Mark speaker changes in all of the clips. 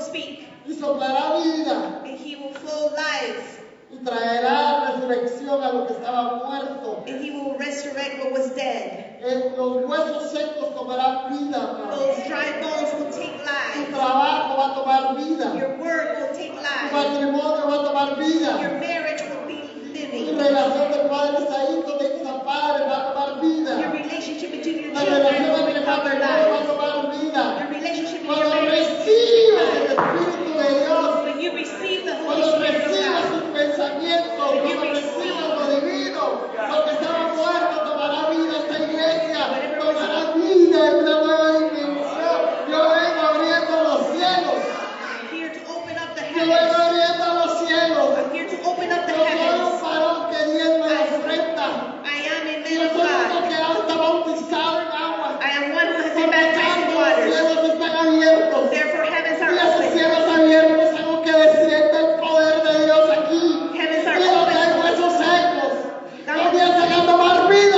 Speaker 1: speak.
Speaker 2: Y soplará vida.
Speaker 1: And he will flow life.
Speaker 2: Y traerá resurrección a lo que estaba muerto.
Speaker 1: And he will resurrect what was dead.
Speaker 2: Los huesos secos tomarán vida.
Speaker 1: Those dry bones will take
Speaker 2: Tu
Speaker 1: life.
Speaker 2: trabajo va a tomar vida.
Speaker 1: Your word will take
Speaker 2: Tu
Speaker 1: life.
Speaker 2: matrimonio va a tomar vida.
Speaker 1: Your marriage will be
Speaker 2: Tu
Speaker 1: living.
Speaker 2: relación de padres a hijos, de hijos a padres va a tomar vida.
Speaker 1: Your relationship between your
Speaker 2: La
Speaker 1: children
Speaker 2: relación
Speaker 1: will
Speaker 2: entre
Speaker 1: recover
Speaker 2: matrimonios va a
Speaker 1: life.
Speaker 2: tomar vida.
Speaker 1: Your relationship in your
Speaker 2: Cuando
Speaker 1: marriage will
Speaker 2: recibas el
Speaker 1: take life.
Speaker 2: Espíritu de Dios,
Speaker 1: When you receive the Holy
Speaker 2: cuando
Speaker 1: Spirit of
Speaker 2: recibas
Speaker 1: God,
Speaker 2: sus pensamientos, cuando recibas lo divino, lo que estaba muerto tomará vida esta iglesia, tomará vida en una nueva dimensión. Yo vengo abriendo los cielos.
Speaker 1: I'm here to open up the
Speaker 2: Yo vengo
Speaker 1: heavens.
Speaker 2: abriendo los cielos.
Speaker 1: I'm here to open up the
Speaker 2: Yo soy un
Speaker 1: heavens.
Speaker 2: varón que diezma y ofrenda.
Speaker 1: I am a
Speaker 2: Yo
Speaker 1: man of
Speaker 2: soy uno
Speaker 1: God.
Speaker 2: que está bautizado en agua.
Speaker 1: I am one who has
Speaker 2: Por
Speaker 1: been
Speaker 2: lo
Speaker 1: baptized in
Speaker 2: tanto, los
Speaker 1: waters.
Speaker 2: cielos están abiertos.
Speaker 1: Therefore, heavens
Speaker 2: Y
Speaker 1: are
Speaker 2: esos
Speaker 1: open.
Speaker 2: cielos abiertos hago que descienda el poder de Dios aquí.
Speaker 1: Heavens are
Speaker 2: Y donde hay
Speaker 1: open.
Speaker 2: huesos secos, comienzan a tomar vida.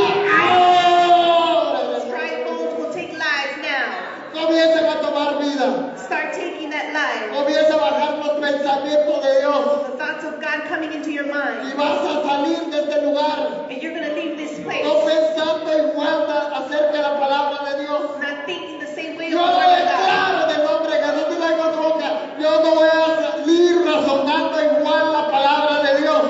Speaker 1: Those dry bones will take life now.
Speaker 2: Comienzan a tomar vida.
Speaker 1: Start taking that life.
Speaker 2: Comienza a bajar los pensamientos de Dios.
Speaker 1: The thoughts of God coming into your
Speaker 2: Y
Speaker 1: mind.
Speaker 2: vas a salir de este lugar
Speaker 1: And you're going to leave this place
Speaker 2: no pensando igual acerca de la palabra de Dios.
Speaker 1: not thinking the same way of
Speaker 2: Yo
Speaker 1: the
Speaker 2: lo
Speaker 1: word of God.
Speaker 2: declaro en el nombre de Jesús y la digo a tu boca. Yo no voy a salir razonando igual la palabra de Dios.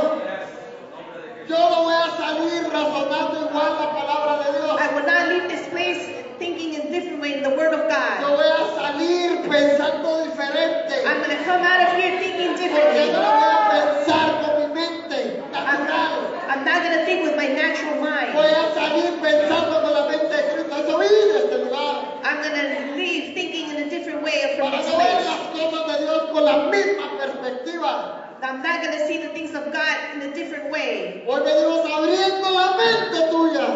Speaker 2: Yo no voy a salir razonando igual la palabra de Dios.
Speaker 1: I will not leave this place thinking in different way in the word of
Speaker 2: Yo
Speaker 1: God.
Speaker 2: voy a salir pensando diferente.
Speaker 1: I'm going to come out of here thinking
Speaker 2: Porque
Speaker 1: differently.
Speaker 2: yo no voy a pensar con mi mente natural.
Speaker 1: I'm not going to think with my natural mind.
Speaker 2: Voy a salir pensando con la mente de Cristo. Eso vive este lugar.
Speaker 1: I'm going to leave thinking in a different way from
Speaker 2: Para
Speaker 1: this
Speaker 2: no ver
Speaker 1: place.
Speaker 2: las cosas de Dios con la misma perspectiva.
Speaker 1: I'm not going to see the things of God in a different way.
Speaker 2: Hoy venimos abriendo la mente tuya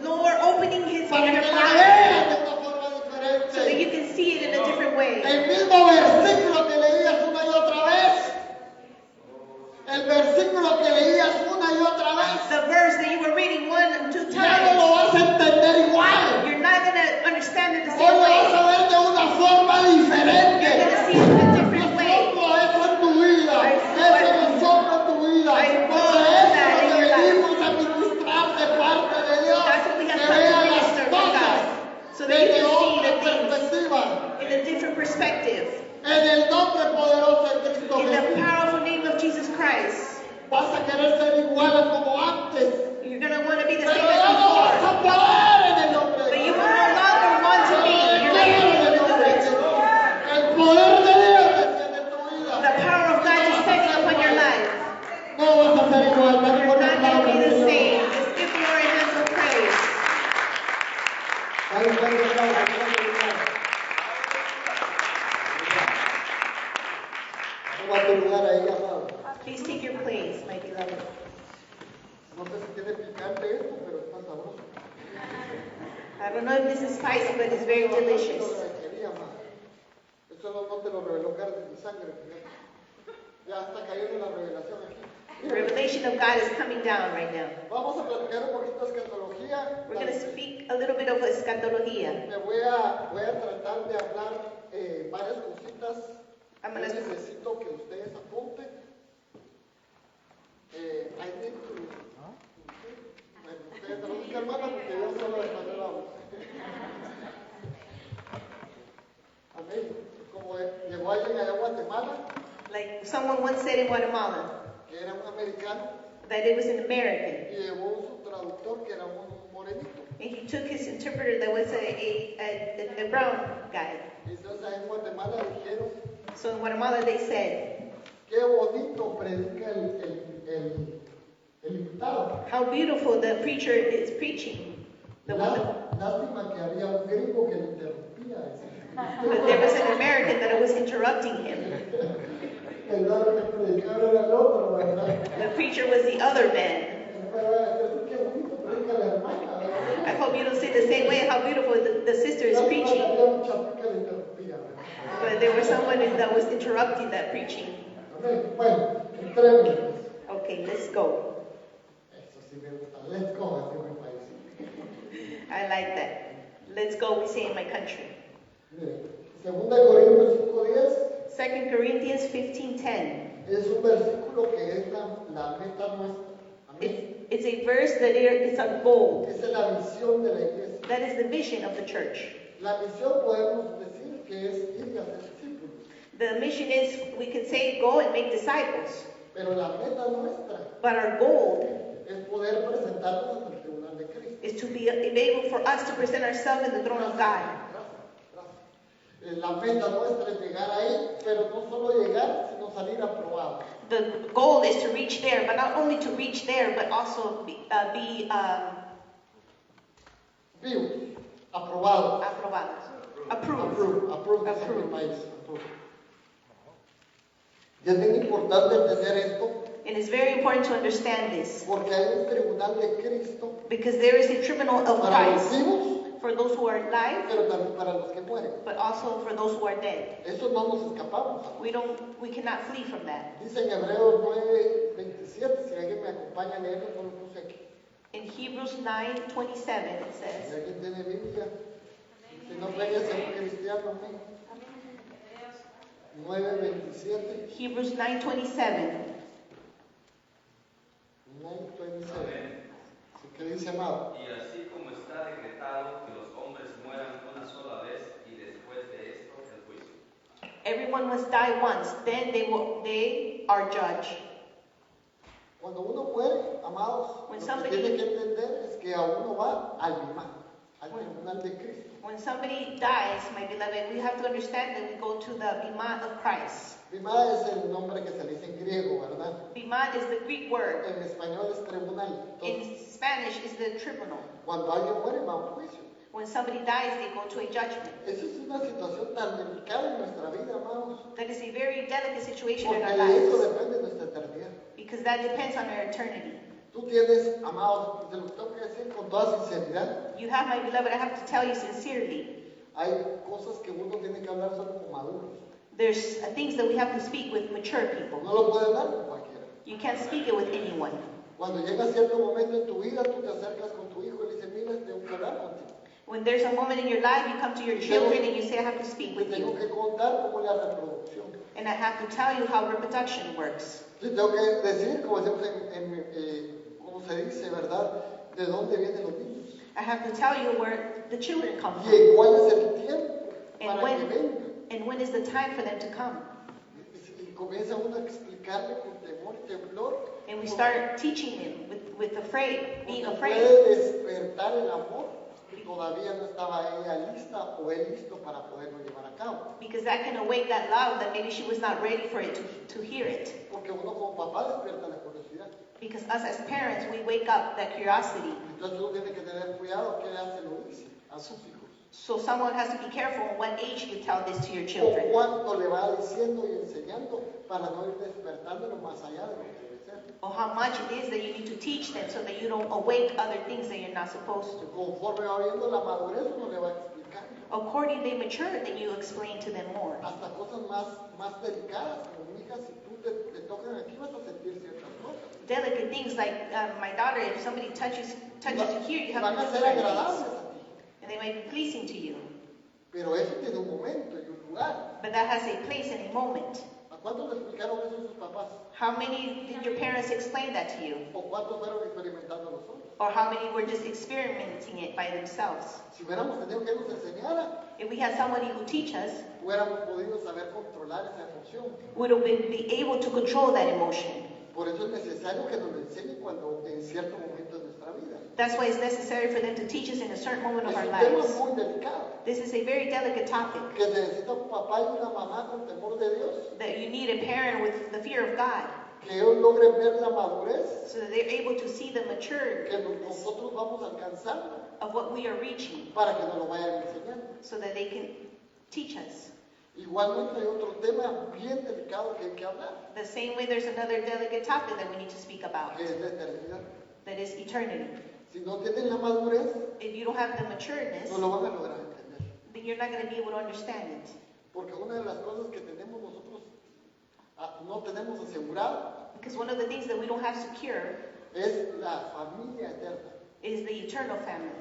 Speaker 1: Lord, opening His
Speaker 2: para que
Speaker 1: your
Speaker 2: la
Speaker 1: mind
Speaker 2: veas de una forma
Speaker 1: so that you
Speaker 2: diferente.
Speaker 1: can see it in a different way.
Speaker 2: El mismo versículo que leías una y otra vez, el versículo que leías una y otra vez,
Speaker 1: The verse that you were reading 1 and 2
Speaker 2: ya no lo
Speaker 1: times,
Speaker 2: vas a entender igual.
Speaker 1: you're not going to understand it the
Speaker 2: Hoy
Speaker 1: same
Speaker 2: lo vas a
Speaker 1: way.
Speaker 2: ver de una forma
Speaker 1: You're going
Speaker 2: diferente.
Speaker 1: to see it in a different way.
Speaker 2: Asombro eso en tu vida. Eso me asombra en tu vida.
Speaker 1: I
Speaker 2: Porque
Speaker 1: want
Speaker 2: eso
Speaker 1: that
Speaker 2: es
Speaker 1: in
Speaker 2: lo
Speaker 1: your
Speaker 2: que
Speaker 1: life.
Speaker 2: venimos a ministrar de parte de Dios.
Speaker 1: That's what we have
Speaker 2: Que
Speaker 1: come to
Speaker 2: vean las
Speaker 1: minister from
Speaker 2: cosas
Speaker 1: God, so that you
Speaker 2: desde
Speaker 1: can see
Speaker 2: otra
Speaker 1: the things
Speaker 2: perspectiva.
Speaker 1: in a different perspective.
Speaker 2: En el nombre poderoso de Cristo
Speaker 1: In the
Speaker 2: Jesús.
Speaker 1: powerful name of Jesus Christ,
Speaker 2: Vas a querer ser igual a como antes.
Speaker 1: you're going to want to be the
Speaker 2: Pero
Speaker 1: same as
Speaker 2: ya no vas
Speaker 1: before.
Speaker 2: a poder en el nombre de
Speaker 1: But you
Speaker 2: Cristo.
Speaker 1: will no longer want to be. You're not going to be able to do it.
Speaker 2: El poder de Dios desciende en tu vida.
Speaker 1: The power of God descends upon your life.
Speaker 2: No vas a ser igual. Dale
Speaker 1: You're
Speaker 2: un
Speaker 1: not going to be the
Speaker 2: aplauso.
Speaker 1: same. Just give the Lord a hands of praise.
Speaker 2: Dale un aplauso. Toma tu lugar ahí, amado.
Speaker 1: Please take your place, my beloved.
Speaker 2: No sé si tiene picante esto, pero está sabroso.
Speaker 1: I don't know if this is spicy, but it's very delicious.
Speaker 2: Esto no te lo reveló carne ni sangre. Fíjate. Ya está cayendo la revelación aquí.
Speaker 1: The revelation of God is coming down right now.
Speaker 2: Vamos a platicar un poquito de escatología.
Speaker 1: We're going to speak a little bit of eschatología.
Speaker 2: Voy a tratar de hablar varias cositas.
Speaker 1: I'm
Speaker 2: Yo
Speaker 1: going to
Speaker 2: necesito que ustedes apunten. I need to... Bueno, ustedes traduzcan, hermana, porque yo solo de manera hablo. Amén. Como llegó alguien allá a Guatemala,
Speaker 1: like someone once said in Guatemala,
Speaker 2: que era un americano,
Speaker 1: that it was an American.
Speaker 2: y llevó su traductor, que era un morenito.
Speaker 1: And he took his interpreter that was a brown guy.
Speaker 2: Y entonces en Guatemala dijeron,
Speaker 1: So in Guatemala they said,
Speaker 2: qué bonito predica el invitado.
Speaker 1: how beautiful the preacher is preaching.
Speaker 2: Lástima que había un gringo que le interrumpía.
Speaker 1: But there was an American that was interrupting him.
Speaker 2: El otro que predicaba era el otro, ¿verdad?
Speaker 1: The preacher was the other man.
Speaker 2: Pero qué bonito predica la hermana, ¿verdad?
Speaker 1: I hope you don't say the same way how beautiful the sister is preaching.
Speaker 2: Había un chapín que le interrumpía, ¿verdad?
Speaker 1: But there was someone that was interrupting that preaching.
Speaker 2: Amén. Bueno, entremos.
Speaker 1: Okay, let's go.
Speaker 2: Eso sí me gusta. Let's go, así en mi país.
Speaker 1: I like that. Let's go, we say in my country.
Speaker 2: Mire, 2 Corintios 5:10.
Speaker 1: 2 2 Corinthians 15:10.
Speaker 2: Es un versículo que es la meta nuestra. Amén.
Speaker 1: It's a verse that it's a goal.
Speaker 2: Esa es la visión de la iglesia.
Speaker 1: That is the vision of the church.
Speaker 2: La misión podemos decir que es ir y hacer discípulos.
Speaker 1: The mission is, we can say, go and make disciples.
Speaker 2: Pero la meta nuestra
Speaker 1: But our goal
Speaker 2: es poder presentarnos ante el tribunal de Cristo.
Speaker 1: is to be able for us to present ourselves in the throne of God.
Speaker 2: Gracias. La meta nuestra es llegar ahí, pero no solo llegar, sino salir aprobado.
Speaker 1: The goal is to reach there, but not only to reach there, but also be
Speaker 2: Vivos, aprobados.
Speaker 1: aprobados. Approved.
Speaker 2: Approved. Approved. Y es bien importante entender esto,
Speaker 1: And it's very important to understand this,
Speaker 2: porque hay un tribunal de Cristo
Speaker 1: because there is a tribunal of
Speaker 2: para los
Speaker 1: Christ
Speaker 2: vivos,
Speaker 1: for those who are alive,
Speaker 2: pero también para los que mueren.
Speaker 1: but also for those who are dead.
Speaker 2: Eso no nos escapamos.
Speaker 1: We cannot flee from that.
Speaker 2: Dice en Hebreos 9:27, si alguien me acompaña a leerlo, no lo puse aquí.
Speaker 1: In Hebrews 9:27 it
Speaker 2: Si
Speaker 1: says,
Speaker 2: alguien tiene Biblia, si no pegue a un cristiano, amén. 9:27.
Speaker 1: Hebrews 9:27.
Speaker 2: 9:27. Así que dice, amado.
Speaker 3: Y así como está decretado que los hombres mueran una sola vez y después de esto el juicio.
Speaker 1: Everyone must die once, then they are judged.
Speaker 2: Cuando uno muere, amados,
Speaker 1: When
Speaker 2: lo
Speaker 1: somebody-
Speaker 2: que tiene que entender es que a uno va al bimá, al tribunal de Cristo.
Speaker 1: When somebody dies, my beloved, we have to understand that we go to the Bima of Christ.
Speaker 2: Bimá es el nombre que se le dice en griego, ¿verdad?
Speaker 1: Bima is the Greek word.
Speaker 2: En español es tribunal. Entonces,
Speaker 1: In Spanish is the tribunal.
Speaker 2: cuando alguien muere, va a un juicio.
Speaker 1: When somebody dies, they go to a judgment.
Speaker 2: Esa es una situación tan delicada en nuestra vida, amados,
Speaker 1: That is a very delicate situation
Speaker 2: porque
Speaker 1: in our
Speaker 2: de eso
Speaker 1: lives,
Speaker 2: depende nuestra eternidad.
Speaker 1: because that depends on our eternity.
Speaker 2: Tú tienes, amados, y te lo tengo que decir con toda sinceridad,
Speaker 1: You have, my beloved, I have to tell you sincerely,
Speaker 2: hay cosas que uno tiene que hablar solo con maduros.
Speaker 1: there's things that we have to speak with mature people.
Speaker 2: No lo puede hablar con cualquiera.
Speaker 1: You can't speak it with anyone.
Speaker 2: Cuando llega cierto momento en tu vida, tú te acercas con tu hijo y le dices, mira, tengo que hablar contigo.
Speaker 1: When there's a moment in your life, you come to your children and you say, I have to speak
Speaker 2: Te
Speaker 1: with
Speaker 2: tengo
Speaker 1: you.
Speaker 2: que contar cómo es la reproducción.
Speaker 1: And I have to tell you how reproduction works.
Speaker 2: Te tengo que decir, como decimos ¿cómo se dice, verdad? De dónde vienen los niños.
Speaker 1: I have to tell you where the children come
Speaker 2: Y
Speaker 1: from.
Speaker 2: cuál es el tiempo
Speaker 1: And
Speaker 2: para que vengan.
Speaker 1: when is the time for them to come.
Speaker 2: Y comienza uno a explicarle con temor y temblor.
Speaker 1: And we start teaching them with being
Speaker 2: Porque
Speaker 1: afraid.
Speaker 2: puede despertar el amor que todavía no estaba ella lista o él listo para poderlo llevar a cabo.
Speaker 1: Because that can awake that love that maybe she was not ready for it to hear it.
Speaker 2: Porque uno como papá despierta la curiosidad.
Speaker 1: Because us as parents, we wake up that curiosity.
Speaker 2: Entonces uno tiene que tener cuidado qué hace lo dice a sus hijos.
Speaker 1: So someone has to be careful at what age you tell this to your
Speaker 2: O
Speaker 1: children.
Speaker 2: cuánto le va diciendo y enseñando para no ir despertándolo más allá de lo que debe ser.
Speaker 1: Or how much it is that you need to teach them so that you don't awake other things that you're not supposed to.
Speaker 2: Conforme va viendo la madurez, uno le va explicando.
Speaker 1: According they mature, then you explain to them more.
Speaker 2: Hasta cosas más delicadas, como mija, si tú te tocan aquí vas a sentir ciertas cosas.
Speaker 1: Delicate things like my daughter, if somebody touches you here, you have
Speaker 2: Van
Speaker 1: to
Speaker 2: a
Speaker 1: do
Speaker 2: ser
Speaker 1: certain
Speaker 2: agradables
Speaker 1: things.
Speaker 2: a ti.
Speaker 1: And they might be pleasing to you.
Speaker 2: Pero eso tiene un momento y un lugar.
Speaker 1: But that has a place and a moment.
Speaker 2: ¿A cuántos le explicaron eso a sus papás?
Speaker 1: How many did your parents explain that to you?
Speaker 2: ¿O cuántos fueron experimentando los otros?
Speaker 1: Or how many were just experimenting it by themselves?
Speaker 2: Si hubiéramos tenido que nos enseñara,
Speaker 1: If we had somebody who teach us,
Speaker 2: hubiéramos podido saber controlar esa emoción.
Speaker 1: we would be able to control that emotion.
Speaker 2: Por eso es necesario que nos lo enseñen cuando en cierto momento de nuestra vida.
Speaker 1: That's why it's necessary for them to teach us in a certain moment of
Speaker 2: Es
Speaker 1: our
Speaker 2: un tema
Speaker 1: lives.
Speaker 2: muy delicado,
Speaker 1: This is a very delicate topic,
Speaker 2: que se necesita un papá y una mamá con temor de Dios,
Speaker 1: that you need a parent with the fear of God,
Speaker 2: que ellos logren ver la madurez
Speaker 1: so that they're able to see the
Speaker 2: que
Speaker 1: maturity
Speaker 2: nosotros vamos alcanzando
Speaker 1: of what we are reaching,
Speaker 2: para que nos lo vayan enseñando.
Speaker 1: so that they can teach us.
Speaker 2: Igualmente hay otro tema bien delicado que hay que hablar,
Speaker 1: The same way there's another delicate topic that we need to speak about,
Speaker 2: que es la eternidad.
Speaker 1: that is eternity.
Speaker 2: Si no tienen la madurez,
Speaker 1: If you don't have the matureness,
Speaker 2: no lo van a lograr entender.
Speaker 1: then you're not going to be able to understand it.
Speaker 2: Porque una de las cosas que tenemos nosotros, no tenemos asegurado,
Speaker 1: Because one of the things that we don't have secure
Speaker 2: es la familia eterna.
Speaker 1: is the eternal family.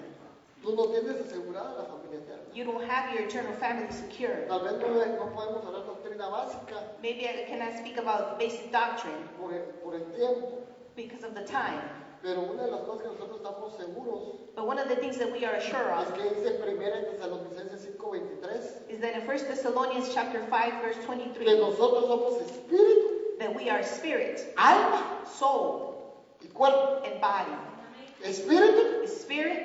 Speaker 2: Tú no tienes asegurada la familia eterna.
Speaker 1: You don't have your eternal family secure.
Speaker 2: Tal vez no podemos hablar doctrina básica,
Speaker 1: Maybe I cannot speak about basic doctrine
Speaker 2: por el tiempo.
Speaker 1: because of the time.
Speaker 2: Pero una de las cosas que nosotros estamos seguros
Speaker 1: But one of the things that we are sure
Speaker 2: es
Speaker 1: of
Speaker 2: que dice 1 Tesalonicenses 5:23
Speaker 1: is that in 1 Thessalonians chapter 5, verse
Speaker 2: que
Speaker 1: 23,
Speaker 2: nosotros somos espíritu,
Speaker 1: that we are spirit,
Speaker 2: alma
Speaker 1: soul,
Speaker 2: y cuerpo.
Speaker 1: and body.
Speaker 2: Espíritu,
Speaker 1: Spirit,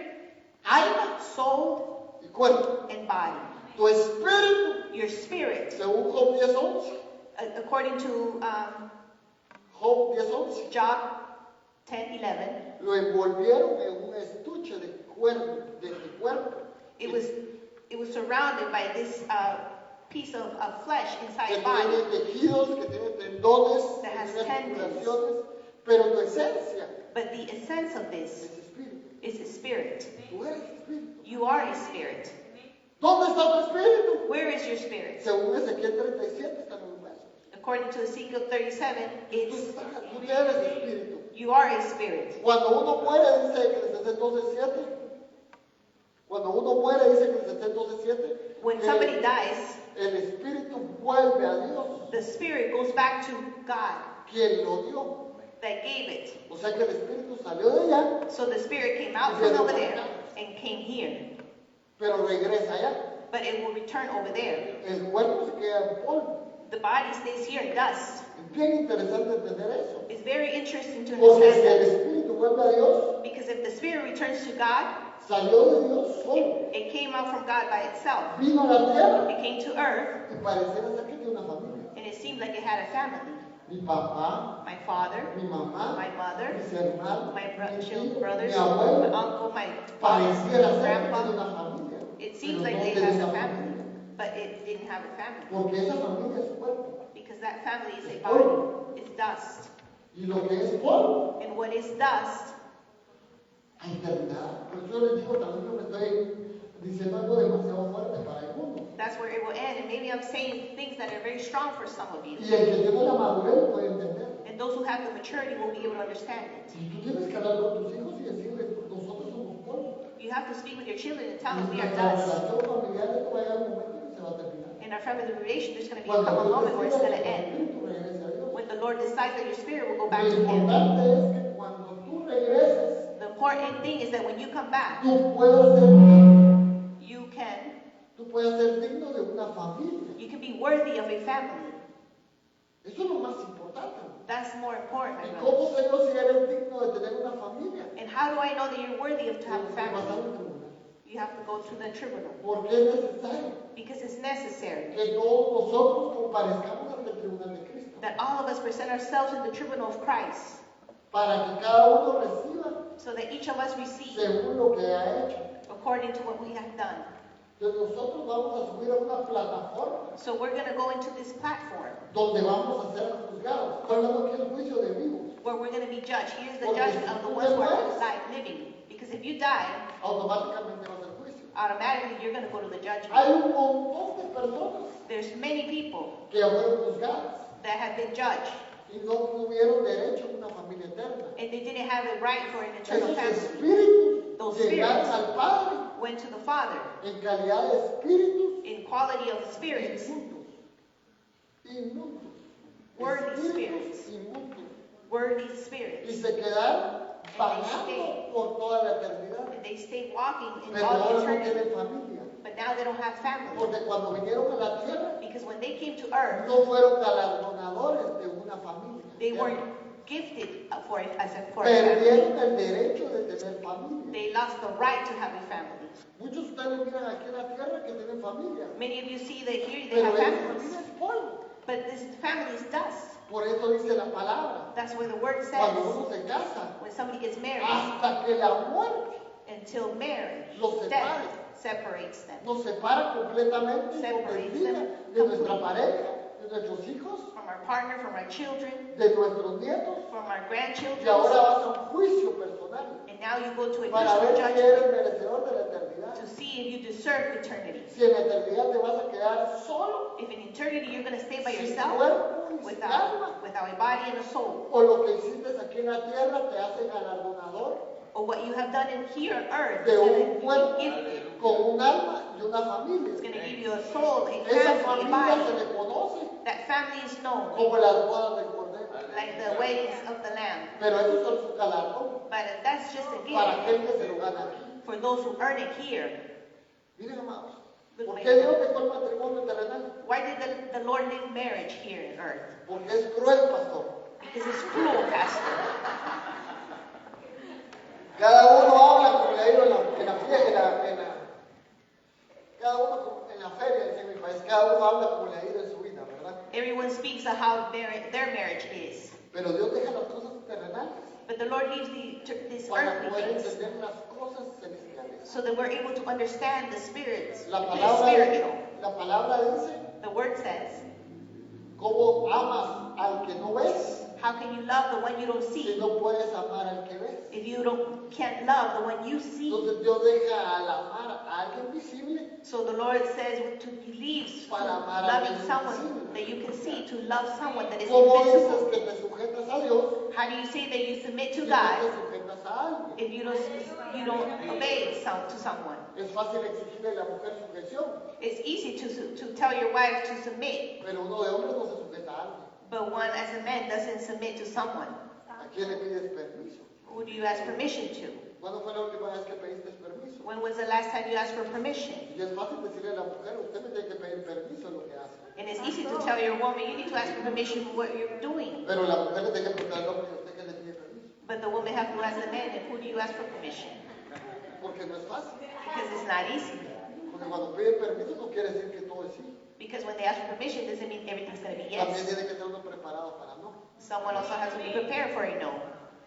Speaker 2: alma
Speaker 1: soul,
Speaker 2: y cuerpo.
Speaker 1: and body.
Speaker 2: Tu espíritu,
Speaker 1: Your spirit,
Speaker 2: según Job 10:11,
Speaker 1: according to
Speaker 2: Job 10:11,
Speaker 1: Job 10:11,
Speaker 2: lo envolvieron en un estuche de cuerpo.
Speaker 1: it was surrounded by this piece of flesh inside
Speaker 2: Que
Speaker 1: the body.
Speaker 2: tiene tejidos, que tiene tendones,
Speaker 1: That
Speaker 2: que
Speaker 1: has
Speaker 2: tiene
Speaker 1: tendons.
Speaker 2: articulaciones, pero tu esencia
Speaker 1: But the essence of this
Speaker 2: es espíritu.
Speaker 1: is a spirit.
Speaker 2: Tú eres espíritu.
Speaker 1: You are a spirit.
Speaker 2: ¿Dónde está tu espíritu?
Speaker 1: Where is your spirit?
Speaker 2: Según Ezequiel 37 está en los huesos.
Speaker 1: According to Ezekiel 37,
Speaker 2: Tú eres espíritu.
Speaker 1: you are a spirit.
Speaker 2: Cuando uno muere, dice Eclesiastés 12:7. Cuando uno muere, dice Eclesiastés 12:7.
Speaker 1: When somebody dies,
Speaker 2: El espíritu vuelve a Dios,
Speaker 1: the spirit goes back to God
Speaker 2: quien lo dio.
Speaker 1: that gave it.
Speaker 2: O sea que el espíritu salió de allá,
Speaker 1: So the spirit came out from over there and came here.
Speaker 2: pero regresa allá.
Speaker 1: But it will return over there.
Speaker 2: El cuerpo se queda en polvo.
Speaker 1: The body stays here in dust.
Speaker 2: Es bien interesante entender eso.
Speaker 1: It's very interesting to
Speaker 2: Porque si
Speaker 1: understand
Speaker 2: el
Speaker 1: that.
Speaker 2: espíritu vuelve a Dios,
Speaker 1: Because if the spirit returns to God,
Speaker 2: salió de Dios solo,
Speaker 1: it came out from God by itself.
Speaker 2: vino a la tierra
Speaker 1: It came to earth,
Speaker 2: y pareciera ser que tiene una familia.
Speaker 1: and it seemed like it had a family.
Speaker 2: Mi papá,
Speaker 1: My father,
Speaker 2: mi mamá,
Speaker 1: my mother,
Speaker 2: mis hermanos,
Speaker 1: my
Speaker 2: mis
Speaker 1: children,
Speaker 2: tíos,
Speaker 1: brothers,
Speaker 2: mi
Speaker 1: my
Speaker 2: abuelo.
Speaker 1: uncle, my
Speaker 2: Pareciera ser que tiene
Speaker 1: grandpa.
Speaker 2: una familia.
Speaker 1: It seems
Speaker 2: pero
Speaker 1: like
Speaker 2: no
Speaker 1: they
Speaker 2: tenía
Speaker 1: had
Speaker 2: una
Speaker 1: a family,
Speaker 2: familia.
Speaker 1: but it didn't have a family.
Speaker 2: Porque esa familia es cuerpo.
Speaker 1: Because that family is a body. It's dust.
Speaker 2: Y lo que es polvo,
Speaker 1: And what is dust,
Speaker 2: hay eternidad. Por eso yo les digo, también yo me estoy diciendo algo demasiado fuerte para el mundo.
Speaker 1: that's where it will end. And maybe I'm saying things that are very strong for some of you.
Speaker 2: Y el que tiene la madurez puede entender.
Speaker 1: And those who have the maturity will be able to understand it.
Speaker 2: Y tú tienes que hablar con tus hijos y decirles, nosotros somos polvo.
Speaker 1: You have to speak with your children and tell them we
Speaker 2: Y
Speaker 1: are
Speaker 2: nuestra
Speaker 1: dust.
Speaker 2: relación familiar esto va a llegar un momento que se va a terminar.
Speaker 1: In our family relation, there's going to
Speaker 2: Cuando
Speaker 1: become a
Speaker 2: Dios
Speaker 1: moment where it's
Speaker 2: decida
Speaker 1: going
Speaker 2: que
Speaker 1: to
Speaker 2: tu
Speaker 1: end.
Speaker 2: espíritu regrese a Dios.
Speaker 1: When the Lord decides that your spirit will go
Speaker 2: Lo
Speaker 1: back to Him.
Speaker 2: importante es que cuando tú regreses,
Speaker 1: The important thing is that when you come back,
Speaker 2: tú puedas ser digno.
Speaker 1: you
Speaker 2: Puedas ser digno de una familia.
Speaker 1: can be worthy of a family.
Speaker 2: Eso es lo más importante.
Speaker 1: That's more important,
Speaker 2: ¿Y
Speaker 1: my
Speaker 2: cómo
Speaker 1: brothers.
Speaker 2: sé yo si eres digno de tener una familia?
Speaker 1: And how do I know that you're worthy of to have a
Speaker 2: Tienes que pasar
Speaker 1: family?
Speaker 2: un tribunal.
Speaker 1: You have to go to the tribunal
Speaker 2: Porque es necesario
Speaker 1: because it's necessary
Speaker 2: que todos nosotros comparezcamos ante el tribunal de Cristo.
Speaker 1: that all of us present ourselves in the tribunal of Christ
Speaker 2: Para que cada uno reciba
Speaker 1: so that each of us receive
Speaker 2: según lo que ha hecho.
Speaker 1: according to what we have done.
Speaker 2: Entonces nosotros vamos a subir a una plataforma
Speaker 1: So we're going to go into this platform
Speaker 2: donde vamos a ser juzgados. Estoy hablando aquí del juicio de vivos.
Speaker 1: where we're going to be judged. Here's the
Speaker 2: Porque
Speaker 1: judgment
Speaker 2: si
Speaker 1: of the
Speaker 2: tú
Speaker 1: ones
Speaker 2: te
Speaker 1: who are
Speaker 2: mueres,
Speaker 1: alive living. Because if you die,
Speaker 2: automáticamente va a ser juicio.
Speaker 1: automatically you're going to go to the judgment.
Speaker 2: Hay un montón de personas
Speaker 1: There's many people
Speaker 2: que ya fueron juzgadas
Speaker 1: that have been judged
Speaker 2: y no tuvieron derecho a una familia eterna.
Speaker 1: and they didn't have a right for an eternal
Speaker 2: Esos
Speaker 1: family.
Speaker 2: espíritus
Speaker 1: Those
Speaker 2: llegaron
Speaker 1: spirits
Speaker 2: al Padre
Speaker 1: went to the Father
Speaker 2: en calidad de espíritus
Speaker 1: in quality of spirits,
Speaker 2: inmundos.
Speaker 1: Worthy
Speaker 2: Espíritus
Speaker 1: spirits.
Speaker 2: inmundos.
Speaker 1: worthy
Speaker 2: Y
Speaker 1: spirits,
Speaker 2: se quedaron vagando por toda la eternidad.
Speaker 1: and they stayed walking in
Speaker 2: Pero
Speaker 1: all
Speaker 2: ahora no
Speaker 1: eternity.
Speaker 2: tienen familia.
Speaker 1: But now they don't have family
Speaker 2: Porque cuando vinieron a la tierra,
Speaker 1: because when they came to earth,
Speaker 2: no fueron galardonadores de una familia.
Speaker 1: they
Speaker 2: eterna.
Speaker 1: weren't gifted for a family.
Speaker 2: Perdieron el derecho de tener familia.
Speaker 1: They lost the right to have a family.
Speaker 2: Muchos de ustedes miran aquí en la tierra que tienen familia.
Speaker 1: Many of you see that here they
Speaker 2: Pero
Speaker 1: have
Speaker 2: esa
Speaker 1: families,
Speaker 2: familia es polvo.
Speaker 1: but this family is dust.
Speaker 2: Por eso dice la palabra.
Speaker 1: That's where the word
Speaker 2: Cuando
Speaker 1: says
Speaker 2: uno se casa,
Speaker 1: when somebody gets married,
Speaker 2: hasta que la muerte
Speaker 1: until marriage,
Speaker 2: los
Speaker 1: death
Speaker 2: separe.
Speaker 1: separates them
Speaker 2: Nos separa completamente y nos
Speaker 1: Separates
Speaker 2: desliga
Speaker 1: them
Speaker 2: de nuestra
Speaker 1: completely.
Speaker 2: pareja, de nuestros hijos,
Speaker 1: from our partner, from our children,
Speaker 2: de nuestros nietos.
Speaker 1: from our grandchildren.
Speaker 2: Y ahora vas a un juicio personal
Speaker 1: And now you go to a
Speaker 2: para ver
Speaker 1: personal
Speaker 2: si
Speaker 1: judgment
Speaker 2: eres merecedor de la eternidad.
Speaker 1: to see if you deserve eternity.
Speaker 2: Si en la eternidad te vas a quedar solo,
Speaker 1: If in eternity you're going to stay by
Speaker 2: sin
Speaker 1: yourself,
Speaker 2: cuerpo y sin alma,
Speaker 1: without a body and a soul,
Speaker 2: o lo que hiciste aquí en la tierra te hace galardonador
Speaker 1: or what you have done in here on earth
Speaker 2: de
Speaker 1: is
Speaker 2: un
Speaker 1: going to
Speaker 2: cuerpo
Speaker 1: give you,
Speaker 2: con un alma y una familia.
Speaker 1: it's going to give you a soul, a
Speaker 2: Esa
Speaker 1: family, a
Speaker 2: familia se
Speaker 1: body.
Speaker 2: le conoce
Speaker 1: That family is known
Speaker 2: como las bodas del Cordero.
Speaker 1: like the weddings of the Lamb.
Speaker 2: Pero eso es solo su galardón
Speaker 1: But that's just a
Speaker 2: para
Speaker 1: gift
Speaker 2: aquel que se lo gana aquí.
Speaker 1: for those who earn it here.
Speaker 2: Miren, amados,
Speaker 1: Good
Speaker 2: ¿por
Speaker 1: way.
Speaker 2: qué Dios dejó el matrimonio terrenal?
Speaker 1: Why did the Lord leave marriage here in earth?
Speaker 2: Porque es cruel, pastor.
Speaker 1: Because it's cruel, Pastor.
Speaker 2: Cada uno habla como le ha ido cada uno en la feria, dice mi país, cada uno habla como le ha ido en su vida, ¿verdad?
Speaker 1: Everyone speaks of how their marriage is.
Speaker 2: Pero Dios deja las cosas terrenales
Speaker 1: But the Lord leaves these
Speaker 2: para
Speaker 1: earthly
Speaker 2: poder
Speaker 1: things
Speaker 2: entender las cosas celestiales.
Speaker 1: so that we're able to understand the spirits,
Speaker 2: La
Speaker 1: the
Speaker 2: palabra,
Speaker 1: spiritual.
Speaker 2: la palabra dice,
Speaker 1: The word says,
Speaker 2: ¿cómo amas al que no ves
Speaker 1: how can you love the one you don't
Speaker 2: si
Speaker 1: see
Speaker 2: no puedes amar al que ves?
Speaker 1: if you can't love the one you see?
Speaker 2: Entonces Dios deja al amar a alguien visible
Speaker 1: So the Lord says he leaves
Speaker 2: para amar a
Speaker 1: loving
Speaker 2: alguien
Speaker 1: someone
Speaker 2: invisible.
Speaker 1: that you can see to love someone that is
Speaker 2: ¿Cómo dices
Speaker 1: invisible.
Speaker 2: que te sujetas a Dios
Speaker 1: How do you say that you submit
Speaker 2: si
Speaker 1: to
Speaker 2: no te
Speaker 1: God
Speaker 2: sujetas a alguien?
Speaker 1: if you don't obey to someone?
Speaker 2: Es fácil exigirle a la mujer sujeción,
Speaker 1: It's easy to tell your wife to submit,
Speaker 2: pero uno de hombres no se sujeta a alguien.
Speaker 1: but one as a man doesn't submit to someone.
Speaker 2: ¿A quién le pides permiso?
Speaker 1: Who do you ask permission to?
Speaker 2: ¿Cuándo fue la última vez que pediste permiso?
Speaker 1: When was the last time you asked for permission?
Speaker 2: Y es fácil decirle a la mujer, usted me tiene que pedir permiso en lo que hace.
Speaker 1: And it's easy to tell your woman, you need to ask for permission for what you're doing.
Speaker 2: Pero la mujer le tiene que preguntar al hombre, ¿y usted qué le pide permiso?
Speaker 1: But the woman have to ask the man, and who do you ask for permission?
Speaker 2: Porque no es fácil.
Speaker 1: Because it's not easy.
Speaker 2: Porque cuando piden permiso no quiere decir que todo es sí.
Speaker 1: Because when they ask for permission, doesn't mean everything's going to be
Speaker 2: También
Speaker 1: yes.
Speaker 2: tiene que estar uno preparado para no.
Speaker 1: Someone also has to be prepared for a no.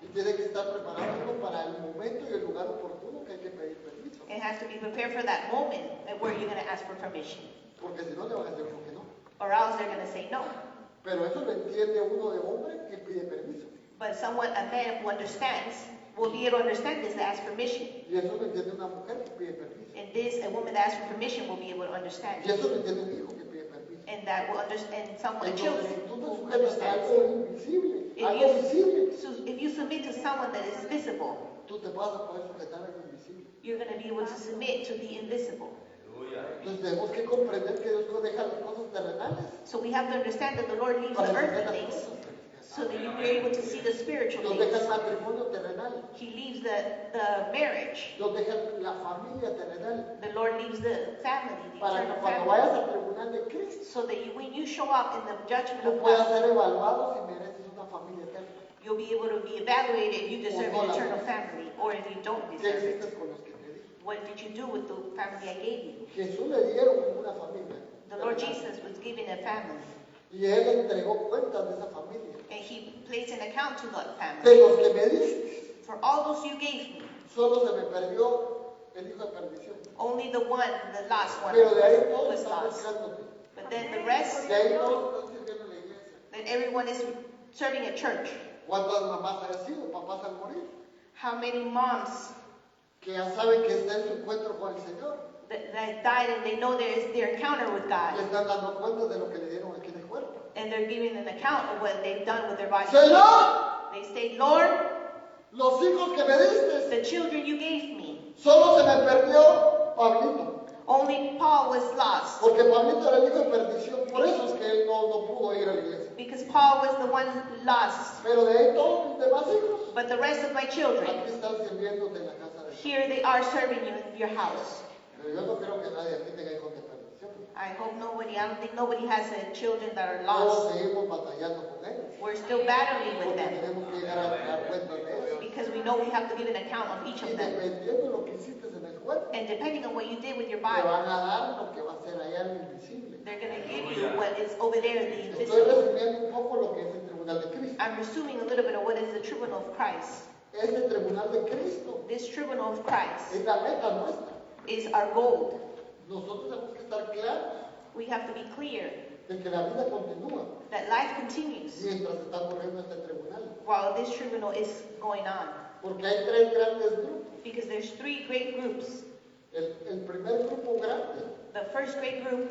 Speaker 2: Y tiene que estar preparado uno para el momento y el lugar oportuno que hay que pedir permiso.
Speaker 1: It has to be prepared for that moment where you're going to ask for permission.
Speaker 2: Porque si no le van a decir como que no.
Speaker 1: Or else they're going to say no.
Speaker 2: Pero eso lo entiende uno de hombre que pide permiso.
Speaker 1: But a man who understands, will be able to understand this to ask permission.
Speaker 2: Y eso lo entiende una mujer que pide permiso.
Speaker 1: And this, a woman that asks for permission will be able to understand.
Speaker 2: Y eso lo entiende un hijo que pide permiso.
Speaker 1: And that will understand someone,
Speaker 2: Entonces,
Speaker 1: children
Speaker 2: si tú te
Speaker 1: who
Speaker 2: sujetas a
Speaker 1: understands.
Speaker 2: algo invisible, algo visible,
Speaker 1: If you submit to someone that is visible,
Speaker 2: tú te vas a poder sujetar a algo invisible.
Speaker 1: you're going to be able to submit to the invisible.
Speaker 2: Entonces tenemos que comprender que Dios no deja las cosas terrenales
Speaker 1: So we have to understand that the Lord leaves
Speaker 2: para
Speaker 1: the
Speaker 2: ver
Speaker 1: earthly
Speaker 2: las
Speaker 1: things
Speaker 2: cosas celestiales.
Speaker 1: so that you're able to see the spiritual
Speaker 2: Dios deja el
Speaker 1: things.
Speaker 2: matrimonio terrenal.
Speaker 1: He leaves the marriage.
Speaker 2: Dios deja la familia terrenal.
Speaker 1: The Lord leaves the family, the
Speaker 2: Para que
Speaker 1: eternal
Speaker 2: cuando
Speaker 1: family.
Speaker 2: vayas al tribunal de Cristo,
Speaker 1: So that when you show up in the judgment
Speaker 2: tú
Speaker 1: of
Speaker 2: puedas
Speaker 1: God,
Speaker 2: ser evaluado si mereces una familia eterna.
Speaker 1: you'll be able to be evaluated if you deserve
Speaker 2: no
Speaker 1: an
Speaker 2: la
Speaker 1: eternal
Speaker 2: ves.
Speaker 1: family or if you don't
Speaker 2: ¿Qué
Speaker 1: deserve it.
Speaker 2: hiciste con los que te di?
Speaker 1: What did you do with the family I gave you?
Speaker 2: Jesús le dieron una familia.
Speaker 1: The Lord Jesus was given a family,
Speaker 2: Y Él entregó cuentas de esa familia.
Speaker 1: and He placed an account to that
Speaker 2: De
Speaker 1: family.
Speaker 2: los que me diste,
Speaker 1: For all those you gave me,
Speaker 2: solo se me perdió el hijo de perdición.
Speaker 1: only the last one
Speaker 2: Pero de ahí todos
Speaker 1: was
Speaker 2: están
Speaker 1: lost.
Speaker 2: buscándote.
Speaker 1: But then the rest,
Speaker 2: De ahí todos están sirviendo en la iglesia.
Speaker 1: then everyone is serving at church.
Speaker 2: ¿Cuántas mamás han sido, papás al morir?
Speaker 1: How many moms
Speaker 2: Que ya saben que está en su encuentro con el Señor.
Speaker 1: that died and they know their encounter with
Speaker 2: Le
Speaker 1: God,
Speaker 2: están dando cuenta de lo que le dieron aquí en el cuerpo.
Speaker 1: and they're giving an account of what they've done with their body.
Speaker 2: Señor,
Speaker 1: They say, Lord,
Speaker 2: los hijos que me diste,
Speaker 1: the children you gave me,
Speaker 2: solo se me perdió Pablito.
Speaker 1: only Paul was lost.
Speaker 2: Porque Pablito era el hijo de perdición. Por eso es que él no pudo ir a la iglesia.
Speaker 1: Because Paul was the one lost.
Speaker 2: Pero de ahí todos mis demás hijos,
Speaker 1: But the rest of my children,
Speaker 2: aquí están sirviéndote en la casa de Dios.
Speaker 1: here they are serving you in your house.
Speaker 2: Pero yo no creo que nadie aquí tenga hijos de perdición.
Speaker 1: I don't think nobody has children that are
Speaker 2: Todos
Speaker 1: lost.
Speaker 2: seguimos batallando con ellos.
Speaker 1: We're still battling with
Speaker 2: Porque
Speaker 1: them
Speaker 2: tenemos que llegar a dar cuenta de eso.
Speaker 1: because we know we have to give an account of each
Speaker 2: Y
Speaker 1: of them.
Speaker 2: dependiendo de lo que hiciste en el cuerpo,
Speaker 1: And depending on what you did with your
Speaker 2: te
Speaker 1: body,
Speaker 2: van a dar lo que va a ser allá en lo invisible.
Speaker 1: they're going to give you what is over there, the
Speaker 2: Estoy
Speaker 1: invisible.
Speaker 2: resumiendo un poco lo que es el tribunal de Cristo.
Speaker 1: I'm resuming a little bit of what is the tribunal of Christ.
Speaker 2: Este tribunal de Cristo
Speaker 1: This tribunal of Christ
Speaker 2: es la meta nuestra.
Speaker 1: is our goal.
Speaker 2: Nosotros tenemos que estar claros
Speaker 1: We have to be clear
Speaker 2: de que la vida continúa
Speaker 1: that life continues
Speaker 2: mientras está corriendo este tribunal.
Speaker 1: while this tribunal is going on.
Speaker 2: Porque hay tres grandes grupos.
Speaker 1: Because there's three great groups.
Speaker 2: El primer grupo grande,
Speaker 1: The first great group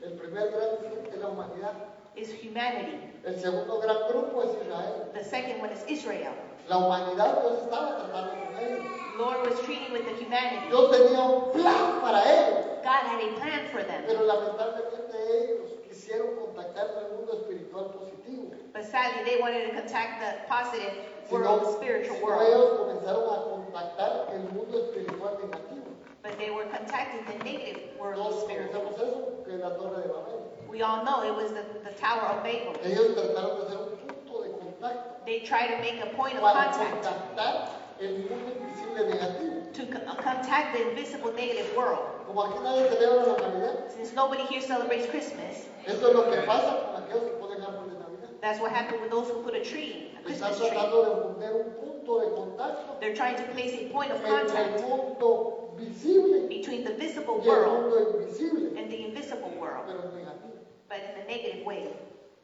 Speaker 2: el primer gran grupo es la humanidad.
Speaker 1: is humanity.
Speaker 2: El segundo gran grupo es Israel.
Speaker 1: The second one is Israel.
Speaker 2: La humanidad, Dios estaba tratando con ellos.
Speaker 1: Lord was treating with the humanity.
Speaker 2: Dios tenía un plan para ellos.
Speaker 1: God had a plan for them.
Speaker 2: Pero lamentablemente ellos quisieron contactar el mundo espiritual positivo.
Speaker 1: But sadly, they wanted to contact the positive
Speaker 2: Sino,
Speaker 1: world, spiritual
Speaker 2: sino
Speaker 1: world.
Speaker 2: ellos comenzaron a contactar el mundo espiritual negativo.
Speaker 1: But they were contacting the negative world,
Speaker 2: Todos
Speaker 1: spirit.
Speaker 2: conocemos eso, que es la Torre de Babel.
Speaker 1: We all know it was the Tower of Babel.
Speaker 2: Ellos trataron de hacer un punto de contacto
Speaker 1: They tried to make a point of
Speaker 2: para
Speaker 1: contact
Speaker 2: contactar el mundo invisible negativo.
Speaker 1: to contact the invisible negative world.
Speaker 2: Como aquí nadie celebra la Navidad,
Speaker 1: Since nobody here celebrates Christmas,
Speaker 2: eso es lo que pasa con aquellos que ponen árboles de Navidad.
Speaker 1: that's what happened with those who put a tree, a
Speaker 2: Están
Speaker 1: Christmas tree.
Speaker 2: tratando de poner un punto de contacto
Speaker 1: They're trying to place a point of
Speaker 2: entre el
Speaker 1: contact
Speaker 2: mundo visible
Speaker 1: between the visible
Speaker 2: y el
Speaker 1: world
Speaker 2: mundo invisible,
Speaker 1: and the invisible world,
Speaker 2: pero es negativo.
Speaker 1: but in a negative way.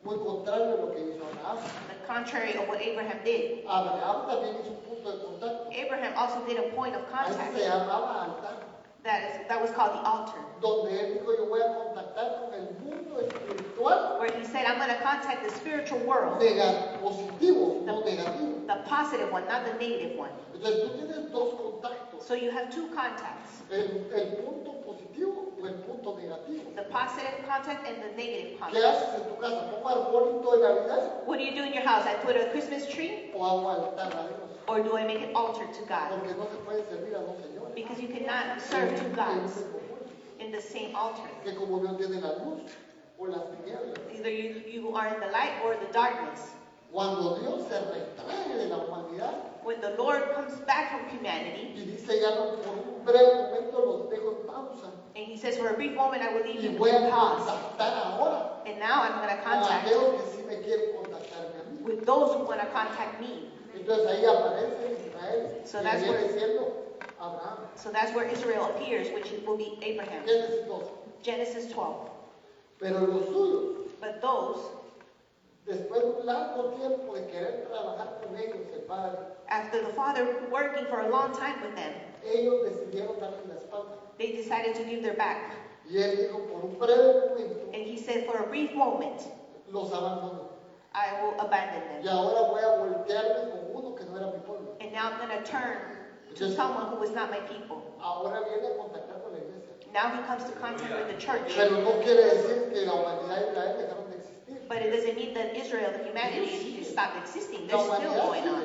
Speaker 2: Muy contrario a lo que hizo Abraham.
Speaker 1: The contrary of what Abraham did.
Speaker 2: Abraham también hizo un punto de contacto.
Speaker 1: Abraham also did a point of
Speaker 2: A eso
Speaker 1: contact
Speaker 2: se llamaba altar,
Speaker 1: that was called the altar,
Speaker 2: donde él dijo, yo voy a contactar con el mundo espiritual
Speaker 1: where he said, I'm going to contact the spiritual world,
Speaker 2: positivo, no negativo.
Speaker 1: the positive one, not the negative one.
Speaker 2: Entonces tú tienes dos contactos,
Speaker 1: So you have two contacts,
Speaker 2: el punto positivo o el punto negativo.
Speaker 1: the positive contact and the negative
Speaker 2: ¿Qué
Speaker 1: contact.
Speaker 2: haces en tu casa? ¿Pongo arbolito de Navidad
Speaker 1: What do you do in your house? I put a Christmas tree,
Speaker 2: o hago altar a Dios?
Speaker 1: or do I make an altar to God?
Speaker 2: Porque no se puede servir a dos señores.
Speaker 1: Because you cannot serve two gods in the same altar.
Speaker 2: Que comunión tiene la luz o las tinieblas.
Speaker 1: Either you are in the light or the darkness.
Speaker 2: Cuando Dios se retrae de la humanidad
Speaker 1: When the Lord comes back from humanity,
Speaker 2: y dice ya no por un breve momento los dejo en pausa
Speaker 1: and he says, for a brief moment I will leave
Speaker 2: y
Speaker 1: you
Speaker 2: voy a
Speaker 1: in pause.
Speaker 2: contactar ahora
Speaker 1: And now I'm going to
Speaker 2: con
Speaker 1: contact
Speaker 2: aquellos que sí me quieren contactarme a mí.
Speaker 1: with those who want to contact me.
Speaker 2: Entonces ahí aparece Israel,
Speaker 1: So
Speaker 2: que
Speaker 1: that's
Speaker 2: viene
Speaker 1: where-
Speaker 2: siendo Abraham.
Speaker 1: So that's where Israel appears, which will be Abraham.
Speaker 2: Génesis 12.
Speaker 1: Genesis 12.
Speaker 2: Pero los suyos,
Speaker 1: But those,
Speaker 2: después de un largo tiempo de querer trabajar con ellos, el padre,
Speaker 1: after the father working for a long time with them,
Speaker 2: ellos decidieron darle la espalda.
Speaker 1: they decided to give their back.
Speaker 2: Y él dijo, por un breve momento,
Speaker 1: And he said, for a brief moment,
Speaker 2: los abandono.
Speaker 1: I will abandon
Speaker 2: Y
Speaker 1: them.
Speaker 2: ahora voy a voltearme con uno que no era mi pueblo.
Speaker 1: And now I'm going to turn to someone who was not my people.
Speaker 2: Ahora viene a contactar con la iglesia.
Speaker 1: Now he comes to contact with the church.
Speaker 2: Pero no quiere decir que la humanidad de Israel dejaron de existir.
Speaker 1: But it doesn't mean that Israel, the humanity, stopped existing. They're still going on.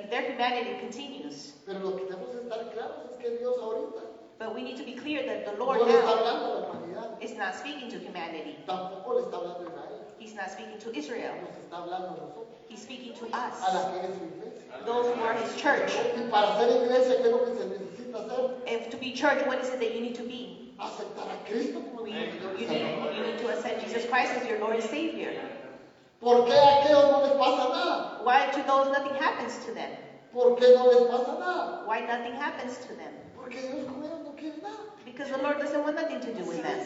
Speaker 1: Their humanity continues.
Speaker 2: Pero lo que tenemos que estar claros es que Dios ahorita
Speaker 1: But we need to be clear that the
Speaker 2: no
Speaker 1: Lord
Speaker 2: le está
Speaker 1: now
Speaker 2: hablando a la humanidad,
Speaker 1: is not speaking to humanity.
Speaker 2: tampoco le está hablando a Israel,
Speaker 1: He's not speaking to Israel.
Speaker 2: nos está hablando a nosotros,
Speaker 1: He's speaking to
Speaker 2: a
Speaker 1: us,
Speaker 2: la que es su iglesia.
Speaker 1: those who are his church.
Speaker 2: Y para ser iglesia, ¿qué es lo que se necesita hacer?
Speaker 1: And to be church, what is it that you need to be?
Speaker 2: Aceptar a Cristo como
Speaker 1: You
Speaker 2: nuestro Señor y
Speaker 1: need,
Speaker 2: Salvador.
Speaker 1: you need to accept Jesus Christ as your Lord and Savior.
Speaker 2: ¿Por qué a aquellos no les pasa nada?
Speaker 1: Why to those nothing happens to them?
Speaker 2: ¿Por qué no les pasa nada?
Speaker 1: Why nothing happens to them?
Speaker 2: Porque Dios con ellos no quiere nada.
Speaker 1: Because the Lord doesn't want nothing to do with them.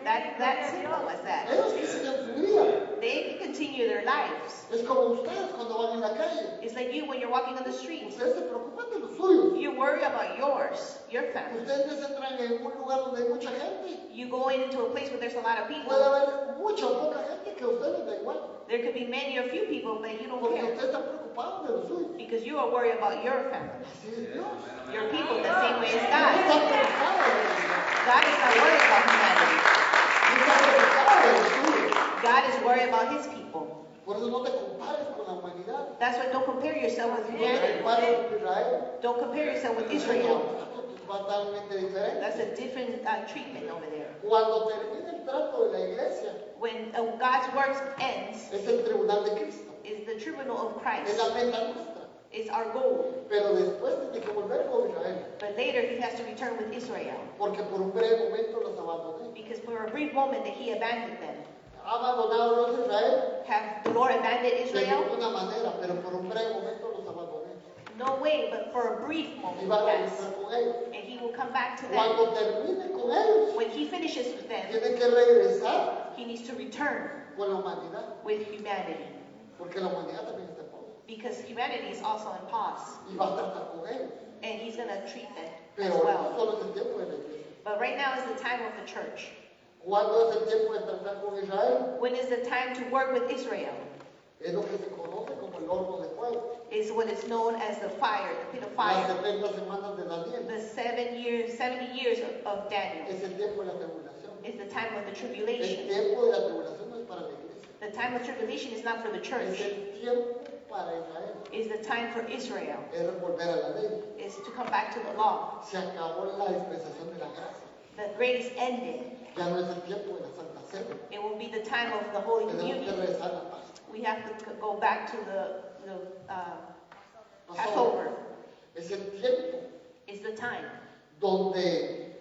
Speaker 1: That simple as that.
Speaker 2: Ellos que sigan su vida.
Speaker 1: They can continue their lives.
Speaker 2: Es como ustedes cuando van en la calle.
Speaker 1: It's like you when you're walking on the street.
Speaker 2: Ustedes se preocupan de los suyos.
Speaker 1: You worry about yours, your family.
Speaker 2: Ustedes entran en un lugar donde hay mucha gente.
Speaker 1: You go into a place where there's a lot of
Speaker 2: Puede
Speaker 1: people.
Speaker 2: haber mucha o poca gente que a ustedes les da igual.
Speaker 1: There could be many or few people, but you don't
Speaker 2: Porque
Speaker 1: care.
Speaker 2: ustedes están preocupados de los suyos.
Speaker 1: Because you are worried about your family.
Speaker 2: Así es Dios.
Speaker 1: Your people, the same way as
Speaker 2: No
Speaker 1: God.
Speaker 2: está preocupado de los suyos.
Speaker 1: God is not worried about humanity.
Speaker 2: No está preocupado de los suyos.
Speaker 1: God is worried about his people.
Speaker 2: Por eso no te compares con la humanidad.
Speaker 1: That's why don't compare yourself with
Speaker 2: No te
Speaker 1: humanity.
Speaker 2: compares con Israel.
Speaker 1: Don't compare yourself with
Speaker 2: Es
Speaker 1: Israel.
Speaker 2: otro trato totalmente diferente.
Speaker 1: That's a different treatment over there.
Speaker 2: Cuando termina el trato de la iglesia,
Speaker 1: When God's work ends,
Speaker 2: es el tribunal de Cristo.
Speaker 1: is the tribunal of
Speaker 2: Es
Speaker 1: Christ.
Speaker 2: la meta nuestra.
Speaker 1: It's our goal.
Speaker 2: Pero después tiene que volver con Israel.
Speaker 1: But later he has to return with Israel.
Speaker 2: Porque por un breve momento los abandoné.
Speaker 1: Because for a brief moment that he abandoned them.
Speaker 2: ¿Ha abandonado Dios a Israel?
Speaker 1: Have the Lord abandoned
Speaker 2: De
Speaker 1: Israel?
Speaker 2: ninguna manera, pero por un breve momento los abandoné.
Speaker 1: No way, but for a brief
Speaker 2: Y
Speaker 1: moment,
Speaker 2: va a
Speaker 1: yes.
Speaker 2: regresar con ellos.
Speaker 1: And he will come back to them.
Speaker 2: Cuando termine con ellos,
Speaker 1: When he finishes with them,
Speaker 2: tiene que regresar
Speaker 1: he needs to return
Speaker 2: con la humanidad.
Speaker 1: with humanity.
Speaker 2: Porque la humanidad también está en paz.
Speaker 1: Because humanity is also in pause.
Speaker 2: Y va a tratar con ellos.
Speaker 1: And he's going to treat them
Speaker 2: Pero
Speaker 1: as
Speaker 2: ahorita
Speaker 1: well.
Speaker 2: solo es el tiempo de la iglesia.
Speaker 1: But right now is the time of the church.
Speaker 2: ¿Cuándo es el tiempo de tratar con Israel?
Speaker 1: When is the time to work with Israel?
Speaker 2: Es lo que se conoce como el horno de fuego.
Speaker 1: Is what is known as the fire, the pit of
Speaker 2: Las
Speaker 1: fire.
Speaker 2: 70 semanas de Daniel.
Speaker 1: The 70 years of Daniel.
Speaker 2: Es el tiempo de la tribulación.
Speaker 1: is the time of the
Speaker 2: El
Speaker 1: tribulation.
Speaker 2: tiempo de la tribulación no es para la iglesia.
Speaker 1: The time of tribulation is not for the
Speaker 2: Es
Speaker 1: church.
Speaker 2: el tiempo para Israel.
Speaker 1: Is the time for Israel.
Speaker 2: Es volver a la ley.
Speaker 1: Is to come back to the law.
Speaker 2: Se acabó la dispensación de la gracia.
Speaker 1: The grace ended.
Speaker 2: Ya no es el tiempo de la Santa Cena.
Speaker 1: It will be the time of the Holy
Speaker 2: Tenemos que
Speaker 1: Communion.
Speaker 2: regresar a la paz.
Speaker 1: We have to go back to the Passover.
Speaker 2: Es el tiempo
Speaker 1: Is the time
Speaker 2: donde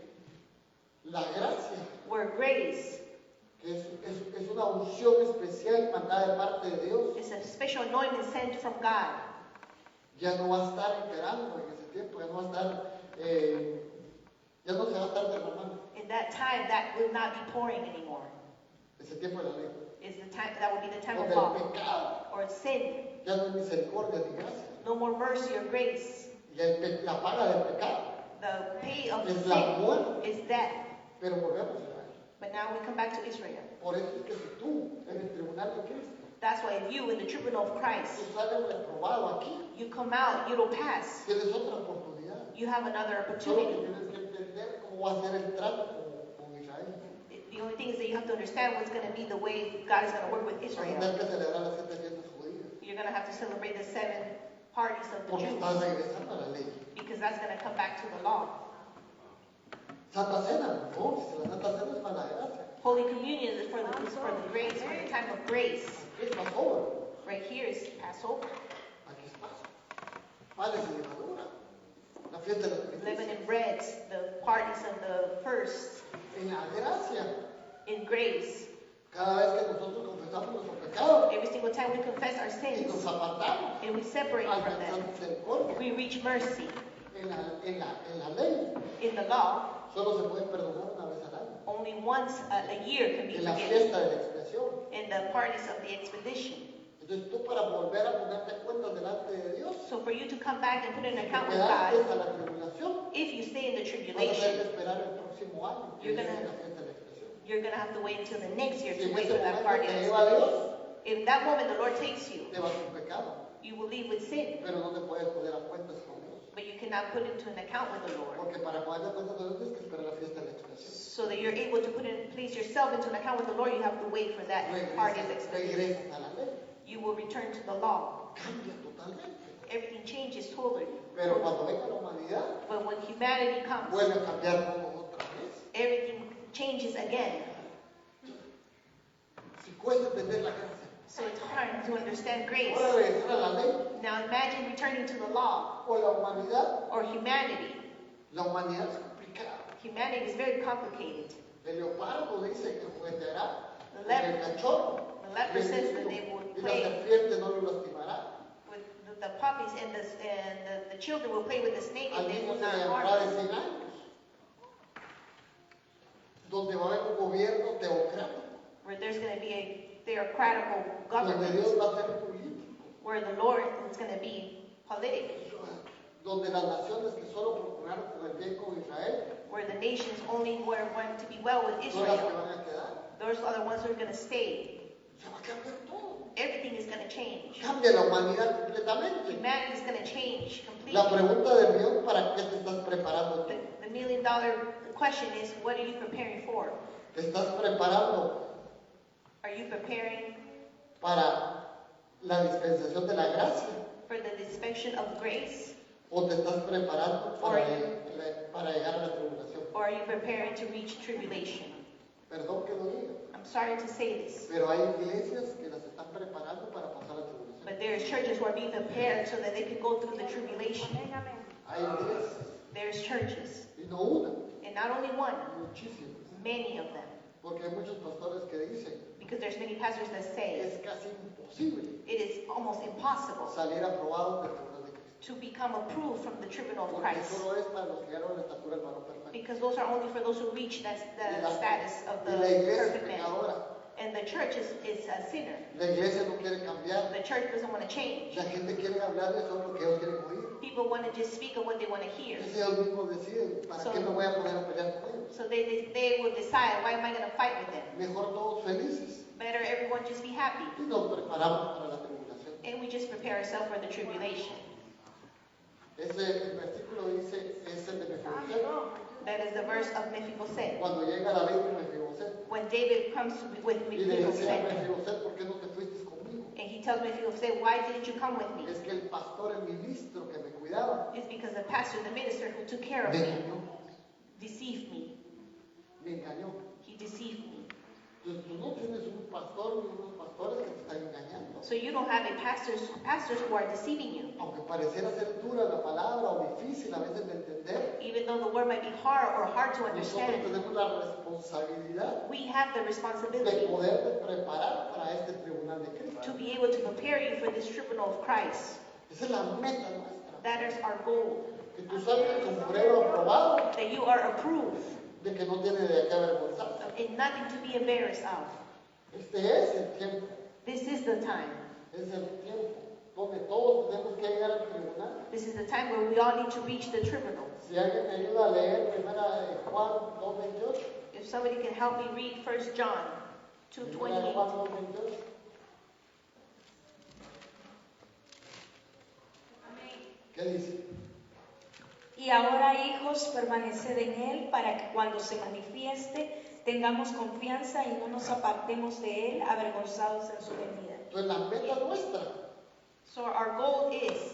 Speaker 2: la gracia,
Speaker 1: where grace
Speaker 2: que es una unción especial mandada de parte de Dios,
Speaker 1: is a special anointment sent from God.
Speaker 2: ya no va a estar imperando en ese tiempo, ya no va a estar, ya no se va a estar derramando.
Speaker 1: In that time, that will not be pouring anymore.
Speaker 2: Ese tiempo de la ley.
Speaker 1: Is the time that will be the time of
Speaker 2: Donde el
Speaker 1: law
Speaker 2: pecado
Speaker 1: or sin.
Speaker 2: ya no es misericordia ni gracia.
Speaker 1: No more mercy or grace.
Speaker 2: Ya la paga del pecado
Speaker 1: The pay of
Speaker 2: es la
Speaker 1: sin
Speaker 2: muerte.
Speaker 1: is death.
Speaker 2: Pero volvemos a Israel.
Speaker 1: But now we come back to Israel.
Speaker 2: Por eso es que si tú en el tribunal de Cristo,
Speaker 1: That's why if you in the tribunal of Christ,
Speaker 2: tú sales reprobado aquí,
Speaker 1: you come out, you don't pass.
Speaker 2: tienes otra oportunidad.
Speaker 1: You have another
Speaker 2: Solo que
Speaker 1: opportunity.
Speaker 2: tienes que entender cómo va a ser el trato con Israel.
Speaker 1: The only thing is that you have to understand what's going to be the way God is going to work with
Speaker 2: Vas a
Speaker 1: Israel.
Speaker 2: tener que celebrar las 7 fiestas judías.
Speaker 1: You're going to have to celebrate the 7 parties of the
Speaker 2: Porque
Speaker 1: Jews
Speaker 2: estás regresando a la ley.
Speaker 1: because that's going to come back to the law.
Speaker 2: Santa Cena, no, si la Santa Cena es para la gracia.
Speaker 1: Holy Communion is for the grace, for the time of grace.
Speaker 2: Aquí es Passover,
Speaker 1: Right here is Passover.
Speaker 2: aquí es Pascua. Panes y levadura. La fiesta de la
Speaker 1: Leaven
Speaker 2: penitencia.
Speaker 1: and breads, the parties of the first
Speaker 2: En la gracia,
Speaker 1: in grace.
Speaker 2: cada vez que nosotros confesamos nuestro pecado
Speaker 1: Every single time we confess our
Speaker 2: y nos
Speaker 1: sins
Speaker 2: apartamos,
Speaker 1: and we separate from them,
Speaker 2: alcanzamos misericordia.
Speaker 1: we reach mercy.
Speaker 2: En la ley,
Speaker 1: In the law,
Speaker 2: solo se puede perdonar una vez al año.
Speaker 1: only once a year can be
Speaker 2: En la
Speaker 1: forgiven.
Speaker 2: fiesta de la expiación.
Speaker 1: In the parties of the expedition.
Speaker 2: Entonces tú para volver a ponerte cuentas delante de Dios,
Speaker 1: So for you to come back and put an account with
Speaker 2: quedaste
Speaker 1: God,
Speaker 2: a la tribulación,
Speaker 1: if you stay in the
Speaker 2: vas a tener que
Speaker 1: tribulation,
Speaker 2: esperar el próximo año que
Speaker 1: You're
Speaker 2: llegue
Speaker 1: gonna-
Speaker 2: la fiesta de la expiación.
Speaker 1: you're going to have to wait until the next year
Speaker 2: Si
Speaker 1: to
Speaker 2: en
Speaker 1: wait
Speaker 2: ese
Speaker 1: for that
Speaker 2: momento
Speaker 1: party
Speaker 2: te
Speaker 1: of
Speaker 2: lleva a
Speaker 1: expedition.
Speaker 2: Dios,
Speaker 1: In that moment the Lord takes you,
Speaker 2: te vas con pecado,
Speaker 1: you will leave with sin,
Speaker 2: pero no te puedes poner a cuentas con Dios.
Speaker 1: but you cannot put into an account with the Lord.
Speaker 2: Porque para poner a cuentas con Dios tienes que esperar la fiesta de la expiación.
Speaker 1: So that you're able to place yourself into an account with the Lord, you have to wait for that party of expedition.
Speaker 2: Regresas a la ley,
Speaker 1: You will return to the law.
Speaker 2: cambia totalmente.
Speaker 1: Everything changes totally.
Speaker 2: Pero cuando venga la humanidad,
Speaker 1: But when humanity comes,
Speaker 2: vuelve a cambiar todo otra vez.
Speaker 1: everything changes again.
Speaker 2: Si cuesta entender la gracia,
Speaker 1: So it's hard to understand grace.
Speaker 2: ahora regresar a la ley
Speaker 1: Now imagine returning to the law
Speaker 2: o la humanidad.
Speaker 1: or humanity.
Speaker 2: La humanidad es complicada.
Speaker 1: Humanity is very complicated.
Speaker 2: El leopardo dice que jugueteará
Speaker 1: The
Speaker 2: con
Speaker 1: leopard-
Speaker 2: el cachorro.
Speaker 1: the leopard
Speaker 2: y el
Speaker 1: says that
Speaker 2: niño,
Speaker 1: they will
Speaker 2: y la
Speaker 1: play
Speaker 2: serpiente no lo lastimará.
Speaker 1: With the puppies and the children will play with the snake
Speaker 2: Al
Speaker 1: and they
Speaker 2: niño
Speaker 1: will
Speaker 2: se
Speaker 1: not
Speaker 2: le
Speaker 1: harm
Speaker 2: llamará de
Speaker 1: them.
Speaker 2: 100 años. Donde va a haber un gobierno teocrático.
Speaker 1: Where there's going to be a theocratical
Speaker 2: Donde
Speaker 1: government.
Speaker 2: Dios va a ser político.
Speaker 1: Where the Lord is going to be political.
Speaker 2: Donde las naciones que solo procuraron con el bien con Israel
Speaker 1: Where the nations only were want to be well with
Speaker 2: son las que
Speaker 1: Israel.
Speaker 2: van a quedar.
Speaker 1: Those are the ones who are going to stay.
Speaker 2: Se va a cambiar todo.
Speaker 1: Everything is going to change.
Speaker 2: Cambia la humanidad completamente.
Speaker 1: Humanity is going to change
Speaker 2: La
Speaker 1: completely.
Speaker 2: pregunta del millón, ¿para qué te estás preparando tú?
Speaker 1: The $1 million question is, what are you preparing for?
Speaker 2: ¿Te estás preparando
Speaker 1: Are you preparing
Speaker 2: para la dispensación de la gracia?
Speaker 1: for the dispensation of grace?
Speaker 2: ¿O te estás preparando para llegar a la tribulación?
Speaker 1: Or are you preparing to reach tribulation?
Speaker 2: Perdón que lo diga,
Speaker 1: I'm sorry to say this,
Speaker 2: pero hay iglesias que las están preparando para pasar la tribulación.
Speaker 1: but there's churches who are being prepared so that they can go through the tribulation.
Speaker 2: Hay iglesias,
Speaker 1: There's churches,
Speaker 2: y no una,
Speaker 1: and not only one,
Speaker 2: muchísimas.
Speaker 1: many of them.
Speaker 2: Porque hay muchos pastores que dicen,
Speaker 1: Because there's many pastors that say
Speaker 2: es casi imposible
Speaker 1: it is almost impossible
Speaker 2: salir aprobados del tribunal de Cristo.
Speaker 1: to become approved from the tribunal of
Speaker 2: Porque
Speaker 1: Christ.
Speaker 2: solo es para los que llegaron a la estatura del varón perfecto.
Speaker 1: Because those are only for those who reach the
Speaker 2: Y la,
Speaker 1: status of
Speaker 2: y
Speaker 1: the
Speaker 2: la iglesia es
Speaker 1: perfect man.
Speaker 2: pecadora.
Speaker 1: And the church is a sinner.
Speaker 2: La iglesia no quiere cambiar.
Speaker 1: The church doesn't want to change.
Speaker 2: La gente quiere hablarles sobre lo que ellos quieren oír.
Speaker 1: People want to just speak of what they want to hear.
Speaker 2: Entonces ellos mismos deciden, ¿para qué me voy a poner a pelear con ellos?
Speaker 1: So they will decide, why am I going to fight with them?
Speaker 2: Mejor todos felices.
Speaker 1: Better everyone just be happy.
Speaker 2: Y nos preparamos para la tribulación.
Speaker 1: And we just prepare ourselves for the tribulation.
Speaker 2: El versículo dice, es el de Mefiboset.
Speaker 1: That is the verse of Mephibosheth.
Speaker 2: Cuando llega David con Mefiboset.
Speaker 1: When David comes with
Speaker 2: Y le dice a
Speaker 1: Mephibosheth,
Speaker 2: Mefiboset, ¿por qué no te fuiste conmigo?
Speaker 1: and he tells Mephibosheth, why didn't you come with me?
Speaker 2: Es que el pastor, el ministro que me cuidaba,
Speaker 1: It's because the pastor, the minister who took care of
Speaker 2: me
Speaker 1: me,
Speaker 2: engañó.
Speaker 1: deceived me.
Speaker 2: Me engañó.
Speaker 1: He deceived me.
Speaker 2: Entonces tú no tienes un pastor ni unos pastores que te están engañando.
Speaker 1: So you don't have a pastors who are deceiving you.
Speaker 2: Aunque pareciera ser dura la palabra o difícil a veces de entender,
Speaker 1: Even though the word might be hard or hard to
Speaker 2: nosotros
Speaker 1: understand,
Speaker 2: tenemos la responsabilidad
Speaker 1: we have the
Speaker 2: de
Speaker 1: responsibility
Speaker 2: poder preparar para este tribunal de Cristo.
Speaker 1: to be able to prepare you for this tribunal of Christ.
Speaker 2: Esa es la meta nuestra.
Speaker 1: That is our goal.
Speaker 2: Que tú salgas como obrero aprobado,
Speaker 1: That you are approved
Speaker 2: de que no tiene de qué avergonzarse.
Speaker 1: and nothing to be embarrassed of.
Speaker 2: Este es el tiempo.
Speaker 1: This is the time.
Speaker 2: Es el tiempo donde todos tenemos que llegar al tribunal.
Speaker 1: This is the time where we all need to reach the tribunal.
Speaker 2: Si alguien me ayuda a leer primera de Juan 2:28.
Speaker 1: If somebody can help me read 1 John
Speaker 2: Primera de
Speaker 1: 2:28.
Speaker 2: Juan 2:28. ¿Qué dice?
Speaker 4: Y ahora, hijos, permaneced en Él para que cuando se manifieste tengamos confianza y no nos apartemos de Él avergonzados en su venida.
Speaker 2: Entonces la meta nuestra,
Speaker 1: So our goal is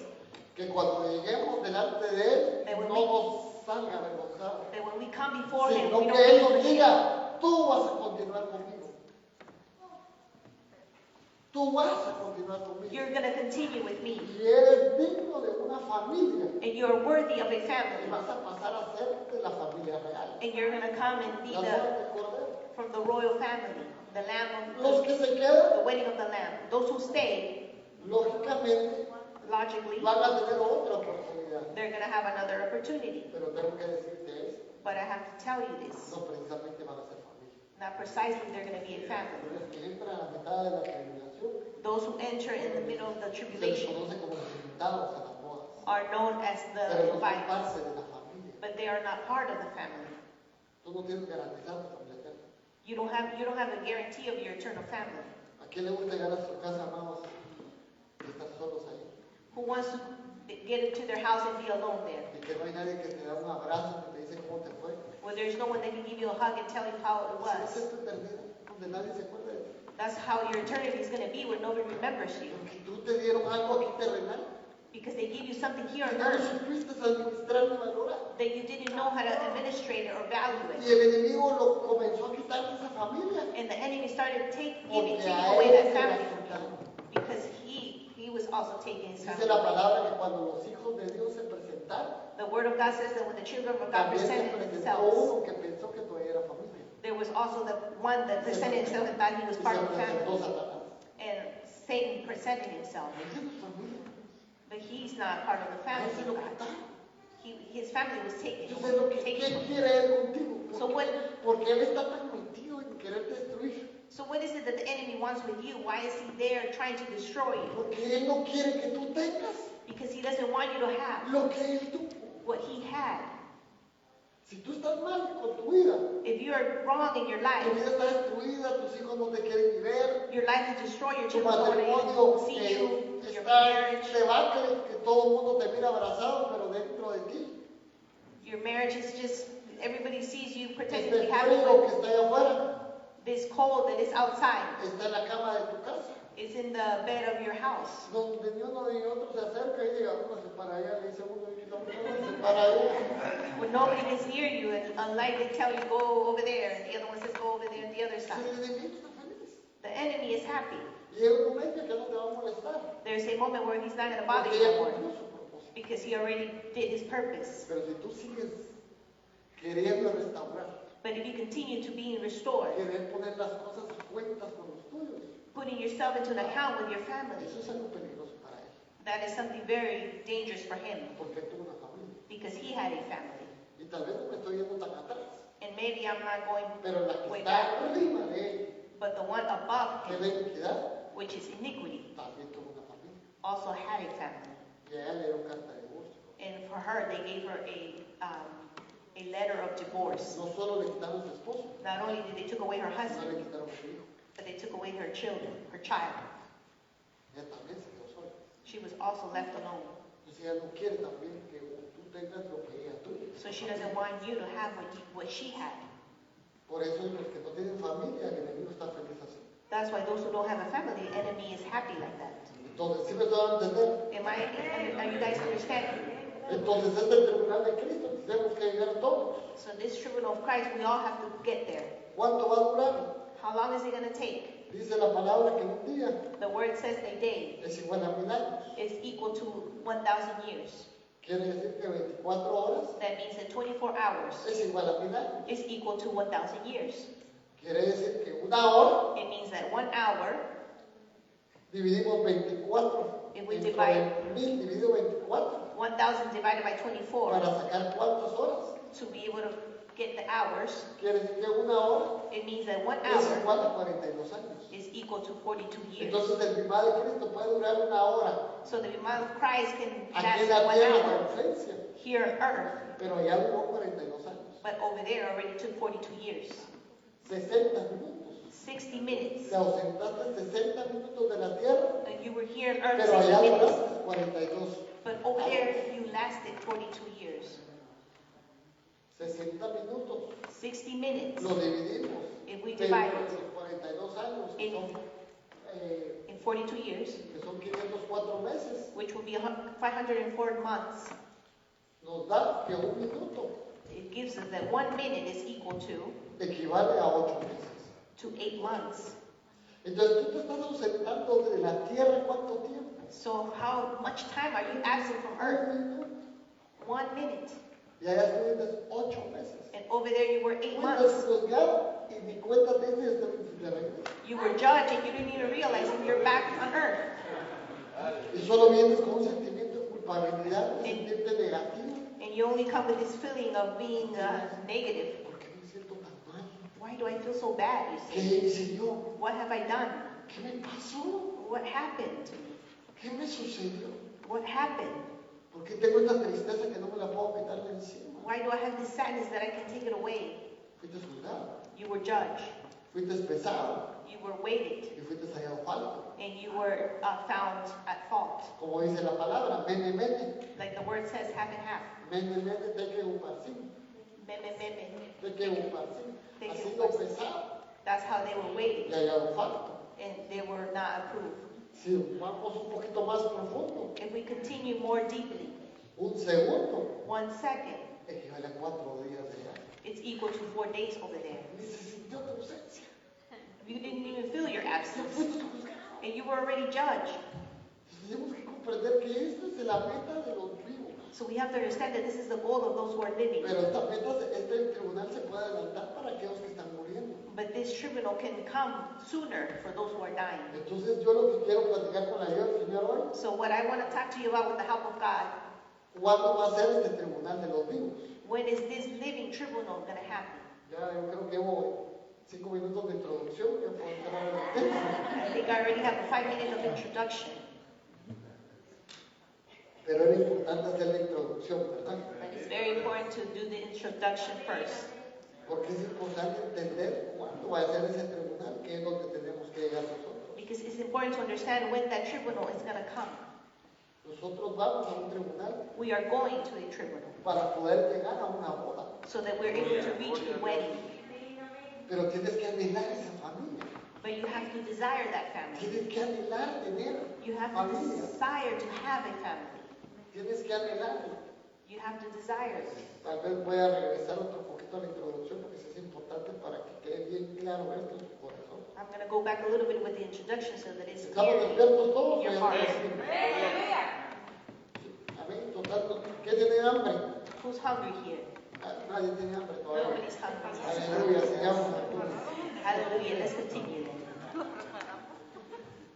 Speaker 2: que cuando lleguemos delante de Él, no nos salga avergonzados,
Speaker 1: that when we come before Him,
Speaker 2: sino
Speaker 1: we
Speaker 2: que
Speaker 1: don't
Speaker 2: Él
Speaker 1: be
Speaker 2: nos
Speaker 1: ashamed.
Speaker 2: diga, tú vas a continuar conmigo. Tú vas a continuar conmigo.
Speaker 1: You're going to continue with me,
Speaker 2: Y eres digno de una familia.
Speaker 1: and you're worthy of a
Speaker 2: Y
Speaker 1: family,
Speaker 2: vas a pasar a ser de la familia real.
Speaker 1: and you're going to come and be
Speaker 2: La boda del Cordero.
Speaker 1: from the royal family, the lamb
Speaker 2: Los
Speaker 1: of
Speaker 2: que se quedan,
Speaker 1: the wedding of the lamb. Those who stay,
Speaker 2: lógicamente,
Speaker 1: logically,
Speaker 2: van a tener otra oportunidad.
Speaker 1: they're going to have another opportunity.
Speaker 2: Pero tengo que decirte esto,
Speaker 1: But I have to tell you this,
Speaker 2: no precisamente van a ser familia.
Speaker 1: not precisely they're going to be a family.
Speaker 2: Los que entran a la mitad de la tribulación
Speaker 1: Those who enter in the middle of the
Speaker 2: se les
Speaker 1: tribulation
Speaker 2: conoce como los invitados a las bodas,
Speaker 1: are known as
Speaker 2: pero
Speaker 1: the
Speaker 2: no son
Speaker 1: invited,
Speaker 2: parte de la familia.
Speaker 1: but they are not part of the family.
Speaker 2: Tú no tienes garantizado tu familia eterna.
Speaker 1: You don't have a guarantee of your eternal family.
Speaker 2: ¿A quién le gusta llegar a su casa, amados, y estar solos ahí?
Speaker 1: Who wants to get into their house and be alone there,
Speaker 2: Y que no hay nadie que te da un abrazo, que te dice cómo te fue.
Speaker 1: where there's no one that can give you a hug and tell you how it
Speaker 2: Si vas a
Speaker 1: was.
Speaker 2: ser tu eternidad, donde nadie se acuerda de ti.
Speaker 1: That's how your eternity is going to be, where nobody remembers you,
Speaker 2: Porque tú te dieron algo aquí terrenal,
Speaker 1: because they give you something here
Speaker 2: que
Speaker 1: on
Speaker 2: no lo
Speaker 1: earth
Speaker 2: supiste administrar ni valorar.
Speaker 1: that you didn't know how to administrate it or value
Speaker 2: Y
Speaker 1: it.
Speaker 2: el enemigo lo comenzó a quitar de esa familia.
Speaker 1: And the enemy started taking
Speaker 2: Porque
Speaker 1: taking
Speaker 2: a
Speaker 1: away
Speaker 2: él
Speaker 1: that
Speaker 2: se le
Speaker 1: family
Speaker 2: acercaron.
Speaker 1: because he was also taking his
Speaker 2: Dice
Speaker 1: family.
Speaker 2: la palabra que cuando los hijos de Dios se presentaron,
Speaker 1: The word of God says that when the children of God
Speaker 2: también se
Speaker 1: presented
Speaker 2: presentó
Speaker 1: themselves,
Speaker 2: uno que pensó que todavía era familia.
Speaker 1: there was also the one that presented himself and thought he was
Speaker 2: Y
Speaker 1: part
Speaker 2: se
Speaker 1: of the
Speaker 2: presentó
Speaker 1: family,
Speaker 2: Satanás.
Speaker 1: and Satan presented himself.
Speaker 2: Esa no es familia.
Speaker 1: But he's not part of the
Speaker 2: A él se lo
Speaker 1: family.
Speaker 2: quitaron.
Speaker 1: His family was taken.
Speaker 2: Entonces, lo que ¿qué
Speaker 1: taken.
Speaker 2: quiere él contigo?
Speaker 1: So what,
Speaker 2: Porque él está tan metido en querer destruir.
Speaker 1: so what is it that the enemy wants with you? Why is he there trying to destroy you?
Speaker 2: Porque él no quiere que tú tengas
Speaker 1: Because he doesn't want you to have
Speaker 2: lo que él tuvo.
Speaker 1: what he had.
Speaker 2: Si tú estás mal con tu vida,
Speaker 1: If you're wrong in your
Speaker 2: tu
Speaker 1: life,
Speaker 2: vida está destruida, tus hijos no te quieren ni ver,
Speaker 1: your life is destroyed, your
Speaker 2: tu
Speaker 1: children don't
Speaker 2: matrimonio
Speaker 1: want to see you, your
Speaker 2: está en
Speaker 1: marriage,
Speaker 2: debacle, que todo el mundo te mira abrazado, pero dentro de ti,
Speaker 1: your marriage is just, everybody sees you pretending
Speaker 2: este
Speaker 1: to be happy,
Speaker 2: fuego que
Speaker 1: but
Speaker 2: está allá afuera,
Speaker 1: this cold that is outside
Speaker 2: está en la cama de tu casa,
Speaker 1: is in the bed of your house.
Speaker 2: donde ni uno ni otro se acerca y diga, vámonos para allá, le dice uno y vámonos para allá.
Speaker 1: When nobody is near you, and unlike they tell you go over there, and the other one says go over there on the other
Speaker 2: El
Speaker 1: side.
Speaker 2: enemigo está feliz.
Speaker 1: The enemy is happy.
Speaker 2: Y llega un momento que no te va a molestar,
Speaker 1: There's a moment where he's not going to bother
Speaker 2: porque
Speaker 1: you
Speaker 2: ya
Speaker 1: no more
Speaker 2: cumplió su propósito.
Speaker 1: because he already did his purpose.
Speaker 2: Pero si tú sigues queriendo restaurar,
Speaker 1: But if you continue to be restored,
Speaker 2: querer poner las cosas a cuentas con los tuyos,
Speaker 1: putting yourself into an account with your family,
Speaker 2: eso es algo peligroso para él,
Speaker 1: that is something very dangerous for him
Speaker 2: porque tuvo una familia.
Speaker 1: because he had a family.
Speaker 2: Y tal vez no me estoy yendo tan atrás,
Speaker 1: And maybe I'm not going
Speaker 2: pero la que
Speaker 1: way
Speaker 2: está
Speaker 1: back,
Speaker 2: arriba de él,
Speaker 1: but the one above
Speaker 2: que es
Speaker 1: him,
Speaker 2: la iniquidad,
Speaker 1: which is iniquity,
Speaker 2: también tuvo una familia.
Speaker 1: also had a family.
Speaker 2: Y a ella le dieron carta de divorcio.
Speaker 1: And for her, they gave her a letter of divorce.
Speaker 2: No solo le quitaron su esposo,
Speaker 1: Not only did they took away her
Speaker 2: sino le
Speaker 1: husband,
Speaker 2: quitaron a su hijo.
Speaker 1: but they took away her children, her child.
Speaker 2: Ella también se quedó sola.
Speaker 1: She was also left alone.
Speaker 2: Entonces ella no quiere también que tú tengas lo que ella tuvo.
Speaker 1: So she doesn't want you to have what she had.
Speaker 2: Por eso los que no tienen familia, el enemigo está feliz así.
Speaker 1: That's why those who don't have a family, the enemy is happy like that.
Speaker 2: Entonces, ¿sí me van a entender?
Speaker 1: Are you guys understanding?
Speaker 2: Entonces, este tribunal de Cristo tenemos que llegar todos.
Speaker 1: So this tribunal of Christ, we all have to get there.
Speaker 2: ¿Cuánto va a durar?
Speaker 1: How long is it going to take?
Speaker 2: Dice la palabra que un día
Speaker 1: The word says a day
Speaker 2: es igual a 1000 años.
Speaker 1: is equal to 1,000 years.
Speaker 2: Quiere decir que 24 horas
Speaker 1: That means that 24 hours
Speaker 2: es igual a 1000 años.
Speaker 1: is equal to 1,000 years.
Speaker 2: Quiere decir que una hora
Speaker 1: It means that 1 hour,
Speaker 2: dividimos 24.
Speaker 1: If we
Speaker 2: Dentro
Speaker 1: divide-
Speaker 2: de 1000 dividido 24.
Speaker 1: 1,000 divided by 24,
Speaker 2: Para sacar cuántas horas.
Speaker 1: to be able to get the hours,
Speaker 2: Quiere decir que una hora
Speaker 1: it means that 1
Speaker 2: es
Speaker 1: hour
Speaker 2: igual a 42 años.
Speaker 1: is equal to 42 years.
Speaker 2: Entonces el bimá de Cristo puede durar una hora
Speaker 1: So the amount of Christ can
Speaker 2: aquí
Speaker 1: last
Speaker 2: en la
Speaker 1: 1
Speaker 2: tierra de
Speaker 1: hour
Speaker 2: ausencia,
Speaker 1: here on earth,
Speaker 2: pero allá duró 42 años.
Speaker 1: but over there already took 42 years.
Speaker 2: 60 minutos.
Speaker 1: 60 minutes.
Speaker 2: Te ausentaste 60 minutos de la tierra,
Speaker 1: And you were here on earth
Speaker 2: pero allá
Speaker 1: 60 minutes,
Speaker 2: duraste 42.
Speaker 1: but over there you lasted 42 years.
Speaker 2: 60 minutos.
Speaker 1: 60 minutes.
Speaker 2: Lo dividimos.
Speaker 1: If we
Speaker 2: Pero
Speaker 1: divide
Speaker 2: los 42 años, que
Speaker 1: in-
Speaker 2: son,
Speaker 1: in 42 years,
Speaker 2: que son 504 meses,
Speaker 1: which will be 504 months,
Speaker 2: nos da que un minuto
Speaker 1: it gives us that 1 minute is equal to
Speaker 2: equivale a 8 meses.
Speaker 1: 8 months.
Speaker 2: Entonces tú te estás ausentando de la tierra, ¿cuánto tiempo?
Speaker 1: So how much time are you absent from earth?
Speaker 2: Un minuto.
Speaker 1: 1 minute.
Speaker 2: Y allá estuviste 8 meses.
Speaker 1: And over there you were 8
Speaker 2: Fuiste
Speaker 1: months.
Speaker 2: juzgado y ni cuenta te diste de regreso.
Speaker 1: You were judged and you didn't even realize that you're back on earth.
Speaker 2: Y solo vienes con un sentimiento de culpabilidad, de sentirte negativo.
Speaker 1: And you only come with this feeling of being negative.
Speaker 2: ¿Por qué me siento tan mal?
Speaker 1: Why do I feel so bad, you
Speaker 2: ¿Qué
Speaker 1: say?
Speaker 2: hice yo?
Speaker 1: What have I done?
Speaker 2: ¿Qué me pasó?
Speaker 1: What happened?
Speaker 2: ¿Qué me sucedió?
Speaker 1: What happened?
Speaker 2: ¿Por qué tengo esta tristeza que no me la puedo quitar de encima?
Speaker 1: Why do I have this sadness that I can take it away?
Speaker 2: Fuiste juzgado,
Speaker 1: You were judged.
Speaker 2: fuiste pesado
Speaker 1: You were weighted.
Speaker 2: y fuiste hallado falto.
Speaker 1: And you were found at fault.
Speaker 2: Como dice la palabra, mene, mene,
Speaker 1: Like the word says, half and half.
Speaker 2: mene, mene, te que uparsin,
Speaker 1: Meme, meme.
Speaker 2: te que uparsin.
Speaker 1: Te
Speaker 2: Ha
Speaker 1: que
Speaker 2: sido
Speaker 1: uparsin.
Speaker 2: pesado
Speaker 1: That's how they were
Speaker 2: y
Speaker 1: weighted.
Speaker 2: hallado falto.
Speaker 1: And they were not approved.
Speaker 2: Si vamos un poquito más profundo,
Speaker 1: If we continue more deeply,
Speaker 2: un segundo
Speaker 1: 1 second,
Speaker 2: equivale a 4 días de año.
Speaker 1: it's equal to 4 days over there.
Speaker 2: Ni se sintió tu ausencia.
Speaker 1: You didn't even feel your
Speaker 2: Ya
Speaker 1: absence.
Speaker 2: fuiste juzgado.
Speaker 1: And you were already judged.
Speaker 2: Tenemos que comprender que esta es la meta de los vivos.
Speaker 1: So we have to understand that this is the goal of those who are living.
Speaker 2: Pero esta meta, este tribunal se puede adelantar para aquellos que están muriendo.
Speaker 1: But this tribunal can come sooner for those who are dying.
Speaker 2: Entonces yo lo que quiero platicar con la ayuda del Señor hoy,
Speaker 1: So what I want to talk to you about with the help of God,
Speaker 2: ¿cuándo va a ser este tribunal de los vivos?
Speaker 1: when is this living tribunal going to happen?
Speaker 2: Ya yo creo que llevo 5 minutos de introducción, ya puedo entrar en el tema.
Speaker 1: I think I already have a 5 minutes of introduction.
Speaker 2: Pero era importante hacer la introducción, ¿verdad?
Speaker 1: But it's very important to do the introduction first.
Speaker 2: Porque es importante entender cuándo va a ser ese tribunal, que es donde tenemos que llegar nosotros.
Speaker 1: Because it's important to understand when that tribunal is going to come.
Speaker 2: Nosotros vamos a un tribunal
Speaker 1: We are going to a tribunal
Speaker 2: para poder llegar a una boda.
Speaker 1: so that we're able to reach a wedding.
Speaker 2: Pero tienes que anhelar esa familia.
Speaker 1: But you have to desire that family.
Speaker 2: Tienes que anhelar tener
Speaker 1: You have to
Speaker 2: familia.
Speaker 1: desire to have a family.
Speaker 2: Tienes que anhelar.
Speaker 1: You have to desire it.
Speaker 2: Tal vez voy a regresar otro poquito a la introducción porque eso es importante para que quede bien claro esto en tu corazón.
Speaker 1: I'm going to go back a little bit with the introduction so that it's
Speaker 2: ¿Estamos
Speaker 1: clear
Speaker 2: despiertos todos?
Speaker 1: in your
Speaker 2: Ya
Speaker 1: heart.
Speaker 2: Amén. Total. ¿Qué tiene hambre?
Speaker 1: Who's hungry here?
Speaker 2: Nadie tiene hambre todavía.
Speaker 1: Nobody's hungry.
Speaker 2: Aleluya, sigamos aquí.
Speaker 1: Hallelujah. Let's continue then.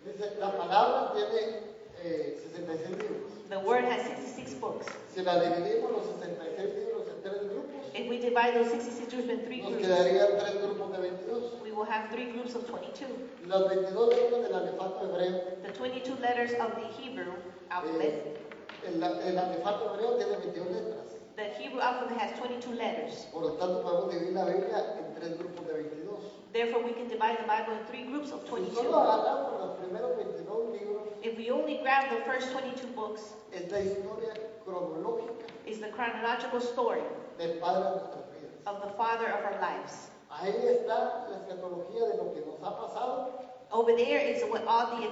Speaker 2: Dice, la palabra tiene 66 libros.
Speaker 1: The word has 66 books.
Speaker 2: Si la dividimos los 66 libros en 3 grupos,
Speaker 1: If we divide those 66 groups in 3
Speaker 2: nos
Speaker 1: groups,
Speaker 2: quedarían 3 grupos de 22.
Speaker 1: we will have 3 groups of 22.
Speaker 2: Las 22 letras del alefato hebreo.
Speaker 1: The 22 letters of the Hebrew alphabet.
Speaker 2: El alefato hebreo tiene 22 letras.
Speaker 1: The Hebrew alphabet has 22 letters.
Speaker 2: Por lo tanto, podemos dividir la Biblia en 3 grupos de 22.
Speaker 1: Therefore, we can divide the Bible in 3 groups of
Speaker 2: Si
Speaker 1: 22.
Speaker 2: solo agarramos los primeros 22 libros
Speaker 1: if we only grab the first 22 books,
Speaker 2: es la historia cronológica
Speaker 1: is the chronological story
Speaker 2: del Padre de nuestras vidas.
Speaker 1: of the Father of our lives.
Speaker 2: Ahí está la escatología de lo que nos ha pasado,
Speaker 1: Over there is what all the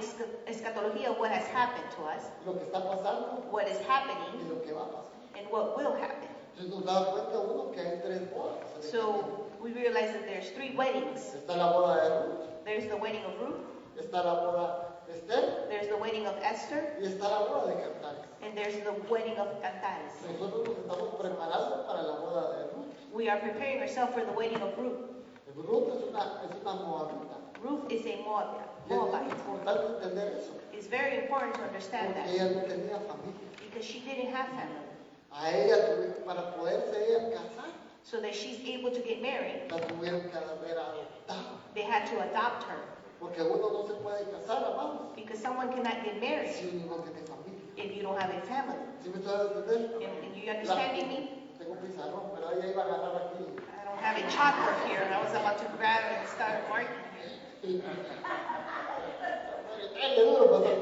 Speaker 1: eschatology of what has happened to us,
Speaker 2: lo que está pasando
Speaker 1: what is
Speaker 2: y
Speaker 1: happening,
Speaker 2: lo que va a pasar.
Speaker 1: and what will happen.
Speaker 2: Entonces nos da cuenta uno que hay 3 bodas.
Speaker 1: So we realize that there's 3 weddings.
Speaker 2: Está la boda de Ruth,
Speaker 1: There's the wedding of Ruth,
Speaker 2: está la boda de Esther
Speaker 1: there's the wedding of Esther,
Speaker 2: y está la boda de Cantares.
Speaker 1: and there's the wedding of Cantares.
Speaker 2: Nosotros nos estamos preparando para la boda de Ruth.
Speaker 1: We are preparing ourselves for the wedding of Ruth.
Speaker 2: Ruth es una moabita.
Speaker 1: Ruth is a
Speaker 2: Y es
Speaker 1: Moabite.
Speaker 2: importante entender eso,
Speaker 1: It's very important to understand
Speaker 2: porque
Speaker 1: that
Speaker 2: ella no tenía familia.
Speaker 1: because she didn't have family.
Speaker 2: A ella, para poderse ella casar,
Speaker 1: So that she's able to get married,
Speaker 2: la tuvieron que haber adoptado.
Speaker 1: they had to adopt her
Speaker 2: Porque uno no se puede casar, amados,
Speaker 1: because someone cannot get married
Speaker 2: si uno no tiene familia.
Speaker 1: if you don't have a family.
Speaker 2: ¿Sí me estás entendiendo?
Speaker 1: And you understanding me?
Speaker 2: Tengo pizarrón, pero ella iba a agarrar aquí.
Speaker 1: I don't have a chalkboard here, and I was about to grab it and start marking here.
Speaker 2: Dale duro, pastor.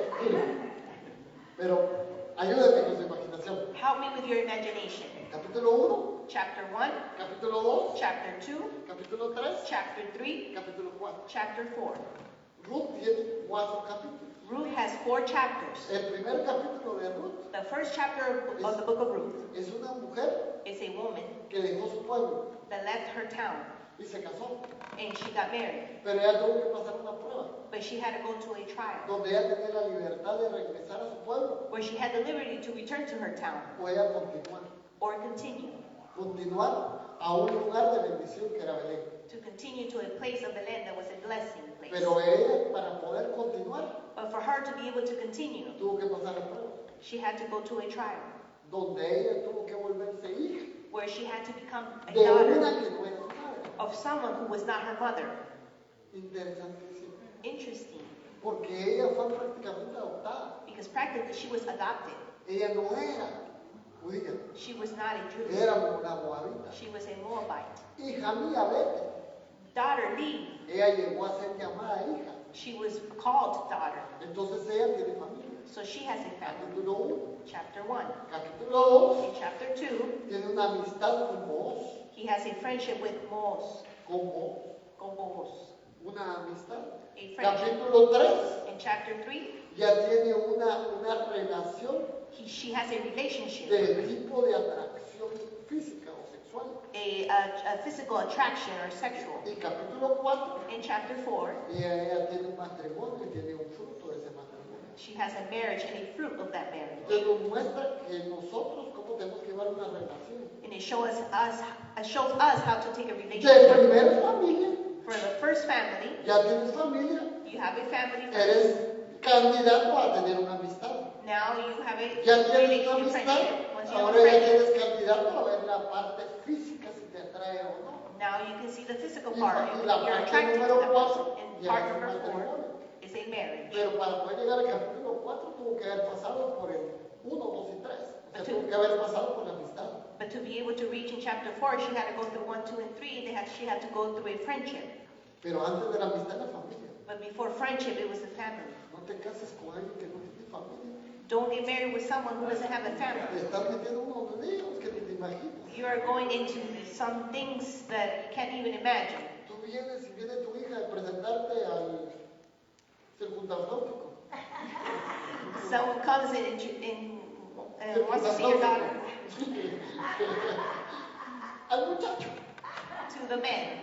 Speaker 2: Pero ayúdame con su imaginación.
Speaker 1: Help me with your imagination.
Speaker 2: Capítulo 1,
Speaker 1: Chapter 1,
Speaker 2: capítulo 2,
Speaker 1: chapter 2,
Speaker 2: capítulo 3,
Speaker 1: chapter 3,
Speaker 2: capítulo 4.
Speaker 1: chapter 4.
Speaker 2: Ruth tiene 4 capítulos.
Speaker 1: Ruth has 4 chapters.
Speaker 2: El primer capítulo de Ruth
Speaker 1: The first chapter of the book of Ruth
Speaker 2: es una mujer
Speaker 1: is a woman
Speaker 2: que dejó su pueblo
Speaker 1: that left her town
Speaker 2: y se casó.
Speaker 1: and she got married.
Speaker 2: Pero ella tuvo que pasar una prueba
Speaker 1: But she had to go to a trial
Speaker 2: donde ella tenía la libertad de regresar a su pueblo
Speaker 1: where she had the liberty to return to her town
Speaker 2: o ella continuar.
Speaker 1: or continue
Speaker 2: A un lugar de bendición que era Belén.
Speaker 1: to continue to a place of the land that was a blessing place.
Speaker 2: Pero ella, para poder continuar,
Speaker 1: But for her to be able to continue,
Speaker 2: tuvo que pasar la prueba.
Speaker 1: she had to go to a trial
Speaker 2: Donde ella tuvo que volverse hija
Speaker 1: where she had to become a
Speaker 2: de
Speaker 1: daughter
Speaker 2: una que no era su madre.
Speaker 1: of someone who was not her mother.
Speaker 2: Interesantísimo.
Speaker 1: Interesting,
Speaker 2: Porque ella fue prácticamente adoptada.
Speaker 1: because practically she was adopted.
Speaker 2: Ella no era judía,
Speaker 1: She was not a Jew.
Speaker 2: era una moabita.
Speaker 1: She was a Moabite.
Speaker 2: Hija mía, vete.
Speaker 1: Daughter, leave.
Speaker 2: Ella llegó a ser llamada hija.
Speaker 1: She was called daughter.
Speaker 2: Entonces ella tiene familia.
Speaker 1: So she has a family.
Speaker 2: Capítulo 1.
Speaker 1: Chapter 1.
Speaker 2: Capítulo 2.
Speaker 1: In chapter 2,
Speaker 2: Tiene una amistad con vos.
Speaker 1: he has a friendship with Mos.
Speaker 2: Con vos.
Speaker 1: Con Boaz.
Speaker 2: Una amistad.
Speaker 1: A friendship.
Speaker 2: Capítulo 3.
Speaker 1: In chapter 3,
Speaker 2: Ya tiene una relación
Speaker 1: she has a relationship,
Speaker 2: de tipo de atracción física o sexual.
Speaker 1: a physical attraction or sexual.
Speaker 2: Y capítulo 4.
Speaker 1: In chapter 4,
Speaker 2: Ella tiene un matrimonio y tiene un fruto de ese matrimonio.
Speaker 1: she has a marriage and a fruit of that marriage.
Speaker 2: Entonces nos muestra que nosotros cómo tenemos que llevar una relación.
Speaker 1: And it shows us how to take a
Speaker 2: De
Speaker 1: relationship.
Speaker 2: primer familia,
Speaker 1: For the first family,
Speaker 2: ya tienes familia,
Speaker 1: you have a family first.
Speaker 2: eres candidato a tener una amistad.
Speaker 1: Now you have a
Speaker 2: Ya tienes una
Speaker 1: relationship,
Speaker 2: amistad,
Speaker 1: friendship. Once you have a
Speaker 2: ahora ya
Speaker 1: friendship,
Speaker 2: tienes candidato a ver la parte física si te atrae o no.
Speaker 1: now you can see the physical
Speaker 2: Y
Speaker 1: part.
Speaker 2: y
Speaker 1: If
Speaker 2: la
Speaker 1: you're
Speaker 2: parte
Speaker 1: attracted to
Speaker 2: número
Speaker 1: that
Speaker 2: 4
Speaker 1: person. And
Speaker 2: ya
Speaker 1: part
Speaker 2: es un
Speaker 1: number 4
Speaker 2: matrimonio.
Speaker 1: is a marriage.
Speaker 2: Pero para poder llegar al capítulo 4 tuvo que haber pasado por el 1, 2 y 3. O sea, tuvo que haber pasado por la amistad.
Speaker 1: But to be able to reach in chapter 4, she had to go through 1, 2, and 3. She had to go through a friendship.
Speaker 2: Pero antes de la amistad, la familia.
Speaker 1: But before friendship, it was the family.
Speaker 2: No te cases con alguien que no tiene familia.
Speaker 1: Don't get married with someone who doesn't have a family.
Speaker 2: Te estás metiendo unos líos que ni te imaginas.
Speaker 1: You are going into some things that you can't even imagine.
Speaker 2: Tú vienes y viene tu hija a presentarte al circuntartópico.
Speaker 1: Someone comes in wants to see your daughter,
Speaker 2: Al muchacho.
Speaker 1: to the man,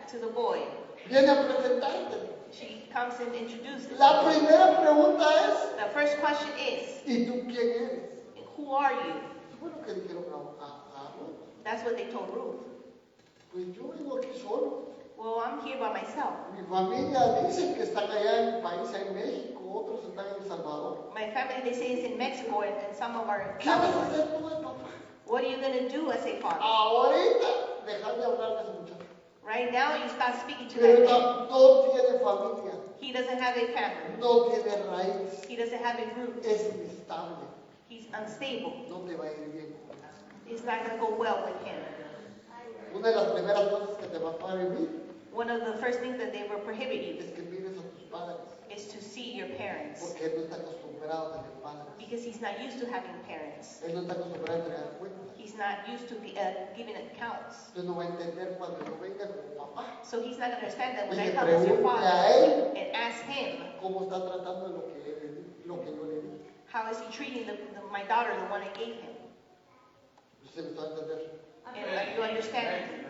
Speaker 1: to the boy.
Speaker 2: Viene a presentarte.
Speaker 1: She comes and introduces.
Speaker 2: La primera pregunta es,
Speaker 1: The first question is,
Speaker 2: ¿y tú quién eres?
Speaker 1: who are you?
Speaker 2: Eso fue lo que dijeron a Ruth.
Speaker 1: That's what they told Ruth.
Speaker 2: Pues yo vivo aquí solo.
Speaker 1: Well, I'm here by myself.
Speaker 2: Mi familia dice que están allá en mi país, en México, otros están en El Salvador.
Speaker 1: My family, they say, is in Mexico, and some of our
Speaker 2: ¿Qué vas a
Speaker 1: Salvador.
Speaker 2: hacer tú de papá?
Speaker 1: What are you going to do as a father?
Speaker 2: Ahorita, dejar de hablar de ese muchacho.
Speaker 1: Right now, you start speaking to
Speaker 2: Pero
Speaker 1: that man.
Speaker 2: no tiene familia,
Speaker 1: He doesn't have a family.
Speaker 2: no tiene raíz,
Speaker 1: He doesn't have a root.
Speaker 2: es inestable,
Speaker 1: He's unstable.
Speaker 2: no te va a ir bien.
Speaker 1: It's not going to go well with him.
Speaker 2: Una de las primeras cosas que te va a prohibir
Speaker 1: One of the first things that they will prohibit you
Speaker 2: es que mires a tus padres,
Speaker 1: is to see your parents
Speaker 2: porque él no está acostumbrado
Speaker 1: because he's not used to having parents.
Speaker 2: Él no está acostumbrado a entregar cuentas.
Speaker 1: He's not used to giving accounts.
Speaker 2: Entonces no va a entender cuando yo venga como papá
Speaker 1: So he's not going to understand that when
Speaker 2: y
Speaker 1: I
Speaker 2: le
Speaker 1: come as your
Speaker 2: pregunte a
Speaker 1: father
Speaker 2: él
Speaker 1: and ask him,
Speaker 2: cómo está tratando lo que yo le di.
Speaker 1: how is he treating my daughter, the one I gave him?
Speaker 2: ¿Usted me está a entender?
Speaker 1: And you understand,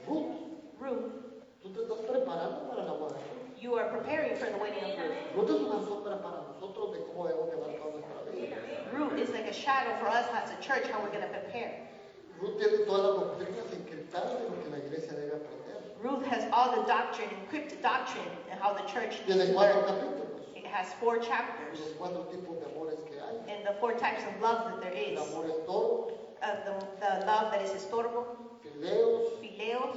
Speaker 2: Ruth,
Speaker 1: Ruth,
Speaker 2: tú te estás preparando para la boda.
Speaker 1: you are preparing for the wedding of Ruth.
Speaker 2: Ruth es una sombra para nosotros de cómo debemos llevar toda nuestra vida.
Speaker 1: Ruth is like a shadow for us as a church, how we're going to prepare.
Speaker 2: Ruth tiene todas las doctrinas encriptadas de lo que la iglesia debe aprender.
Speaker 1: Ruth has all the doctrine, encrypted doctrine, and how the church needs
Speaker 2: Tiene
Speaker 1: to
Speaker 2: 4
Speaker 1: learn.
Speaker 2: capítulos.
Speaker 1: It has 4 chapters,
Speaker 2: Los 4 tipos de amores que hay.
Speaker 1: and the 4 types of love that there
Speaker 2: El
Speaker 1: is.
Speaker 2: amor es todo,
Speaker 1: The love that is estorbo,
Speaker 2: fileos,
Speaker 1: phileos,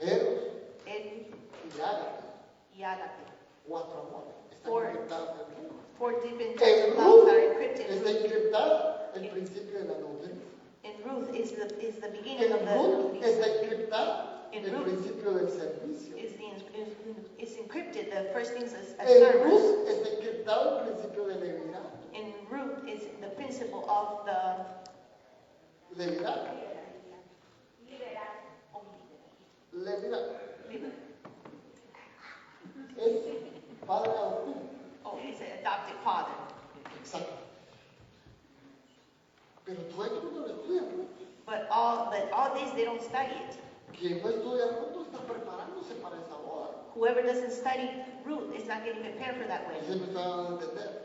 Speaker 2: eros
Speaker 1: et,
Speaker 2: y ágape.
Speaker 1: y agape.
Speaker 2: 4 amores. Están
Speaker 1: 4
Speaker 2: encriptados en Ruth.
Speaker 1: 4 different types
Speaker 2: En
Speaker 1: of love that are
Speaker 2: Ruth
Speaker 1: encrypted.
Speaker 2: está encriptada el principio de la doctrina.
Speaker 1: In Ruth is the beginning
Speaker 2: En
Speaker 1: of the
Speaker 2: Ruth está encriptada
Speaker 1: En
Speaker 2: el
Speaker 1: Ruth
Speaker 2: principio del servicio.
Speaker 1: is encrypted. The first things as
Speaker 2: En
Speaker 1: service.
Speaker 2: Ruth está encriptado el principio de levidato.
Speaker 1: In Ruth is the principle of the
Speaker 2: Levidato. Levidato. Es padre adoptivo.
Speaker 1: oh, is an adopted father.
Speaker 2: Exacto. Pero todo esto no lo estudia.
Speaker 1: But all this they don't study it.
Speaker 2: Quien no estudia Ruth está preparándose para esa boda.
Speaker 1: Whoever doesn't study Ruth is not getting prepared for that
Speaker 2: Y
Speaker 1: wedding.
Speaker 2: siempre se van a entender.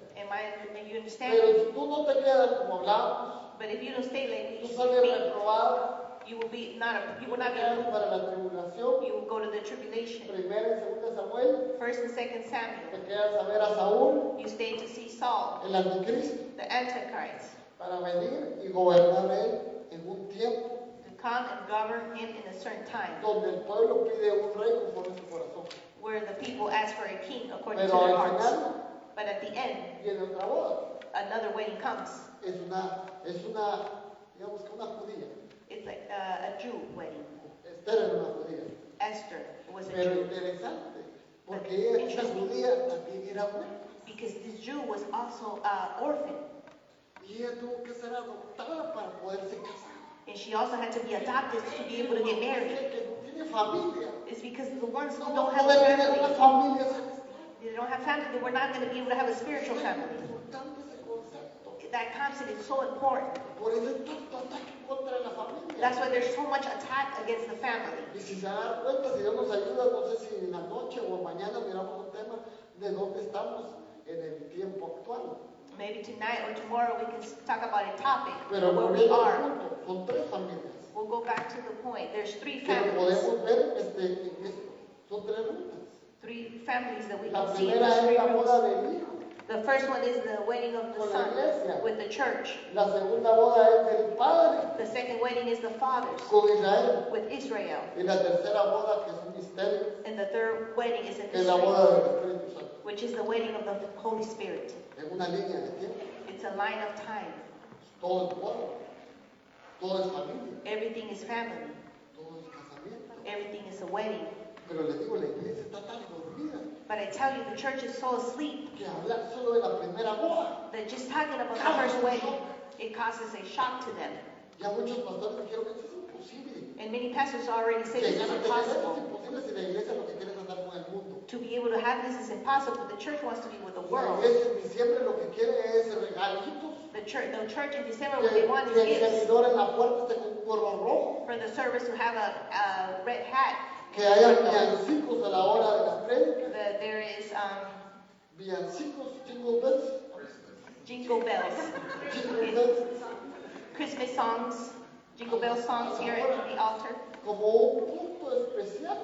Speaker 1: You understand?
Speaker 2: Pero si tú no te quedas como hablamos,
Speaker 1: But if you don't stay like
Speaker 2: tú
Speaker 1: we
Speaker 2: sales
Speaker 1: speak,
Speaker 2: reprobado,
Speaker 1: you will not
Speaker 2: te
Speaker 1: be
Speaker 2: quedas para la tribulación.
Speaker 1: you will go to the tribulation.
Speaker 2: Primera y segunda Samuel,
Speaker 1: 1 and 2 Samuel.
Speaker 2: te quedas a ver a Saúl,
Speaker 1: You stay to see Saul,
Speaker 2: el anticristo,
Speaker 1: the Antichrist,
Speaker 2: para venir y gobernar él en un tiempo
Speaker 1: to come and govern him in a certain time,
Speaker 2: donde el pueblo pide un rey conforme a su corazón.
Speaker 1: where the people ask for a king according to
Speaker 2: Pero
Speaker 1: their
Speaker 2: al
Speaker 1: hearts.
Speaker 2: final
Speaker 1: But at the end,
Speaker 2: viene otra boda.
Speaker 1: another wedding comes.
Speaker 2: Es una, digamos que una judía.
Speaker 1: It's like a Jew wedding.
Speaker 2: Esther era una judía.
Speaker 1: Esther was a
Speaker 2: Pero
Speaker 1: Jew.
Speaker 2: interesante, porque esta judía también era huérfana.
Speaker 1: Because this Jew was also orphan.
Speaker 2: Y ella tuvo que ser adoptada para poderse casar.
Speaker 1: And she also had to be adopted to be able to get married.
Speaker 2: Que no tiene familia.
Speaker 1: It's because the ones who
Speaker 2: No
Speaker 1: don't
Speaker 2: va a
Speaker 1: have
Speaker 2: poder
Speaker 1: a
Speaker 2: tener una
Speaker 1: family,
Speaker 2: familia celestial.
Speaker 1: they don't have family, they were not going to be able to have a spiritual family.
Speaker 2: Es importante ese concepto.
Speaker 1: That concept is so important.
Speaker 2: Por eso es tanto ataque contra la familia.
Speaker 1: That's why there's so much attack against the family.
Speaker 2: Y si se dan cuenta, si Dios nos ayuda, no sé si en la noche o mañana miramos un tema de dónde estamos en el tiempo actual.
Speaker 1: Maybe tonight or tomorrow we can talk about a topic
Speaker 2: Pero
Speaker 1: where we
Speaker 2: volviendo al
Speaker 1: are.
Speaker 2: punto, son 3 familias.
Speaker 1: We'll go back to the point. There's 3
Speaker 2: Que
Speaker 1: families.
Speaker 2: podemos ver en esto. Son 3 rutas.
Speaker 1: 3 families that we
Speaker 2: La
Speaker 1: can see in
Speaker 2: primera
Speaker 1: those
Speaker 2: es
Speaker 1: 3
Speaker 2: la boda
Speaker 1: rooms.
Speaker 2: del hijo.
Speaker 1: The first one is the wedding of the
Speaker 2: Con la
Speaker 1: son
Speaker 2: iglesia.
Speaker 1: with the church.
Speaker 2: La segunda boda es del padre
Speaker 1: The second wedding is the fathers
Speaker 2: con Israel.
Speaker 1: with Israel.
Speaker 2: Y la tercera boda, que es un misterio,
Speaker 1: And the third wedding is a
Speaker 2: que es la boda
Speaker 1: mystery,
Speaker 2: del Espíritu Santo.
Speaker 1: which is the wedding of the Holy Spirit.
Speaker 2: En una línea de tiempo.
Speaker 1: It's a line of time.
Speaker 2: Todo es boda. Todo es familia.
Speaker 1: Everything is family.
Speaker 2: Todo es casamiento.
Speaker 1: Everything is a wedding.
Speaker 2: Pero les digo, la iglesia está tan dormida
Speaker 1: But I tell you, the church is so asleep
Speaker 2: que hablar solo de la primera boda.
Speaker 1: that just talking about the first wedding, it causes a shock to them.
Speaker 2: Ya muchos pastores dijeron, eso es imposible.
Speaker 1: And many pastors already say
Speaker 2: Que
Speaker 1: this is
Speaker 2: ganas de tener
Speaker 1: impossible.
Speaker 2: es imposible si la iglesia lo que quiere es andar con el mundo.
Speaker 1: To be able to have this is impossible. The church wants to be with the
Speaker 2: La
Speaker 1: world.
Speaker 2: iglesia en diciembre lo que quiere es regalitos.
Speaker 1: The church in December,
Speaker 2: Que
Speaker 1: what they want
Speaker 2: que
Speaker 1: is
Speaker 2: el
Speaker 1: gifts.
Speaker 2: servidor en la puerta esté con un gorro rojo.
Speaker 1: For the service to have a red hat.
Speaker 2: Que haya villancicos a la hora de las prédicas.
Speaker 1: There is
Speaker 2: Villancicos, jingle bells.
Speaker 1: jingle bells,
Speaker 2: Jingle bells.
Speaker 1: Christmas songs, jingle bell songs here at the altar,
Speaker 2: Como un punto especial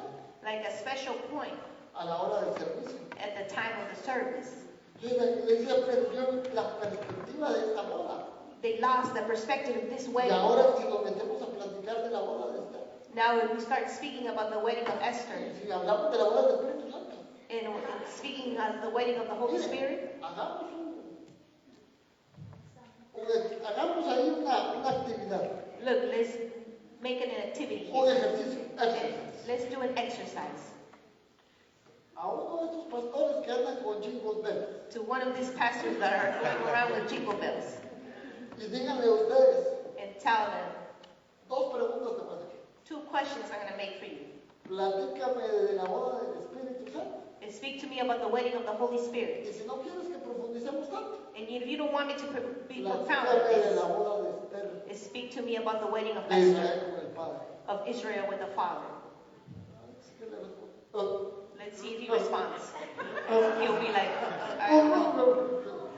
Speaker 1: like a special point
Speaker 2: a la hora del servicio.
Speaker 1: at the time of the service.
Speaker 2: Entonces la iglesia perdió la perspectiva de esta boda.
Speaker 1: They lost the perspective of this
Speaker 2: Y
Speaker 1: wedding.
Speaker 2: ahora si nos metemos a platicar de la boda de Esther,
Speaker 1: Now when we start speaking about the wedding of Esther
Speaker 2: si hablamos de la boda del Espíritu Santo,
Speaker 1: and speaking of the wedding of the Holy Spirit,
Speaker 2: hagamos ahí una actividad,
Speaker 1: look, let's make an activity
Speaker 2: un
Speaker 1: here.
Speaker 2: ejercicio,
Speaker 1: And let's do an exercise.
Speaker 2: A uno uno de estos pastores que andan con Jingle Bells.
Speaker 1: To one of these pastors that are going around with jingle bells.
Speaker 2: Y díganle a ustedes,
Speaker 1: And tell them,
Speaker 2: dos preguntas te voy a hacer.
Speaker 1: 2 questions I'm going to make for you.
Speaker 2: Platícame de la boda del Espíritu Santo.
Speaker 1: And speak to me about the wedding of the Holy Spirit.
Speaker 2: Y si no quieres que profundicemos tanto,
Speaker 1: And if you don't want me to be profound
Speaker 2: platícame
Speaker 1: with
Speaker 2: de la
Speaker 1: this,
Speaker 2: boda de Esther,
Speaker 1: is speak to me about the wedding of
Speaker 2: de
Speaker 1: Esther,
Speaker 2: Israel con el Padre.
Speaker 1: of Israel with the Father.
Speaker 2: Así que le respondo.
Speaker 1: Let's see if he responds. He'll be like, I
Speaker 2: No,
Speaker 1: don't
Speaker 2: no,
Speaker 1: know.
Speaker 2: no.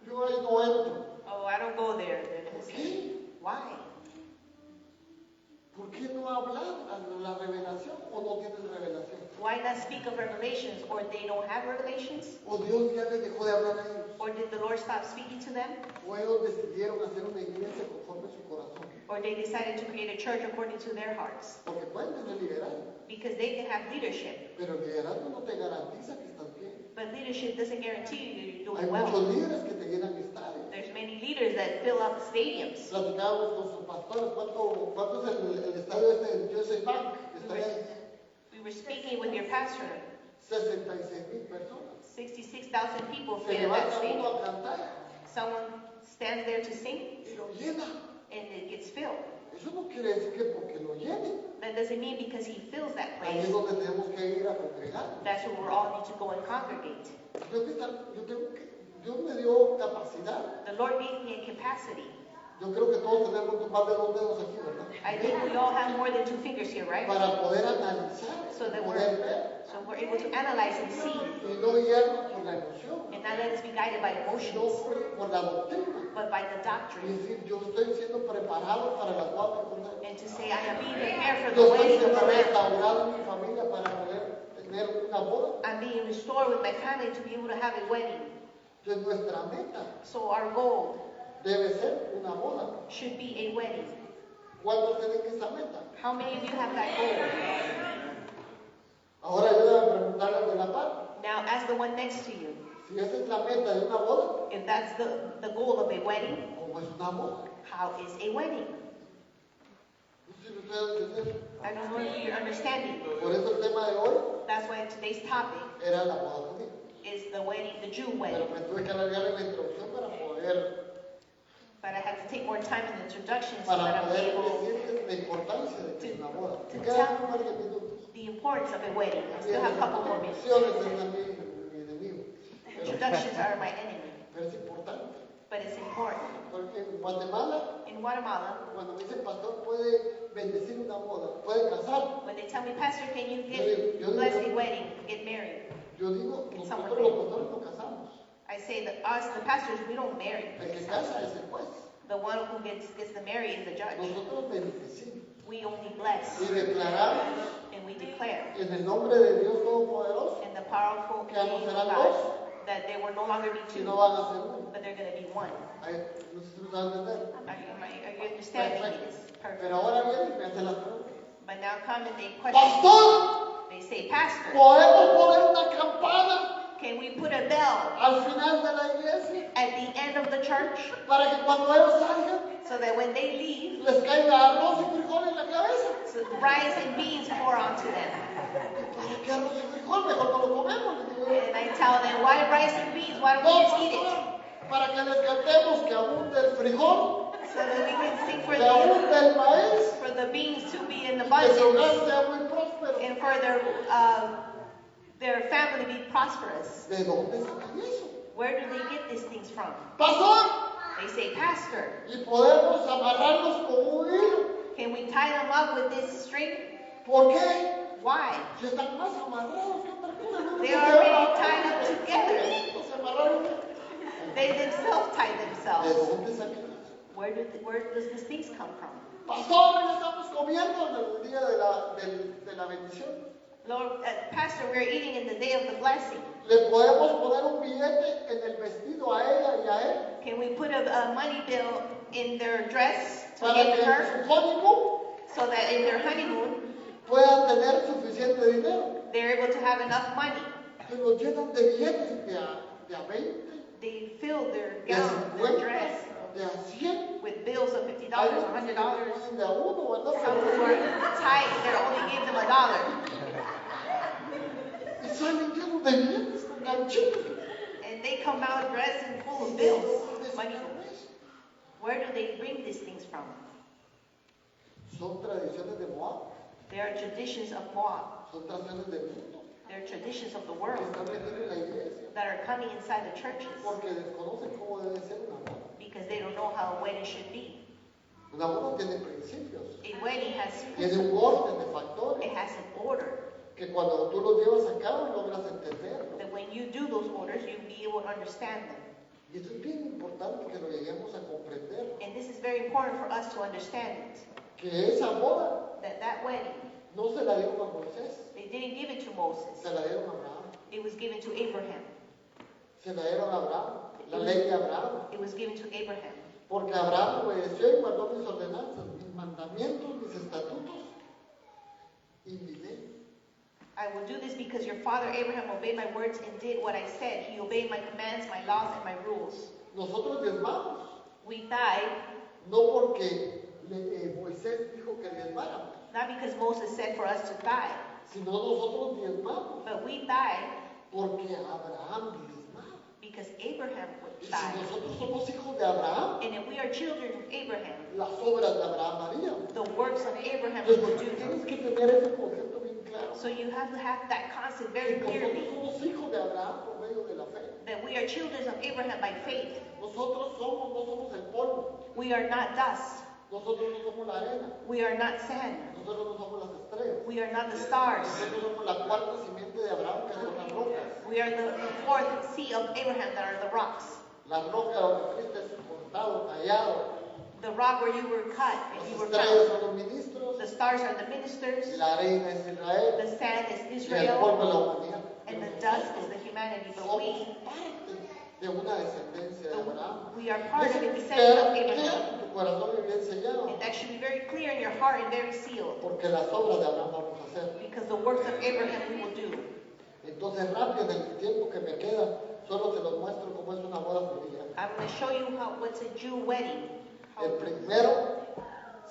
Speaker 2: Yo ahí no entro.
Speaker 1: Oh, I don't go there. They're gonna
Speaker 2: ¿Por
Speaker 1: say,
Speaker 2: qué?
Speaker 1: why?
Speaker 2: ¿Por qué no hablar la revelación o no tienes revelación?
Speaker 1: Why not speak of revelations? Or they don't have revelations?
Speaker 2: ¿O Dios ya les dejó de hablar a ellos?
Speaker 1: Or did the Lord stop speaking to them?
Speaker 2: ¿O ellos decidieron hacer una iglesia conforme a su corazón?
Speaker 1: Or they decided to create a church according to their hearts?
Speaker 2: Porque pueden tener liderazgo,
Speaker 1: Because they can have leadership.
Speaker 2: pero el liderazgo no te garantiza que estás bien.
Speaker 1: But leadership doesn't guarantee you you're
Speaker 2: Hay
Speaker 1: doing
Speaker 2: muchos
Speaker 1: well.
Speaker 2: líderes que te llenan estadios.
Speaker 1: There's many leaders that fill up stadiums.
Speaker 2: Platicábamos con sus pastores, ¿cuánto es el estadio este del USA Bank? Estaría ahí.
Speaker 1: We were speaking with your pastor.
Speaker 2: 66,000 personas.
Speaker 1: 66,000 people
Speaker 2: Se
Speaker 1: fit in that
Speaker 2: levanta
Speaker 1: stadium.
Speaker 2: uno a cantar
Speaker 1: Someone stands there to sing
Speaker 2: y lo llena.
Speaker 1: and it gets filled.
Speaker 2: Eso no quiere decir que porque lo llene.
Speaker 1: That doesn't mean because he fills that
Speaker 2: Ahí
Speaker 1: place.
Speaker 2: es donde tenemos que ir a congregar.
Speaker 1: That's where we all need to go and congregate.
Speaker 2: Dios me dio capacidad.
Speaker 1: The Lord gave me a capacity.
Speaker 2: Yo creo que todos tenemos más de 2 dedos aquí, ¿verdad?
Speaker 1: I think we all have more than 2 fingers here, right?
Speaker 2: Para poder analizar,
Speaker 1: So that
Speaker 2: poder ver
Speaker 1: so we're able to analyze and see
Speaker 2: y no guiarnos por la emoción,
Speaker 1: and not let us be guided by
Speaker 2: no
Speaker 1: emotions,
Speaker 2: por la doctrina.
Speaker 1: but by the
Speaker 2: Y
Speaker 1: doctrine.
Speaker 2: decir, yo estoy siendo preparado para la boda del Cordero.
Speaker 1: And to say, I am being prepared for
Speaker 2: Yo
Speaker 1: the
Speaker 2: estoy
Speaker 1: wedding of
Speaker 2: siendo
Speaker 1: the Lamb.
Speaker 2: restaurado en mi familia para poder tener una boda.
Speaker 1: I'm being restored with my family to be able to have a wedding.
Speaker 2: Entonces nuestra meta
Speaker 1: So our goal
Speaker 2: debe ser una boda.
Speaker 1: should be a wedding.
Speaker 2: ¿Cuántos tienen esa meta?
Speaker 1: How many of you have that goal?
Speaker 2: Ahora ayúdame a preguntarle al de la par.
Speaker 1: Now ask the one next to you.
Speaker 2: Si esa es la meta de una boda,
Speaker 1: If that's the goal of a wedding,
Speaker 2: ¿cómo es una boda?
Speaker 1: how is a wedding?
Speaker 2: No sé si lo estoy entendiendo.
Speaker 1: I don't know if you're understanding.
Speaker 2: Por eso el tema de hoy
Speaker 1: That's why today's topic
Speaker 2: era la boda judía.
Speaker 1: is the wedding, the Jew
Speaker 2: Pero
Speaker 1: wedding.
Speaker 2: me tuve que alargar en la introducción para poder
Speaker 1: But I had to take more time in the introduction so that I'm able
Speaker 2: decirles la importancia de que es una boda.
Speaker 1: to
Speaker 2: Me quedan un par de minutos.
Speaker 1: the importance of a wedding. I still have a couple more minutes.
Speaker 2: Introducciones es mi enemigo.
Speaker 1: Introductions are my enemy,
Speaker 2: Pero es importante.
Speaker 1: but it's important.
Speaker 2: Porque en Guatemala,
Speaker 1: In Guatemala,
Speaker 2: cuando me dice pastor, puede bendecir una boda, puede casar.
Speaker 1: when they tell me, Pastor, can you
Speaker 2: Yo digo-
Speaker 1: bless a wedding, get married?
Speaker 2: Yo digo,
Speaker 1: It's
Speaker 2: nosotros
Speaker 1: something.
Speaker 2: los pastores no casamos.
Speaker 1: I say that us, the pastors, we don't marry.
Speaker 2: El que casa es el juez.
Speaker 1: The one who gets the marry is the judge.
Speaker 2: Nosotros bendecimos
Speaker 1: We only bless
Speaker 2: y declaramos
Speaker 1: and we declare
Speaker 2: en el nombre de Dios Todopoderoso
Speaker 1: in the powerful
Speaker 2: que ya no
Speaker 1: name of
Speaker 2: serán
Speaker 1: God
Speaker 2: dos,
Speaker 1: that they will no longer be
Speaker 2: sino
Speaker 1: two,
Speaker 2: van a ser uno.
Speaker 1: but they're going to be one.
Speaker 2: Ahí, no sé si me están entendiendo.
Speaker 1: Are you understanding
Speaker 2: Perfecto.
Speaker 1: this? Perfect.
Speaker 2: Pero ahora vienen y me hacen las preguntas.
Speaker 1: But now come and they question.
Speaker 2: Pastor,
Speaker 1: They say, Pastor,
Speaker 2: ¿podemos poner una campana
Speaker 1: can we put a bell
Speaker 2: al final de la iglesia
Speaker 1: at the end of the church
Speaker 2: para que cuando ellos salgan
Speaker 1: so that when they leave,
Speaker 2: les caiga arroz y frijol en la cabeza?
Speaker 1: so rice and beans pour onto them?
Speaker 2: ¿Para qué arroz y frijol? Mejor no lo comemos. Les digo yo.
Speaker 1: And I tell them, why rice and beans? Why don't
Speaker 2: No,
Speaker 1: we just eat it?
Speaker 2: pastor, para que les cantemos que abunde el frijol,
Speaker 1: So that we can sing
Speaker 2: que abunde el maíz,
Speaker 1: for the beans to be in
Speaker 2: que su hogar
Speaker 1: abundance
Speaker 2: sea muy próspero.
Speaker 1: and for their family be prosperous.
Speaker 2: ¿De dónde sacan eso?
Speaker 1: Where do they get these things from?
Speaker 2: Pastor,
Speaker 1: They say, Pastor,
Speaker 2: y podemos amarrarlos con un hilo.
Speaker 1: can we tie them up with this string?
Speaker 2: ¿Por qué?
Speaker 1: Why?
Speaker 2: Si están más amarrados que otra cosa. No
Speaker 1: They
Speaker 2: se
Speaker 1: are already
Speaker 2: amarran.
Speaker 1: tied up together.
Speaker 2: Se amarraron.
Speaker 1: They themselves tie
Speaker 2: ¿De
Speaker 1: themselves.
Speaker 2: dónde sacan eso?
Speaker 1: Where does these things come from?
Speaker 2: Pastor, ya estamos comiendo en el día de la bendición.
Speaker 1: Lord, Pastor, we're eating in the day of the blessing.
Speaker 2: ¿Le podemos poner un billete en el vestido a ella y a él
Speaker 1: Can we put a money bill in their dress to
Speaker 2: para
Speaker 1: give
Speaker 2: que
Speaker 1: her
Speaker 2: en su honeymoon
Speaker 1: so that in their honeymoon
Speaker 2: puedan tener suficiente dinero?
Speaker 1: they're able to have enough money?
Speaker 2: Que lo llenan de billetes de a 20,
Speaker 1: They fill their
Speaker 2: de a
Speaker 1: gown, their
Speaker 2: 50,
Speaker 1: dress
Speaker 2: de a 100.
Speaker 1: with bills of $50,
Speaker 2: Hay unos que
Speaker 1: $100.
Speaker 2: le ponen de a uno, ¿verdad?
Speaker 1: Some who are tight, they only give them $1.
Speaker 2: Y salen llenos manchú.
Speaker 1: And they come out dressed and full of bills, money bills. Where do they bring these things from?
Speaker 2: Son tradiciones de Moab,
Speaker 1: They are traditions of Moab.
Speaker 2: son tradiciones del mundo,
Speaker 1: They are traditions of the
Speaker 2: que
Speaker 1: world
Speaker 2: están metidas en la iglesia,
Speaker 1: that are coming inside the churches
Speaker 2: porque desconocen cómo debe ser una boda.
Speaker 1: because they don't know how a wedding should be.
Speaker 2: Una boda tiene principios,
Speaker 1: A wedding has
Speaker 2: tiene un
Speaker 1: principles.
Speaker 2: orden de
Speaker 1: It
Speaker 2: factores,
Speaker 1: has an order.
Speaker 2: que cuando tú los llevas a cabo logras entenderlo.
Speaker 1: That when you do those orders, you'll be able to understand them.
Speaker 2: Y esto es bien importante que lo lleguemos a comprender,
Speaker 1: And this is very important for us to understand it.
Speaker 2: que esa boda
Speaker 1: That wedding,
Speaker 2: no se la dieron a Moisés,
Speaker 1: they didn't give it to Moses.
Speaker 2: se la dieron a Abraham,
Speaker 1: It was given to Abraham.
Speaker 2: se la dieron a Abraham, la ley de Abraham,
Speaker 1: It was given to Abraham.
Speaker 2: porque Abraham obedeció y guardó mis ordenanzas, mis mandamientos, mis estatutos y mi ley.
Speaker 1: I will do this because your father Abraham obeyed my words and did what I said. He obeyed my commands, my laws, and my rules.
Speaker 2: Nosotros diezmamos,
Speaker 1: We tithe,
Speaker 2: no porque Moisés dijo que diezmáramos,
Speaker 1: not because Moses said for us to tithe,
Speaker 2: sino nosotros diezmamos
Speaker 1: but we tithe
Speaker 2: porque Abraham diezmaba.
Speaker 1: because Abraham
Speaker 2: Y
Speaker 1: would
Speaker 2: si
Speaker 1: tithe.
Speaker 2: nosotros somos hijos de Abraham,
Speaker 1: And if we are children of Abraham,
Speaker 2: las obras de Abraham haríamos.
Speaker 1: the works of Abraham we will
Speaker 2: Entonces
Speaker 1: do.
Speaker 2: tienes que tener ese concepto bien claro.
Speaker 1: So you have to have that concept very
Speaker 2: Que nosotros
Speaker 1: clearly,
Speaker 2: somos hijos de Abraham por medio de la fe.
Speaker 1: that we are children of Abraham by faith.
Speaker 2: Nosotros no somos el polvo.
Speaker 1: We are not dust.
Speaker 2: Nosotros no somos la arena.
Speaker 1: We are not sand.
Speaker 2: Nosotros no somos las estrellas.
Speaker 1: We are not the stars.
Speaker 2: Nosotros somos la cuarta simiente de Abraham, que son las rocas.
Speaker 1: We are the fourth seed of Abraham that are the rocks.
Speaker 2: La roca donde fuiste cortado, tallado.
Speaker 1: The rock where you were cut and
Speaker 2: Las
Speaker 1: you were
Speaker 2: estrellas
Speaker 1: found.
Speaker 2: son los ministros.
Speaker 1: The stars are the ministers.
Speaker 2: La arena es Israel.
Speaker 1: The sand is
Speaker 2: Y el
Speaker 1: Israel.
Speaker 2: polvo es la humanidad.
Speaker 1: And the dust is the humanity. But
Speaker 2: Somos
Speaker 1: we,
Speaker 2: parte de una descendencia de Abraham.
Speaker 1: we are part of
Speaker 2: Eso
Speaker 1: a descendant of
Speaker 2: queda
Speaker 1: Abraham.
Speaker 2: en tu corazón y bien sellado.
Speaker 1: And that should be very clear in your heart and very sealed.
Speaker 2: Porque las obras de Abraham vamos a hacer.
Speaker 1: Because the works of Abraham we will do.
Speaker 2: Entonces rápido en el tiempo que me queda, solo te los muestro cómo es una boda judía.
Speaker 1: I'm going to show you what's a Jew wedding.
Speaker 2: El primero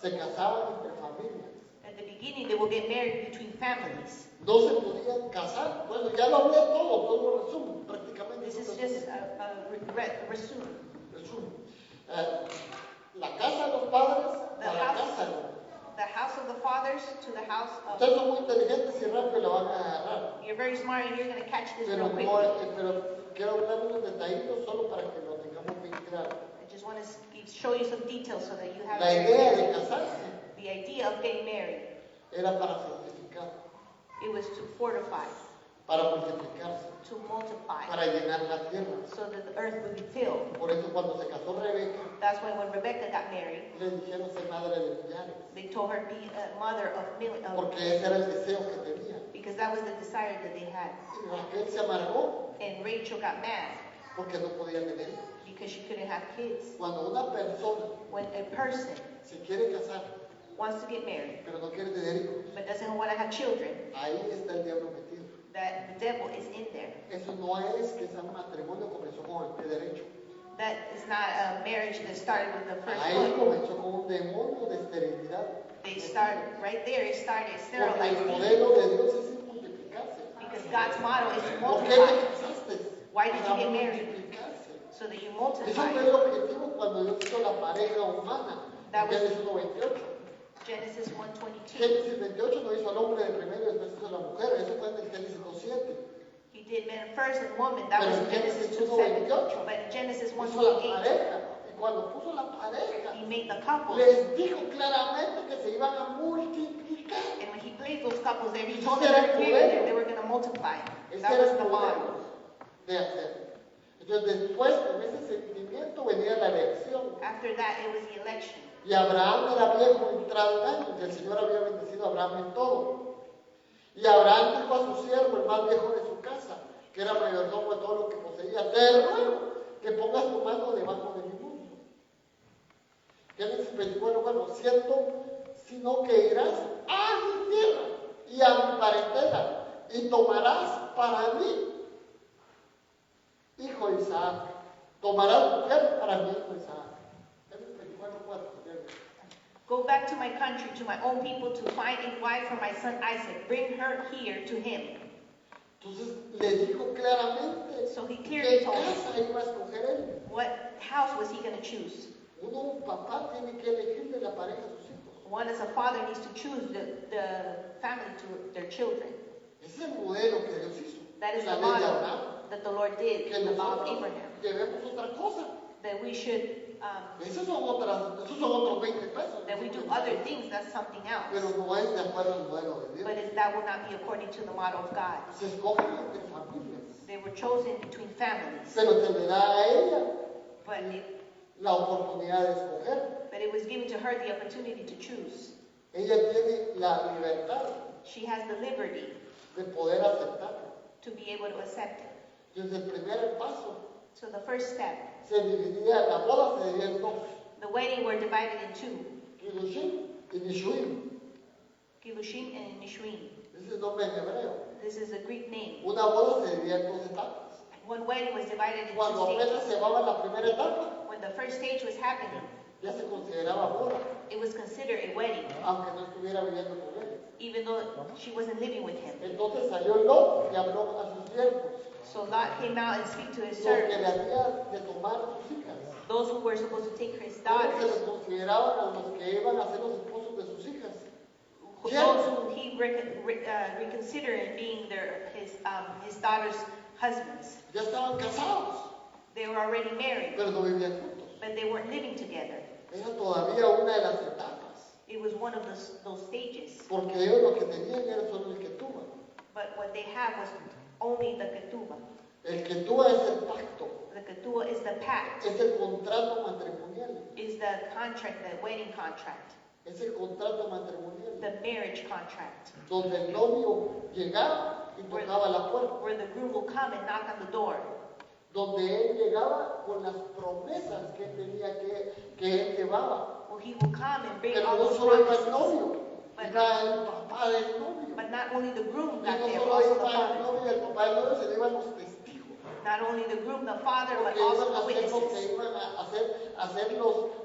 Speaker 2: se casaban entre familias.
Speaker 1: At the beginning, they will get married between families.
Speaker 2: No se podían casar. Bueno, ya lo hablé todo lo resumo prácticamente.
Speaker 1: This is just a resume.
Speaker 2: Resumo. La casa de los padres
Speaker 1: The
Speaker 2: a la
Speaker 1: house,
Speaker 2: casa de los.
Speaker 1: the house of the fathers to the house
Speaker 2: Ustedes
Speaker 1: of.
Speaker 2: son muy inteligentes y rápido la van a agarrar.
Speaker 1: You're very smart and you're going to catch this
Speaker 2: Pero,
Speaker 1: real quick.
Speaker 2: pero quiero hablar unos detallitos solo para que lo tengamos bien claro.
Speaker 1: I just want to show you some details so that you have
Speaker 2: La idea de casarse
Speaker 1: the idea of getting married.
Speaker 2: era para fortificar,
Speaker 1: It was to fortify,
Speaker 2: para multiplicarse,
Speaker 1: to multiply,
Speaker 2: para llenar la tierra.
Speaker 1: so that the earth would be filled.
Speaker 2: Por eso cuando se casó Rebeca,
Speaker 1: That's why when Rebecca got married,
Speaker 2: le dijeron ser madre de millares,
Speaker 1: they told her be a mother of millions,
Speaker 2: porque ese era el deseo que tenía.
Speaker 1: because that was the desire that they had.
Speaker 2: Y Raquel se amargó
Speaker 1: And Rachel got mad
Speaker 2: porque no podía tener hijos.
Speaker 1: because she couldn't have kids.
Speaker 2: Cuando una persona
Speaker 1: When a person
Speaker 2: se quiere casar,
Speaker 1: wants to get married
Speaker 2: pero no quiere tener hijos,
Speaker 1: but doesn't want to have children,
Speaker 2: ahí está el diablo metido.
Speaker 1: that the devil is in there.
Speaker 2: Eso no es que ese matrimonio comenzó con el pie derecho.
Speaker 1: That is not a marriage that started with the first
Speaker 2: Ahí
Speaker 1: foot.
Speaker 2: comenzó con un demonio de esterilidad.
Speaker 1: They started right there. It started
Speaker 2: Porque el
Speaker 1: sterilizing
Speaker 2: modelo de Dios es multiplicarse.
Speaker 1: because God's motto is to
Speaker 2: ¿Por qué te
Speaker 1: multiply
Speaker 2: casaste?
Speaker 1: Why did you
Speaker 2: Para
Speaker 1: get married?
Speaker 2: multiplicarse.
Speaker 1: so that you
Speaker 2: Eso
Speaker 1: multiply.
Speaker 2: fue el objetivo cuando Dios hizo la pareja humana.
Speaker 1: That was-
Speaker 2: Génesis 1:28.
Speaker 1: Genesis 1:22.
Speaker 2: Génesis 28 no hizo al hombre de primero y después hizo a la mujer. Eso fue en el Génesis 2:7.
Speaker 1: He did man first and woman. That
Speaker 2: Pero
Speaker 1: was
Speaker 2: en
Speaker 1: in Genesis
Speaker 2: Génesis
Speaker 1: 2:7.
Speaker 2: 1:28
Speaker 1: But in Genesis
Speaker 2: Puso la
Speaker 1: 1:28,
Speaker 2: pareja. Y cuando puso la pareja,
Speaker 1: he made the couples.
Speaker 2: les dijo claramente que se iban a multiplicar.
Speaker 1: And when he placed those couples there, he
Speaker 2: Ese
Speaker 1: told them
Speaker 2: era el
Speaker 1: very clearly
Speaker 2: modelo.
Speaker 1: that they were going to multiply.
Speaker 2: Ese
Speaker 1: That
Speaker 2: era
Speaker 1: was
Speaker 2: el
Speaker 1: the
Speaker 2: modelo
Speaker 1: model.
Speaker 2: de hacer. Entonces después, con ese sentimiento, venía la elección.
Speaker 1: After that, it was the election.
Speaker 2: Y Abraham era viejo entrado en años, y el Señor había bendecido a Abraham en todo. Y Abraham dijo a su siervo, el más viejo de su casa, que era mayordomo de todo lo que poseía, te ruego que pongas tu mano debajo de mi muslo. Génesis 24, bueno, cierto, sino que irás a mi tierra y a mi parentela, y tomarás para mí hijo Isaac. Tomarás mujer para mi hijo Isaac. Génesis 24, 4.
Speaker 1: Go back to my country, to my own people, to find a wife for my son Isaac. Bring her here to him.
Speaker 2: Entonces le dijo claramente
Speaker 1: So he
Speaker 2: qué
Speaker 1: clearly told him
Speaker 2: casa iba a escoger él.
Speaker 1: what house was he going to choose.
Speaker 2: Un papá tiene que elegirle la pareja a sus hijos.
Speaker 1: One as a father needs to choose the family to their children.
Speaker 2: Ese es el modelo que Dios hizo.
Speaker 1: That is
Speaker 2: La
Speaker 1: the
Speaker 2: ley de
Speaker 1: model
Speaker 2: Abraham.
Speaker 1: that the Lord did
Speaker 2: Que
Speaker 1: in the law of
Speaker 2: nosotros
Speaker 1: Abraham.
Speaker 2: llevemos otra cosa.
Speaker 1: That we should,
Speaker 2: Esos son otros 20 pesos.
Speaker 1: that we do other things, that's something
Speaker 2: Pero
Speaker 1: else.
Speaker 2: no es de acuerdo al modelo de Dios.
Speaker 1: But that will not be according to the model of God.
Speaker 2: Se escogen entre familias.
Speaker 1: They were chosen between families.
Speaker 2: Pero se le da a ella
Speaker 1: But
Speaker 2: la oportunidad de escoger.
Speaker 1: it was given to her the opportunity to choose.
Speaker 2: Ella tiene la libertad
Speaker 1: She has the liberty
Speaker 2: de poder aceptarlo.
Speaker 1: to be able to accept it.
Speaker 2: Desde el primer paso
Speaker 1: So the first step,
Speaker 2: se dividía, la boda se dividía en dos.
Speaker 1: the wedding were divided in two,
Speaker 2: Kiddushin y Nishuim.
Speaker 1: Kibushim and Nishrim.
Speaker 2: Ese es el nombre en hebreo.
Speaker 1: This is a Greek name.
Speaker 2: Una boda se dividía en dos etapas.
Speaker 1: One wedding was divided in
Speaker 2: Cuando
Speaker 1: two
Speaker 2: apenas
Speaker 1: stages.
Speaker 2: se va la primera etapa,
Speaker 1: When the first stage was happening,
Speaker 2: ya se consideraba boda,
Speaker 1: it was considered a wedding,
Speaker 2: aunque no estuviera viviendo con él.
Speaker 1: even though she wasn't living with him.
Speaker 2: Entonces salió Lot y habló a sus siervos,
Speaker 1: So Lot came out and spoke to his
Speaker 2: los que le
Speaker 1: servants,
Speaker 2: habían de tomar sus hijas.
Speaker 1: those who were supposed to take his
Speaker 2: Ellos se
Speaker 1: daughters,
Speaker 2: les consideraban a los que iban a ser los esposos de sus hijas.
Speaker 1: those who he reconsidered in being his daughters' husbands.
Speaker 2: Ya estaban casados,
Speaker 1: They were already married,
Speaker 2: pero no vivían juntos.
Speaker 1: but they weren't living together.
Speaker 2: Era todavía una de las etapas,
Speaker 1: It was one of those stages.
Speaker 2: porque ellos lo que tenían era solo el ketubah.
Speaker 1: But what they had was only the ketubah.
Speaker 2: El ketubah es el pacto,
Speaker 1: The ketubah is the pact,
Speaker 2: es el contrato matrimonial,
Speaker 1: is the contract, the wedding contract,
Speaker 2: es el contrato matrimonial,
Speaker 1: the marriage contract,
Speaker 2: donde el novio llegaba y tocaba la puerta,
Speaker 1: where the groom will come and knock on the door,
Speaker 2: donde él llegaba con las promesas que él tenía que él llevaba.
Speaker 1: where he will come and bring
Speaker 2: Pero
Speaker 1: all
Speaker 2: no
Speaker 1: those
Speaker 2: solo iba el
Speaker 1: promises.
Speaker 2: novio, iba el papá del novio.
Speaker 1: But not only the groom
Speaker 2: Y
Speaker 1: got
Speaker 2: no
Speaker 1: there,
Speaker 2: solo
Speaker 1: also the
Speaker 2: iba el
Speaker 1: father.
Speaker 2: novio y el papá del novio, sino iban los testigos.
Speaker 1: Not only the groom, the father, but
Speaker 2: Porque iban
Speaker 1: also
Speaker 2: a
Speaker 1: the
Speaker 2: ser los que
Speaker 1: witnesses.
Speaker 2: iban a hacer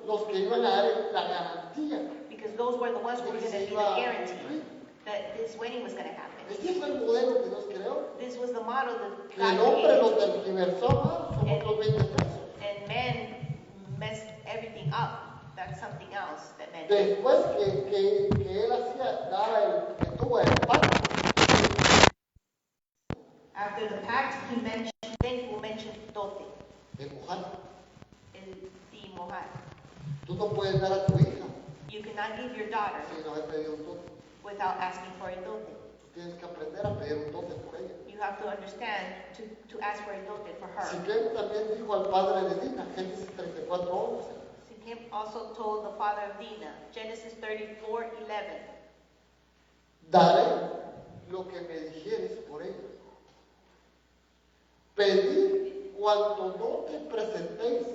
Speaker 2: los que iban a dar la garantía
Speaker 1: Because those were the ones who were
Speaker 2: de que
Speaker 1: going to
Speaker 2: se
Speaker 1: be
Speaker 2: iba
Speaker 1: the
Speaker 2: a
Speaker 1: guarantee
Speaker 2: cumplir.
Speaker 1: that this wedding was going to happen.
Speaker 2: Este fue el modelo que Dios creó.
Speaker 1: This was the model that
Speaker 2: Que el
Speaker 1: God
Speaker 2: hombre lo
Speaker 1: created.
Speaker 2: tergiversó más, son otros 20 pesos.
Speaker 1: And men messed everything up. That's something else that men did.
Speaker 2: Después que él hacía, daba el que tuvo el pacto,
Speaker 1: After the pact, then he will mention dote,
Speaker 2: de mojar.
Speaker 1: the mohar.
Speaker 2: Tú no puedes dar a tu hija
Speaker 1: You cannot give your daughter
Speaker 2: sin haber pedido un dote.
Speaker 1: without asking for a dote.
Speaker 2: Tú tienes que aprender a pedir un dote por ella.
Speaker 1: You have to understand to ask for a dote for her.
Speaker 2: Siquem también dijo al padre de Dina, Génesis 34:11,
Speaker 1: Sichim also told the father of Dinah, Genesis 34:11,
Speaker 2: daré lo que me dijeres por ella. Pedid cuanto no te presentéis,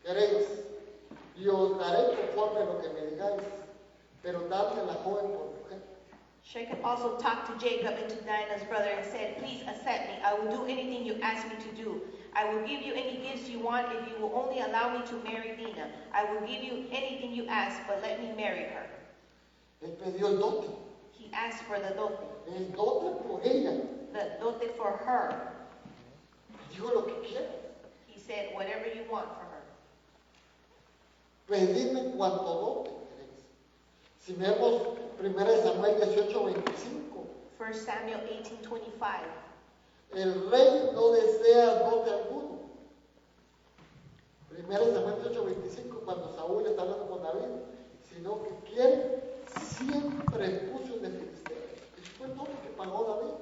Speaker 2: queréis, y os daré conforme a lo que me digáis, pero dadme la joven por mujer.
Speaker 1: Jacob also talked to Jacob and to Dinah's brother and said, please accept me. I will do anything you ask me to do. I will give you any gifts you want if you will only allow me to marry Dinah. I will give you anything you ask, but let me marry her.
Speaker 2: Él pidió el dote,
Speaker 1: He asked for the dote,
Speaker 2: el dote por ella.
Speaker 1: the dote for her.
Speaker 2: Dijo lo que quieras.
Speaker 1: He said, whatever you want for her.
Speaker 2: Pedidme cuanto dote queréis. Si vemos 1 Samuel 18:25,
Speaker 1: 1 Samuel 18:25.
Speaker 2: el rey no desea dote alguno. 1 Samuel 18:25, cuando Saúl está hablando con David, sino que quiere siempre puso de filisteos. Eso fue el dote que pagó David.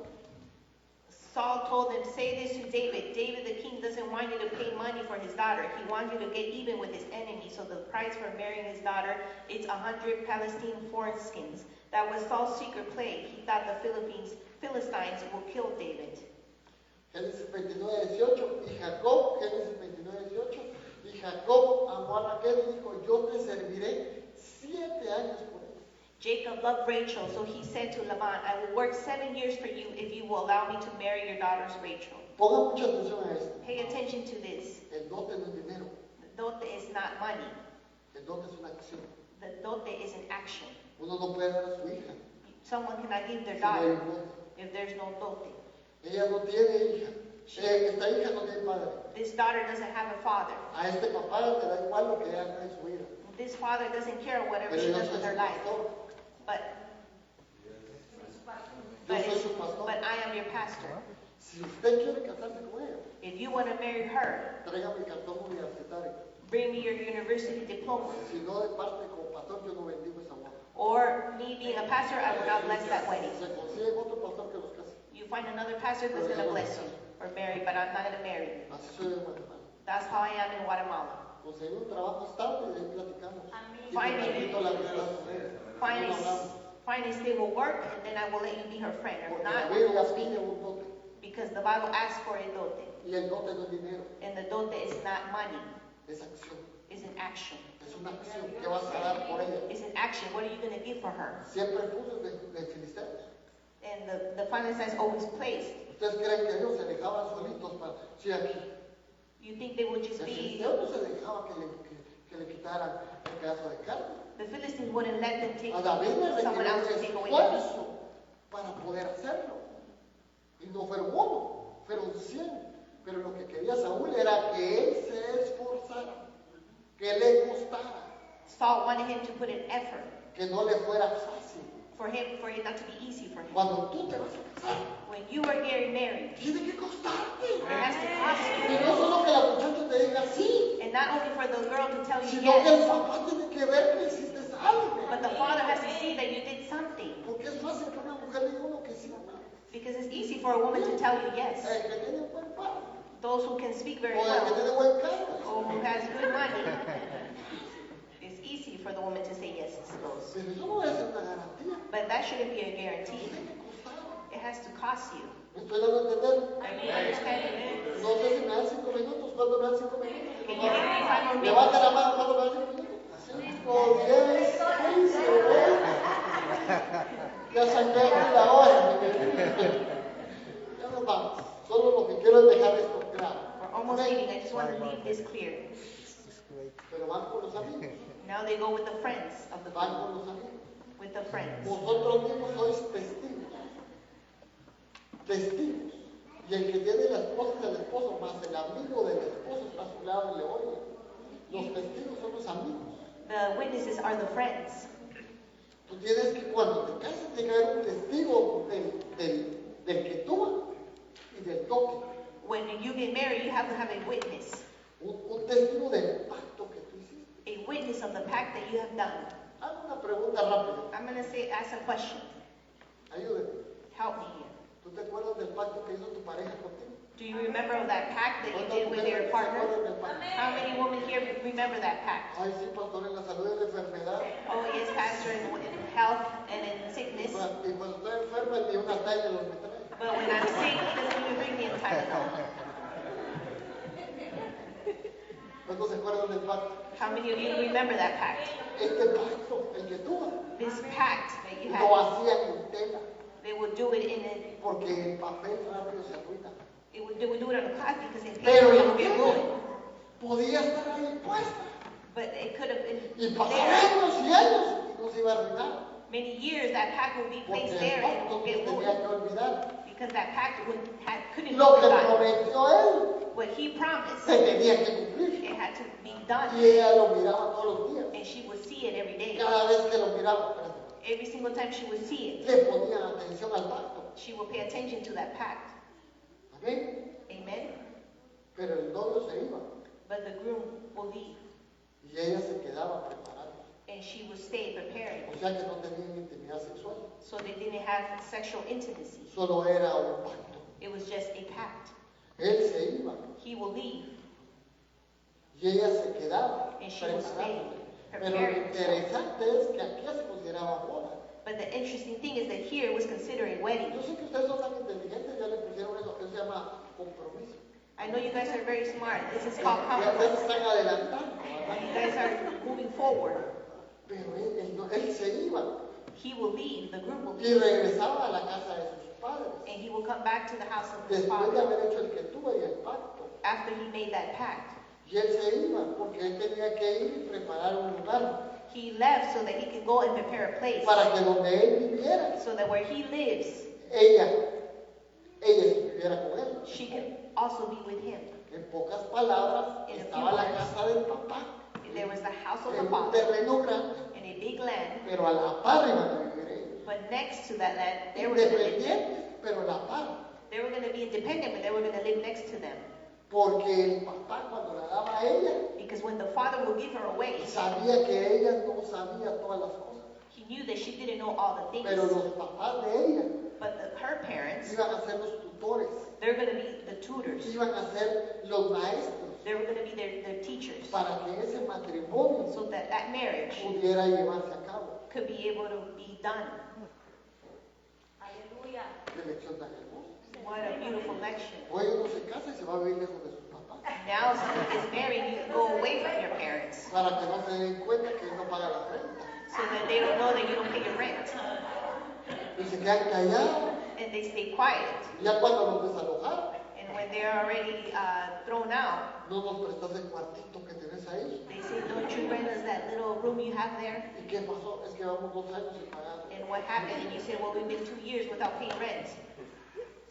Speaker 1: Saul told them, say this to David. David the king doesn't want you to pay money for his daughter. He wants you to get even with his enemy. So the price for marrying his daughter is 100 Palestine foreskins. That was Saul's secret play. He thought the Philistines will kill David.
Speaker 2: Génesis 29:18, y Jacob, Génesis 29:18, y Jacob amó a Raquel y dijo, yo te serviré 7 años por él.
Speaker 1: Jacob loved Rachel, so he said to Laban, I will work 7 years for you if you will allow me to marry your daughter's Rachel.
Speaker 2: Pongan mucha atención a esto.
Speaker 1: Pay attention to this.
Speaker 2: El dote no es dinero,
Speaker 1: The dote is not money.
Speaker 2: el dote es una acción.
Speaker 1: The dote is an action.
Speaker 2: Uno no puede dar a su hija
Speaker 1: Someone cannot give their
Speaker 2: si no hay
Speaker 1: daughter
Speaker 2: un dote.
Speaker 1: if there's no dote.
Speaker 2: Ella no tiene hija. Esta hija no tiene padre.
Speaker 1: This daughter doesn't have a father.
Speaker 2: A este papá le da igual lo que haga en su vida.
Speaker 1: This father doesn't care whatever
Speaker 2: Pero
Speaker 1: she
Speaker 2: yo
Speaker 1: does
Speaker 2: soy
Speaker 1: with
Speaker 2: su
Speaker 1: her life.
Speaker 2: pastor.
Speaker 1: But,
Speaker 2: Yo soy su pastor.
Speaker 1: but I am your pastor.
Speaker 2: Si usted quiere casarse con ella,
Speaker 1: If you want to marry her,
Speaker 2: tráigame el cartón universitario.
Speaker 1: bring me your university diploma.
Speaker 2: Si no de parte como pastor, yo no bendigo esa boda.
Speaker 1: Or me being a pastor, I will not bless that wedding.
Speaker 2: Se consigue otro pastor que los case.
Speaker 1: You find another pastor who's going to bless you or marry, but I'm not going to marry you.
Speaker 2: Así soy de Guatemala.
Speaker 1: That's how I am in Guatemala.
Speaker 2: Conseguí un trabajo estable y de ahí platicamos. Y
Speaker 1: Fine.
Speaker 2: transmito la amistad con ella.
Speaker 1: Find
Speaker 2: No hablamos.
Speaker 1: a stable work, and then I will let you be her friend. Or
Speaker 2: Porque
Speaker 1: not,
Speaker 2: la
Speaker 1: we
Speaker 2: Biblia
Speaker 1: will speak.
Speaker 2: pide un dote.
Speaker 1: Because the Bible asks for a dote.
Speaker 2: Y el dote no es dinero,
Speaker 1: And the dote is not money,
Speaker 2: es acción.
Speaker 1: it's an action.
Speaker 2: Es una acción que vas a dar por ella.
Speaker 1: It's an action. What are you going to give for her?
Speaker 2: Siempre puso de filisteos.
Speaker 1: And the final sign is always placed.
Speaker 2: ¿Ustedes creen que ellos se dejaban solitos para... Sí, aquí.
Speaker 1: You think they will just
Speaker 2: El
Speaker 1: be,
Speaker 2: filisteo no se dejaba que le quitaran el pedazo de carne.
Speaker 1: the Philistines wouldn't let them take,
Speaker 2: A David le
Speaker 1: someone else to
Speaker 2: requirió
Speaker 1: take away the meat.
Speaker 2: esfuerzo para poder hacerlo. Y no fueron uno, fueron 100. Pero lo que quería Saúl era que él se esforzara, que le gustara,
Speaker 1: Saul wanted him to put in effort
Speaker 2: que no le fuera fácil.
Speaker 1: for it not to be easy for him.
Speaker 2: Cuando tú te vas a casar,
Speaker 1: When you are getting married,
Speaker 2: tiene que costarte.
Speaker 1: it has to cost
Speaker 2: Y
Speaker 1: you.
Speaker 2: no solo que la muchacha te diga sí,
Speaker 1: And not only for the girl to tell you
Speaker 2: sino que el
Speaker 1: yes,
Speaker 2: papá tiene que ver que hiciste algo.
Speaker 1: but the father has to see that you did something.
Speaker 2: Porque es fácil que una mujer diga uno que sí.
Speaker 1: Because it's easy for a woman to tell you yes.
Speaker 2: El que tiene un buen padre,
Speaker 1: Those who can speak very
Speaker 2: o el que
Speaker 1: well,
Speaker 2: tiene buen carro.
Speaker 1: or who has good money, it's easy for the woman to say yes to those.
Speaker 2: Pero eso no es una garantía.
Speaker 1: But that shouldn't be a guarantee.
Speaker 2: Tiene que costar.
Speaker 1: It has to cost you.
Speaker 2: ¿Me estoy dando a entender?
Speaker 1: Are you understanding it?
Speaker 2: No sé si me dan 5 minutos. ¿Cuándo me dan 5 minutos?
Speaker 1: Can you give me 5 more
Speaker 2: Levanta
Speaker 1: minutes?
Speaker 2: la mano. ¿Cuándo me dan 5 minutos? 5, 10, 15, 20. Ya saqué aquí la hora. Ya nos vamos. Solo lo que quiero es dejar esto claro.
Speaker 1: We're almost leaving. I just want to leave this clear.
Speaker 2: Pero van con los amigos.
Speaker 1: Now they go with the friends of the
Speaker 2: Van
Speaker 1: group.
Speaker 2: con los amigos.
Speaker 1: With the friends.
Speaker 2: Vosotros mismos sois testigos. Testigos. Y el que tiene la esposa es el esposo, más el amigo del esposo está a su lado y le oye. Los testigos son los amigos.
Speaker 1: The witnesses are the friends.
Speaker 2: Tú tienes que, cuando te casas, tiene que haber un testigo del que tú y del toque.
Speaker 1: When you get married, you have to have a witness.
Speaker 2: Un testigo del pacto que tú hiciste.
Speaker 1: A witness of the pact that you have done.
Speaker 2: Hago una pregunta rápida.
Speaker 1: I'm going to ask a question.
Speaker 2: Ayúdame.
Speaker 1: Help me here.
Speaker 2: ¿Tú te acuerdas del pacto que hizo tu pareja contigo?
Speaker 1: Do you remember of that pact that you
Speaker 2: ¿Cuántas
Speaker 1: did with
Speaker 2: mujeres
Speaker 1: your
Speaker 2: se
Speaker 1: partner?
Speaker 2: acuerdan del pacto?
Speaker 1: How many women here remember that pact?
Speaker 2: Ay, sí, pastor, en la salud y en la enfermedad.
Speaker 1: Oh, yes, Pastor, in health and in sickness.
Speaker 2: Y cuando estoy enferma, ni una talla los me trae.
Speaker 1: But when I'm sick, he doesn't even bring me a Tylenol.
Speaker 2: ¿Cuántos se acuerdan del pacto?
Speaker 1: How many of you remember that pact?
Speaker 2: Este pacto, el que tú
Speaker 1: This pact that you
Speaker 2: lo
Speaker 1: had,
Speaker 2: hacían en tela,
Speaker 1: they would do it in a,
Speaker 2: porque el papel rápido se arruina.
Speaker 1: they would do it on a cloth because in
Speaker 2: Pero
Speaker 1: paper it
Speaker 2: la
Speaker 1: would get
Speaker 2: tela
Speaker 1: ruined.
Speaker 2: podía estar ahí puesta.
Speaker 1: But it could have been
Speaker 2: Y pasaron
Speaker 1: there.
Speaker 2: años y años y no se iba a arruinar.
Speaker 1: Many years that pact will be
Speaker 2: Porque
Speaker 1: placed
Speaker 2: el
Speaker 1: there and it
Speaker 2: pacto
Speaker 1: will
Speaker 2: nos
Speaker 1: get
Speaker 2: tenía
Speaker 1: ruined.
Speaker 2: que olvidar.
Speaker 1: Because that pact couldn't be
Speaker 2: Lo que
Speaker 1: forgotten.
Speaker 2: prometió él
Speaker 1: What he promised,
Speaker 2: se tenía que cumplir.
Speaker 1: it had to be done.
Speaker 2: Y ella lo miraba todos los días.
Speaker 1: And she would see it every day.
Speaker 2: Cada vez que lo miraba,
Speaker 1: Every single time she would see it,
Speaker 2: le ponía atención al pacto.
Speaker 1: she would pay attention to that pact.
Speaker 2: Amén.
Speaker 1: Amen?
Speaker 2: Pero el novio se iba
Speaker 1: But the groom will leave.
Speaker 2: y ella se quedaba preparando.
Speaker 1: And she would stay preparing.
Speaker 2: O sea que no tenían intimidad sexual.
Speaker 1: So they didn't have sexual intimacy.
Speaker 2: Solo era un pacto.
Speaker 1: It was just a pact.
Speaker 2: Él se iba
Speaker 1: He will leave.
Speaker 2: y ella se quedaba
Speaker 1: And she will stay
Speaker 2: preparándose. Pero lo
Speaker 1: preparing herself.
Speaker 2: interesante es que aquí se consideraba boda.
Speaker 1: But the interesting thing is that here it was considered a wedding.
Speaker 2: Yo sé que ustedes son tan inteligentes, ya le pusieron eso que se llama compromiso.
Speaker 1: I know you guys are very smart. This is called
Speaker 2: Ya se
Speaker 1: compromise.
Speaker 2: están adelantando, ¿verdad?
Speaker 1: You guys are moving forward.
Speaker 2: Pero él se iba
Speaker 1: He will leave. The groom will
Speaker 2: y
Speaker 1: leave.
Speaker 2: regresaba a la casa de sus padres.
Speaker 1: And he will come back to the house of his
Speaker 2: Después de
Speaker 1: father
Speaker 2: haber hecho el que tuvo y el pacto.
Speaker 1: after he made that pact.
Speaker 2: Y él se iba porque él tenía que ir y preparar un lugar
Speaker 1: He left so that he could go and prepare a place.
Speaker 2: para que donde él viviera,
Speaker 1: So that where he lives,
Speaker 2: ella estuviera. estuviera con él.
Speaker 1: she could also be with him.
Speaker 2: En pocas palabras,
Speaker 1: In a few
Speaker 2: estaba la
Speaker 1: words,
Speaker 2: casa del papá
Speaker 1: there was the house of
Speaker 2: en
Speaker 1: the
Speaker 2: un
Speaker 1: father
Speaker 2: terreno grande,
Speaker 1: in a big land,
Speaker 2: pero a la par iban a vivir ellos.
Speaker 1: but next to that land, they were going to live there.
Speaker 2: Independientes, pero a la par.
Speaker 1: They were going to be independent, but they were going to live next to them.
Speaker 2: Porque el papá cuando la daba a ella,
Speaker 1: Because when the father would give her away,
Speaker 2: sabía que ella no sabía todas las cosas.
Speaker 1: he knew that she didn't know all the things.
Speaker 2: Pero los papás de ella
Speaker 1: But her parents,
Speaker 2: iban a ser los tutores,
Speaker 1: they're going to be the tutors.
Speaker 2: iban a ser los maestros
Speaker 1: They were going to be their teachers.
Speaker 2: para que ese matrimonio
Speaker 1: So that that marriage
Speaker 2: pudiera llevarse a cabo.
Speaker 1: could be able to be done.
Speaker 4: Aleluya.
Speaker 2: Qué lección tan hermosa.
Speaker 1: What a beautiful lecture.
Speaker 2: Hoy uno se casa y se va a vivir lejos de sus papás
Speaker 1: Now someone gets married, you go away from your parents
Speaker 2: para que no se den cuenta que no paga la renta.
Speaker 1: so that they don't know that you don't pay your rent.
Speaker 2: Y se quedan callados.
Speaker 1: And they stay quiet.
Speaker 2: Ya cuando los desalojaron,
Speaker 1: And when they're already thrown out,
Speaker 2: no nos prestas el cuartito que tenés ahí.
Speaker 1: they say, don't you rent us that little room you have there?
Speaker 2: ¿Y qué pasó? Es que vamos 2 años sin pagar.
Speaker 1: And what happened? And you say, well, we've been 2 years without paying rent.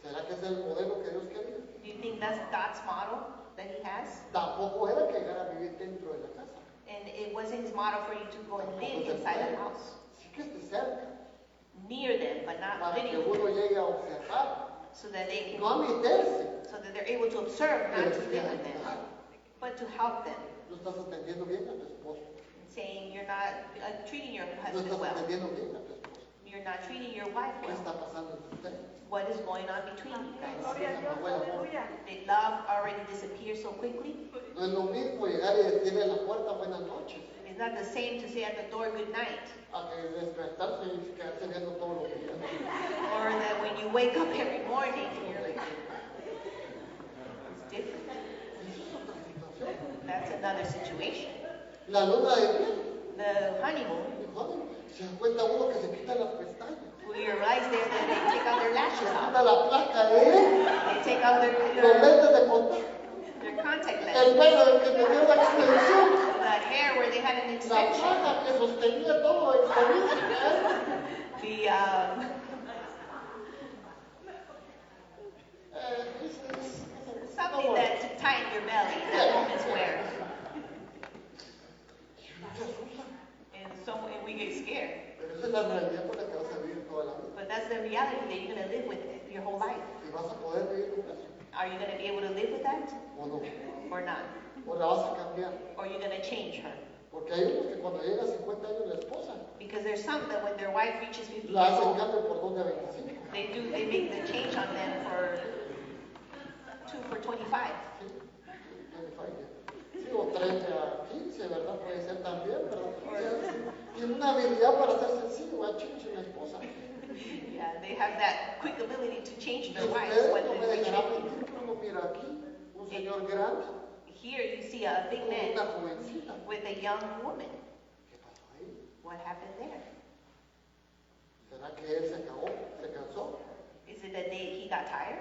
Speaker 2: ¿Será que es el modelo que Dios quería?
Speaker 1: Do you think that's God's model that he has?
Speaker 2: Tampoco era que llegara a vivir dentro de la casa.
Speaker 1: And it wasn't his model for you to go and live inside the house.
Speaker 2: Sí que esté cerca,
Speaker 1: Near them, but not
Speaker 2: para que
Speaker 1: living with
Speaker 2: uno
Speaker 1: them.
Speaker 2: llegue a observar,
Speaker 1: So that they can,
Speaker 2: no a meterse,
Speaker 1: so that they're able to observe,
Speaker 2: pero
Speaker 1: not to
Speaker 2: sí
Speaker 1: live
Speaker 2: a
Speaker 1: with them,
Speaker 2: ayudar.
Speaker 1: but to help them.
Speaker 2: No estás atendiendo bien a tu esposo,
Speaker 1: Saying you're not treating your
Speaker 2: no
Speaker 1: husband
Speaker 2: estás
Speaker 1: well.
Speaker 2: atendiendo bien a tu esposo.
Speaker 1: You're not treating your wife
Speaker 2: ¿Qué
Speaker 1: well.
Speaker 2: está pasando entre ustedes?
Speaker 1: What is going on between you guys?
Speaker 4: Gloria a Dios, aleluya.
Speaker 1: Did love already disappear so quickly?
Speaker 2: No es lo mismo llegar y decirle en la puerta buenas noches,
Speaker 1: It's not the same to say at the door good night,
Speaker 2: a que despertarse y quedarse viendo todos los días.
Speaker 1: or that when you wake up every morning and you're like, it's different.
Speaker 2: Eso es otra situación.
Speaker 1: That's another situation.
Speaker 2: La luna de miel,
Speaker 1: The honeymoon,
Speaker 2: joder, se da cuenta uno que se quita las pestañas,
Speaker 1: we realize there that they take out their lashes
Speaker 2: se
Speaker 1: off.
Speaker 2: quita la placa de él,
Speaker 1: They take out
Speaker 2: los lentes de contacto,
Speaker 1: their contact
Speaker 2: el
Speaker 1: lenses,
Speaker 2: pelo del que tenía una extensión,
Speaker 1: the hair where they had an
Speaker 2: la
Speaker 1: extension,
Speaker 2: placa que sostenía todo el COVID.
Speaker 1: the something that to tighten your belly, that woman's wear. And we get scared.
Speaker 2: Pero esa es la realidad con la que vas a vivir toda la vida.
Speaker 1: But that's the reality that you're going to live with it your whole life.
Speaker 2: ¿Y vas a poder vivir con eso
Speaker 1: Are you going to be able to live with that
Speaker 2: o no?
Speaker 1: or not?
Speaker 2: ¿O la vas a cambiar?
Speaker 1: Or are you going to change her?
Speaker 2: Porque hay unos que cuando llega a 50 años la esposa,
Speaker 1: Because there's some that when their wife reaches 50
Speaker 2: la
Speaker 1: years
Speaker 2: hacen
Speaker 1: old,
Speaker 2: cambio por 2 de 25.
Speaker 1: they make the change on them for 2 for 25.
Speaker 2: ¿Sí? 25 ya. Sí, o 30 a 15, ¿verdad? Puede ser también, ¿verdad? Tiene una habilidad para ser sencillo, va a change la esposa.
Speaker 1: Yeah, they have that quick ability to change
Speaker 2: Y
Speaker 1: their wives
Speaker 2: ustedes
Speaker 1: when
Speaker 2: no me
Speaker 1: they reach
Speaker 2: dejarán
Speaker 1: 50.
Speaker 2: mentir, pero uno mira aquí un señor grande
Speaker 1: Here you see a big
Speaker 2: con
Speaker 1: man
Speaker 2: una jovencita.
Speaker 1: with a young woman.
Speaker 2: ¿Qué pasó ahí?
Speaker 1: What happened there?
Speaker 2: ¿Será que él se acabó? ¿Se cansó?
Speaker 1: Is it that he got tired?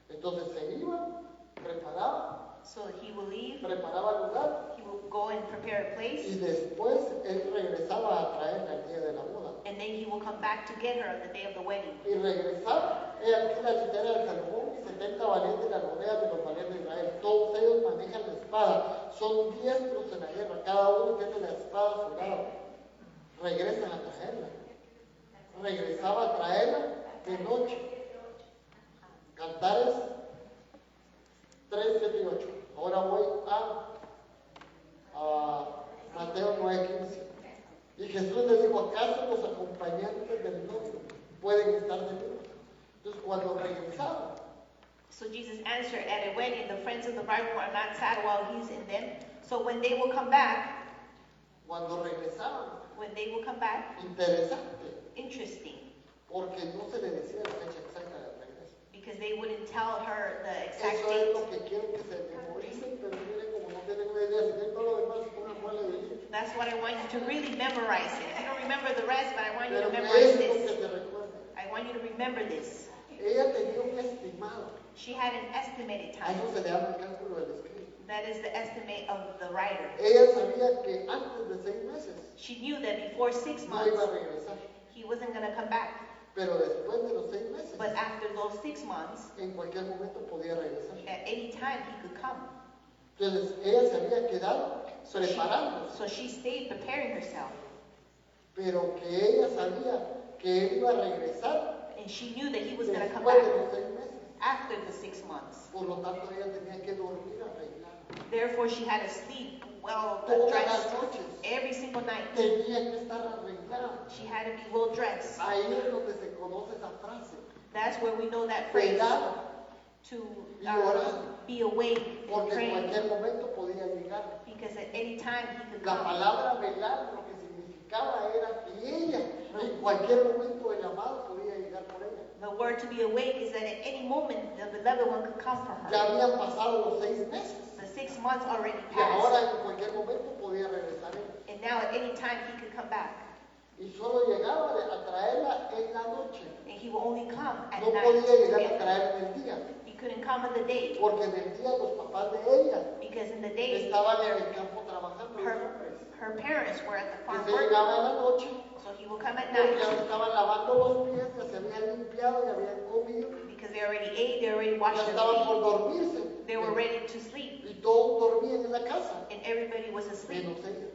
Speaker 2: Entonces se iba, preparaba,
Speaker 1: So he will leave,
Speaker 2: preparaba el lugar
Speaker 1: he will go and prepare a
Speaker 2: y
Speaker 1: place,
Speaker 2: después él regresaba a traerla el día de la boda.
Speaker 1: and then he will come back to get her on the day of the wedding.
Speaker 2: Y regresaba, aquí la chitera del Salomón y 70 valientes la rodean de los valientes de Israel. Todos ellos manejan la espada, son diestros en la guerra, cada uno tiene la espada a su lado. Regresan a traerla. Regresaba a traerla de noche. Cantares 3, 7 y 8. Ahora voy a Mateo 9, 15. Y Jesús le dijo, ¿acaso los acompañantes del novio pueden estar desnudos? Entonces cuando regresaban,
Speaker 1: So Jesus answered, at a wedding, the friends of the bridegroom are not sad while he's in them. So when they will come back,
Speaker 2: interesante,
Speaker 1: interesting,
Speaker 2: porque no se le decía la fecha exacta del regreso.
Speaker 1: because they wouldn't tell her the exact
Speaker 2: Eso es
Speaker 1: date.
Speaker 2: lo que quieren que se memoricen, pero miren como no tienen una idea, si tienen todo lo demás, pongan cuál le dice.
Speaker 1: That's what I want you to really memorize it. You don't remember the rest, but I want you
Speaker 2: Pero
Speaker 1: to
Speaker 2: que
Speaker 1: memorize
Speaker 2: es lo que
Speaker 1: this.
Speaker 2: se recuerda.
Speaker 1: I want you to remember this.
Speaker 2: Ella tenía un estimado.
Speaker 1: She had an estimated
Speaker 2: A
Speaker 1: time.
Speaker 2: eso se le llama el cálculo del escrito.
Speaker 1: That is the estimate of the writer.
Speaker 2: Ella sabía que antes de 6 meses
Speaker 1: She knew that before 6
Speaker 2: no iba a
Speaker 1: months,
Speaker 2: regresar.
Speaker 1: he wasn't going to come back.
Speaker 2: Pero después de los 6 meses,
Speaker 1: But after those 6 months,
Speaker 2: en cualquier momento podía regresar.
Speaker 1: at any time he could come.
Speaker 2: Entonces ella se había quedado
Speaker 1: So
Speaker 2: preparándose,
Speaker 1: she stayed preparing herself.
Speaker 2: pero que ella sabía que él iba a regresar
Speaker 1: And she knew that he was going to come
Speaker 2: después de
Speaker 1: back
Speaker 2: los 6 meses.
Speaker 1: after the 6 months.
Speaker 2: Por lo tanto, ella tenía que dormir arreglada.
Speaker 1: Therefore, she had to sleep well
Speaker 2: Todas
Speaker 1: dressed
Speaker 2: las noches
Speaker 1: every single night.
Speaker 2: tenía que estar arreglada.
Speaker 1: She had to be well dressed.
Speaker 2: Ahí es donde se conoce esa frase.
Speaker 1: That's where we know that phrase,
Speaker 2: Velar,
Speaker 1: to
Speaker 2: y orar,
Speaker 1: be awake and
Speaker 2: porque en
Speaker 1: pray,
Speaker 2: cualquier momento podía llegar.
Speaker 1: because at any time he could
Speaker 2: La
Speaker 1: come.
Speaker 2: palabra velar lo que significaba era que ella en cualquier momento el amado podía llegar por ella.
Speaker 1: The word to be awake is that at any moment the beloved one could come for
Speaker 2: Ya
Speaker 1: her.
Speaker 2: habían pasado los 6 meses
Speaker 1: The 6 months already
Speaker 2: y ahora
Speaker 1: passed,
Speaker 2: en cualquier momento podía regresar él.
Speaker 1: and now at any time he could come back.
Speaker 2: Y solo llegaba a traerla en la noche.
Speaker 1: And he will only come at
Speaker 2: No
Speaker 1: night.
Speaker 2: podía
Speaker 1: to
Speaker 2: llegar
Speaker 1: get
Speaker 2: a
Speaker 1: her.
Speaker 2: traer en el día,
Speaker 1: He couldn't come in the day,
Speaker 2: porque en el día los papás de ella
Speaker 1: because in the day
Speaker 2: estaban en el campo trabajando los hombres.
Speaker 1: her parents were at the farm
Speaker 2: Que se
Speaker 1: working.
Speaker 2: llegaba en la noche,
Speaker 1: So he will come at
Speaker 2: porque ya
Speaker 1: night,
Speaker 2: estaban lavando los pies, ya se habían limpiado, ya habían comido,
Speaker 1: because they already ate, they already
Speaker 2: ya
Speaker 1: washed their
Speaker 2: estaban por
Speaker 1: feet,
Speaker 2: dormirse.
Speaker 1: they were ready to sleep,
Speaker 2: Y todos dormían en la casa,
Speaker 1: and everybody was asleep,
Speaker 2: menos ella,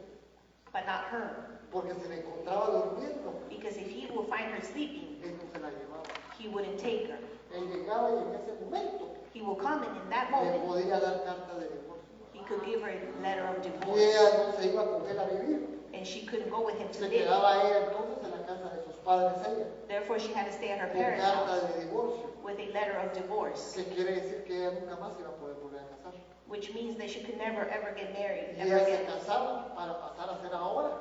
Speaker 1: but not her.
Speaker 2: porque si la encontraba durmiendo,
Speaker 1: Because if he will find her sleeping,
Speaker 2: él no se la llevaba.
Speaker 1: he wouldn't take her.
Speaker 2: Él llegaba y en ese momento
Speaker 1: He will come, and in that
Speaker 2: le
Speaker 1: moment,
Speaker 2: podía dar carta de divorcio.
Speaker 1: he could give her a letter of
Speaker 2: Y
Speaker 1: divorce,
Speaker 2: ella no se iba con él a vivir.
Speaker 1: and she couldn't go with him to
Speaker 2: Se
Speaker 1: live.
Speaker 2: quedaba ella entonces en la casa de sus padres ella,
Speaker 1: Therefore, she had to stay at her
Speaker 2: con
Speaker 1: parents'
Speaker 2: carta
Speaker 1: house
Speaker 2: de divorcio,
Speaker 1: with a letter of divorce,
Speaker 2: que quiere decir que ella nunca más iba a poder volver a casar.
Speaker 1: which means that she could never ever get married
Speaker 2: Y
Speaker 1: ever
Speaker 2: ella se
Speaker 1: again.
Speaker 2: casaba para pasar a ser ahora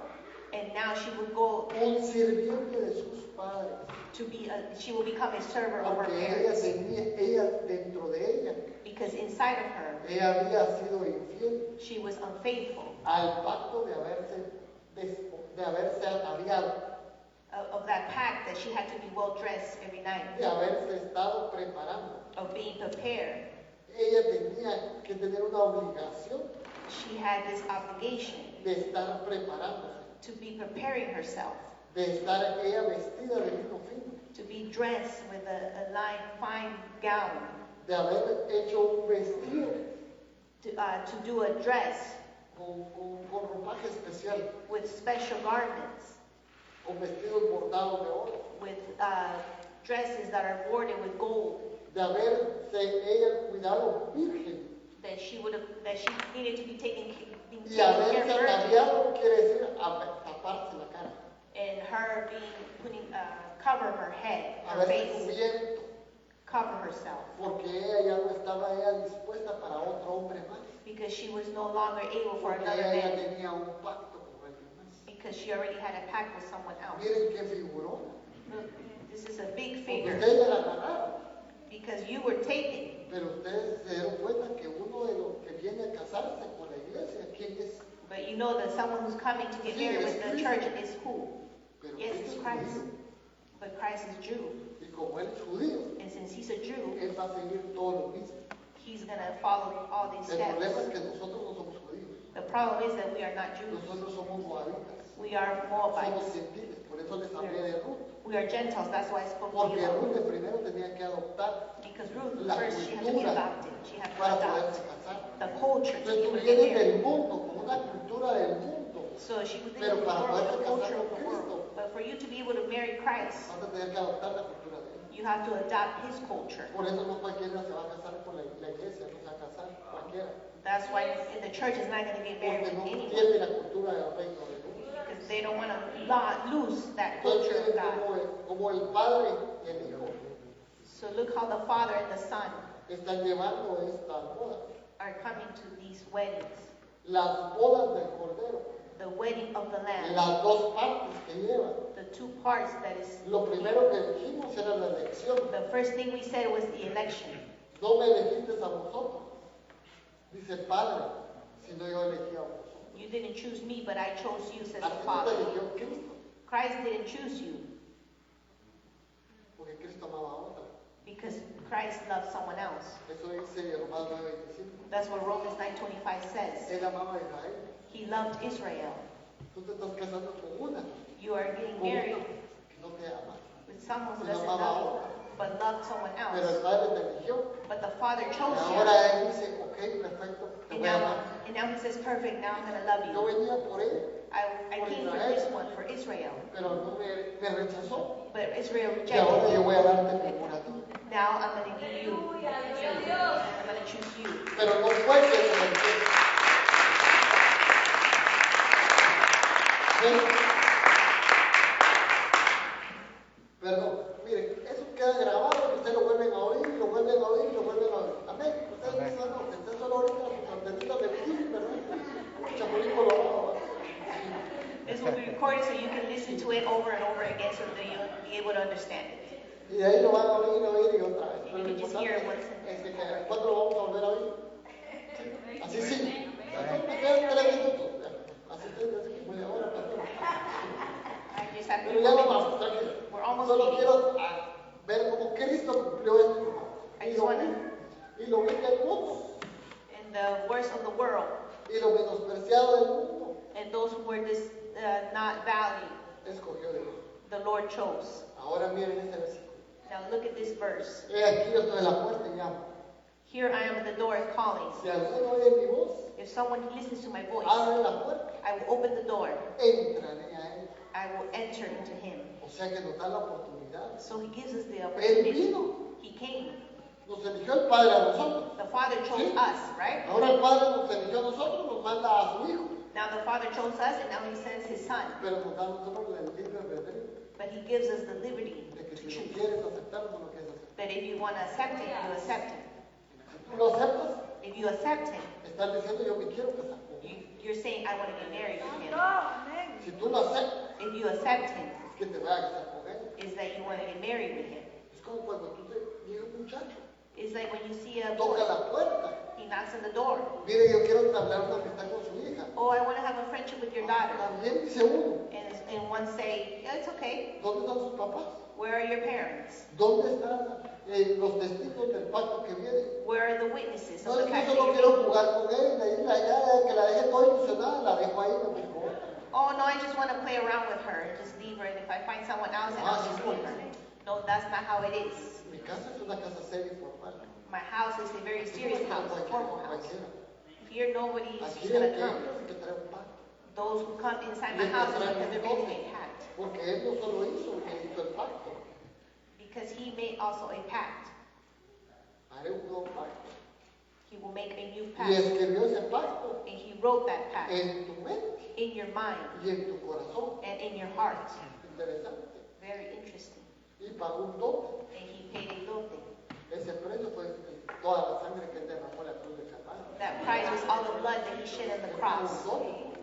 Speaker 1: And now she would go
Speaker 2: un sirviente de sus padres,
Speaker 1: to be she will become a server of her
Speaker 2: porque ella
Speaker 1: parents,
Speaker 2: tenía, ella dentro de ella,
Speaker 1: because inside of her
Speaker 2: ella había sido infiel
Speaker 1: she was unfaithful
Speaker 2: al pacto de haberse ataviado,
Speaker 1: of that pact that she had to be well dressed every night,
Speaker 2: de haberse estado preparando.
Speaker 1: of being prepared.
Speaker 2: Ella tenía que tener una obligación
Speaker 1: She had this obligation
Speaker 2: de estar preparándose,
Speaker 1: to be preparing herself,
Speaker 2: de estar ella vestida de lino fino,
Speaker 1: to be dressed with a fine gown,
Speaker 2: de haber hecho un vestido
Speaker 1: to do a dress
Speaker 2: con ropaje especial,
Speaker 1: with special garments,
Speaker 2: con vestidos bordados de oro,
Speaker 1: with dresses that are bordered with gold,
Speaker 2: de haberse ella cuidado virgen.
Speaker 1: that she needed to be taken
Speaker 2: Y
Speaker 1: care
Speaker 2: haberse
Speaker 1: of,
Speaker 2: ataviado quiere decir taparse la cara,
Speaker 1: and her cover her head, her
Speaker 2: haberse
Speaker 1: face,
Speaker 2: cubierto,
Speaker 1: cover herself,
Speaker 2: porque ella ya no estaba ella dispuesta para otro hombre más,
Speaker 1: because she was no longer able for
Speaker 2: porque
Speaker 1: another
Speaker 2: ella ya
Speaker 1: man,
Speaker 2: tenía un pacto con alguien más.
Speaker 1: because she already had a pact with someone else.
Speaker 2: Miren qué figuró,
Speaker 1: Look, this is a big
Speaker 2: porque
Speaker 1: figure,
Speaker 2: ustedes ya la agarraron,
Speaker 1: because you were taken.
Speaker 2: pero ustedes se dieron cuenta que uno de los que viene a casarse con la iglesia, ¿quién es?
Speaker 1: But you know that someone who's coming to get
Speaker 2: Sí,
Speaker 1: married
Speaker 2: es
Speaker 1: with the
Speaker 2: Cristo.
Speaker 1: church is who?
Speaker 2: Pero
Speaker 1: Yes,
Speaker 2: Cristo
Speaker 1: it's
Speaker 2: es
Speaker 1: Christ.
Speaker 2: judío,
Speaker 1: But Christ is Jew.
Speaker 2: y como él es judío,
Speaker 1: And since he's a Jew,
Speaker 2: él va a seguir todo lo mismo.
Speaker 1: he's going to follow all these
Speaker 2: El problema es
Speaker 1: steps.
Speaker 2: que nosotros no somos judíos,
Speaker 1: The problem is that we are not Jews.
Speaker 2: nosotros somos moabitas,
Speaker 1: We are
Speaker 2: somos
Speaker 1: Moabites.
Speaker 2: gentiles, por eso les hablé de Ruth,
Speaker 1: We are Gentiles. That's why I spoke to
Speaker 2: porque
Speaker 1: you about
Speaker 2: Ruth
Speaker 1: Ruth.
Speaker 2: de primero tenía que adoptar
Speaker 1: Because Ruth,
Speaker 2: la
Speaker 1: first, she had to be
Speaker 2: cultura
Speaker 1: adopted. She had to
Speaker 2: para
Speaker 1: adopt
Speaker 2: poderse casar.
Speaker 1: the culture to
Speaker 2: Entonces
Speaker 1: be
Speaker 2: tú
Speaker 1: able to
Speaker 2: vienes
Speaker 1: get married.
Speaker 2: del mundo, con una cultura del mundo,
Speaker 1: So she was in
Speaker 2: Pero
Speaker 1: the
Speaker 2: para
Speaker 1: world,
Speaker 2: poderse
Speaker 1: the
Speaker 2: casar
Speaker 1: culture of
Speaker 2: con
Speaker 1: the world.
Speaker 2: Cristo.
Speaker 1: But for you to be able to marry Christ,
Speaker 2: vas a tener que adoptar la cultura de él.
Speaker 1: you have to adopt his culture.
Speaker 2: Por eso no cualquiera se va a casar con la iglesia, no se va a casar cualquiera,
Speaker 1: That's why in the church is not going to get married
Speaker 2: porque
Speaker 1: with
Speaker 2: no
Speaker 1: anyone.
Speaker 2: entiende la cultura del reino de Dios.
Speaker 1: Because they don't want to lose that
Speaker 2: Entonces
Speaker 1: culture of
Speaker 2: miren
Speaker 1: God.
Speaker 2: como el padre y el hijo
Speaker 1: So look how the father and the son
Speaker 2: están llevando esta boda.
Speaker 1: are coming to these weddings.
Speaker 2: Las bodas del cordero,
Speaker 1: The wedding of the Lamb.
Speaker 2: las dos partes que llevan.
Speaker 1: The two parts that is.
Speaker 2: Lo primero que dijimos era la elección.
Speaker 1: The first thing we said was the election.
Speaker 2: No me elegiste a vosotros, dice el Padre, sino yo elegí a vosotros.
Speaker 1: You didn't choose me, but I chose you, says
Speaker 2: A
Speaker 1: the
Speaker 2: ti no te
Speaker 1: Father.
Speaker 2: eligió Cristo,
Speaker 1: Christ didn't choose you
Speaker 2: porque Cristo amaba a otra.
Speaker 1: because Christ loved someone else.
Speaker 2: Eso dice Romanos 9:25.
Speaker 1: That's what Romans 9:25 says.
Speaker 2: Él amaba a Israel.
Speaker 1: He loved Israel.
Speaker 2: Tú te estás casando con una,
Speaker 1: You are getting
Speaker 2: con una
Speaker 1: married
Speaker 2: que no te ama.
Speaker 1: With someone who
Speaker 2: Si no
Speaker 1: doesn't
Speaker 2: amaba a
Speaker 1: love you,
Speaker 2: otro.
Speaker 1: but loved someone
Speaker 2: Pero el
Speaker 1: else.
Speaker 2: Padre te eligió.
Speaker 1: But the Father
Speaker 2: Y
Speaker 1: chose you.
Speaker 2: ahora Él dice, ok, perfecto, te
Speaker 1: And
Speaker 2: voy a amar.
Speaker 1: now He says, perfect, now I'm going to love
Speaker 2: Yo
Speaker 1: you.
Speaker 2: venía por Él,
Speaker 1: I came for this one, for Israel.
Speaker 2: pero no me rechazó.
Speaker 1: But Israel
Speaker 2: Y ahora
Speaker 1: rejected
Speaker 2: yo
Speaker 1: me.
Speaker 2: voy a darte mi amor a ti.
Speaker 1: Now I'm going to give you. I'm going to choose you.
Speaker 2: Pero no fue que se me dio. ¿Sí? Perdón, miren, eso queda grabado, que ustedes lo vuelven a oír, lo vuelven a oír, lo vuelven a oír. Amén. Ustedes no saben, no, que están solo ahorita las antenitas de vivir, ¿verdad? Chapulín colorado.
Speaker 1: This will be recorded so you can listen to it over and over again so that you'll be able to understand it.
Speaker 2: Y de ahí lo van a oír y otra vez. Pero
Speaker 1: You
Speaker 2: lo
Speaker 1: can just hear it once
Speaker 2: importante
Speaker 1: and
Speaker 2: es
Speaker 1: then.
Speaker 2: que ¿cuándo lo vamos a volver a oír? Así sí. Entonces me quedan 3 minutos. Así estoy desde que media hora, perdón.
Speaker 1: I just have
Speaker 2: Pero
Speaker 1: 3
Speaker 2: ya no
Speaker 1: minutes.
Speaker 2: más, tranquilo.
Speaker 1: We're almost
Speaker 2: Solo
Speaker 1: leaving.
Speaker 2: quiero ver cómo Cristo cumplió esto.
Speaker 1: I
Speaker 2: Y
Speaker 1: just
Speaker 2: lo
Speaker 1: wanna-
Speaker 2: vi. Y lo vi del mundo.
Speaker 1: And the worst of the world,
Speaker 2: Y lo menospreciado del mundo.
Speaker 1: and those who were not valued,
Speaker 2: Escogió Dios.
Speaker 1: the Lord chose.
Speaker 2: Ahora miren este versículo.
Speaker 1: Now look at this verse.
Speaker 2: He aquí yo estoy en la puerta y llamo.
Speaker 1: Here I am at the door calling.
Speaker 2: Si alguno oye mi voz,
Speaker 1: If someone listens to my voice,
Speaker 2: abre la puerta,
Speaker 1: I will open the door.
Speaker 2: entraré a él.
Speaker 1: I will enter into him.
Speaker 2: O sea que nos da la oportunidad.
Speaker 1: So he gives us the
Speaker 2: Él
Speaker 1: opportunity.
Speaker 2: vino,
Speaker 1: He came.
Speaker 2: nos eligió el Padre a nosotros.
Speaker 1: The Father chose
Speaker 2: Sí.
Speaker 1: us, right?
Speaker 2: Ahora el Padre nos eligió a nosotros, nos manda a su Hijo.
Speaker 1: Now the Father chose us, and now He sends His Son.
Speaker 2: Pero nos da a nosotros el libre albedrío
Speaker 1: But He gives us the liberty
Speaker 2: de que
Speaker 1: to
Speaker 2: si lo
Speaker 1: choose.
Speaker 2: quieres aceptar, no lo quieres aceptar.
Speaker 1: That if you want to accept Him, you accept Him.
Speaker 2: Si tú lo aceptas,
Speaker 1: If you accept Him,
Speaker 2: estás diciendo yo me quiero casar con él.
Speaker 1: you're saying, I want to get married with Him.
Speaker 2: Si tú lo aceptas,
Speaker 1: If you accept Him,
Speaker 2: es que te vayas a casar con él.
Speaker 1: is that you want to get married with Him.
Speaker 2: Es como cuando tú te llega un muchacho,
Speaker 1: It's like when you see a boy,
Speaker 2: toca la puerta.
Speaker 1: he knocks on the door.
Speaker 2: Mire, yo quiero entablar una amistad con su hija.
Speaker 1: Oh, I want to have a friendship with your daughter.
Speaker 2: También dice uno,
Speaker 1: And one say, yeah, it's okay.
Speaker 2: ¿dónde están sus papás?
Speaker 1: Where are your parents?
Speaker 2: ¿Dónde están los testigos del pacto que viene?
Speaker 1: Where are the witnesses
Speaker 2: No,
Speaker 1: of
Speaker 2: es
Speaker 1: the
Speaker 2: que
Speaker 1: fact
Speaker 2: yo
Speaker 1: that
Speaker 2: solo
Speaker 1: you're
Speaker 2: quiero
Speaker 1: making?
Speaker 2: jugar con ella y la idea que la dejé toda ilusionada, la dejo ahí, me busco otra.
Speaker 1: Oh, no, I just want to play around with her and just leave her. And if I find someone else, then I'll just leave her. No, that's not how it is.
Speaker 2: Mi casa es una casa seria y formal.
Speaker 1: My house is a very serious house, a formal house.
Speaker 2: Cualquiera.
Speaker 1: Here, nobody's just
Speaker 2: Aquí
Speaker 1: going
Speaker 2: el
Speaker 1: to
Speaker 2: que
Speaker 1: come.
Speaker 2: entra es el que trae un pacto.
Speaker 1: Those who come inside
Speaker 2: Y
Speaker 1: my
Speaker 2: el que
Speaker 1: house is
Speaker 2: trae
Speaker 1: because
Speaker 2: un
Speaker 1: they're
Speaker 2: pacto.
Speaker 1: making a pact.
Speaker 2: Porque él no solo hizo, él hizo el pacto.
Speaker 1: Because He made also a pact.
Speaker 2: Haré un nuevo pacto.
Speaker 1: He will make a new
Speaker 2: Y
Speaker 1: pact.
Speaker 2: escribió ese pacto
Speaker 1: And He wrote that pact
Speaker 2: en tu mente
Speaker 1: in your mind
Speaker 2: y en tu corazón.
Speaker 1: and in your heart.
Speaker 2: Interesante.
Speaker 1: Very interesting.
Speaker 2: Y pagó un dote.
Speaker 1: And He paid a dote.
Speaker 2: Ese precio fue toda la sangre que él derramó en la cruz del Calvario.
Speaker 1: That price was all the blood that He shed on the cross.
Speaker 2: Un dote.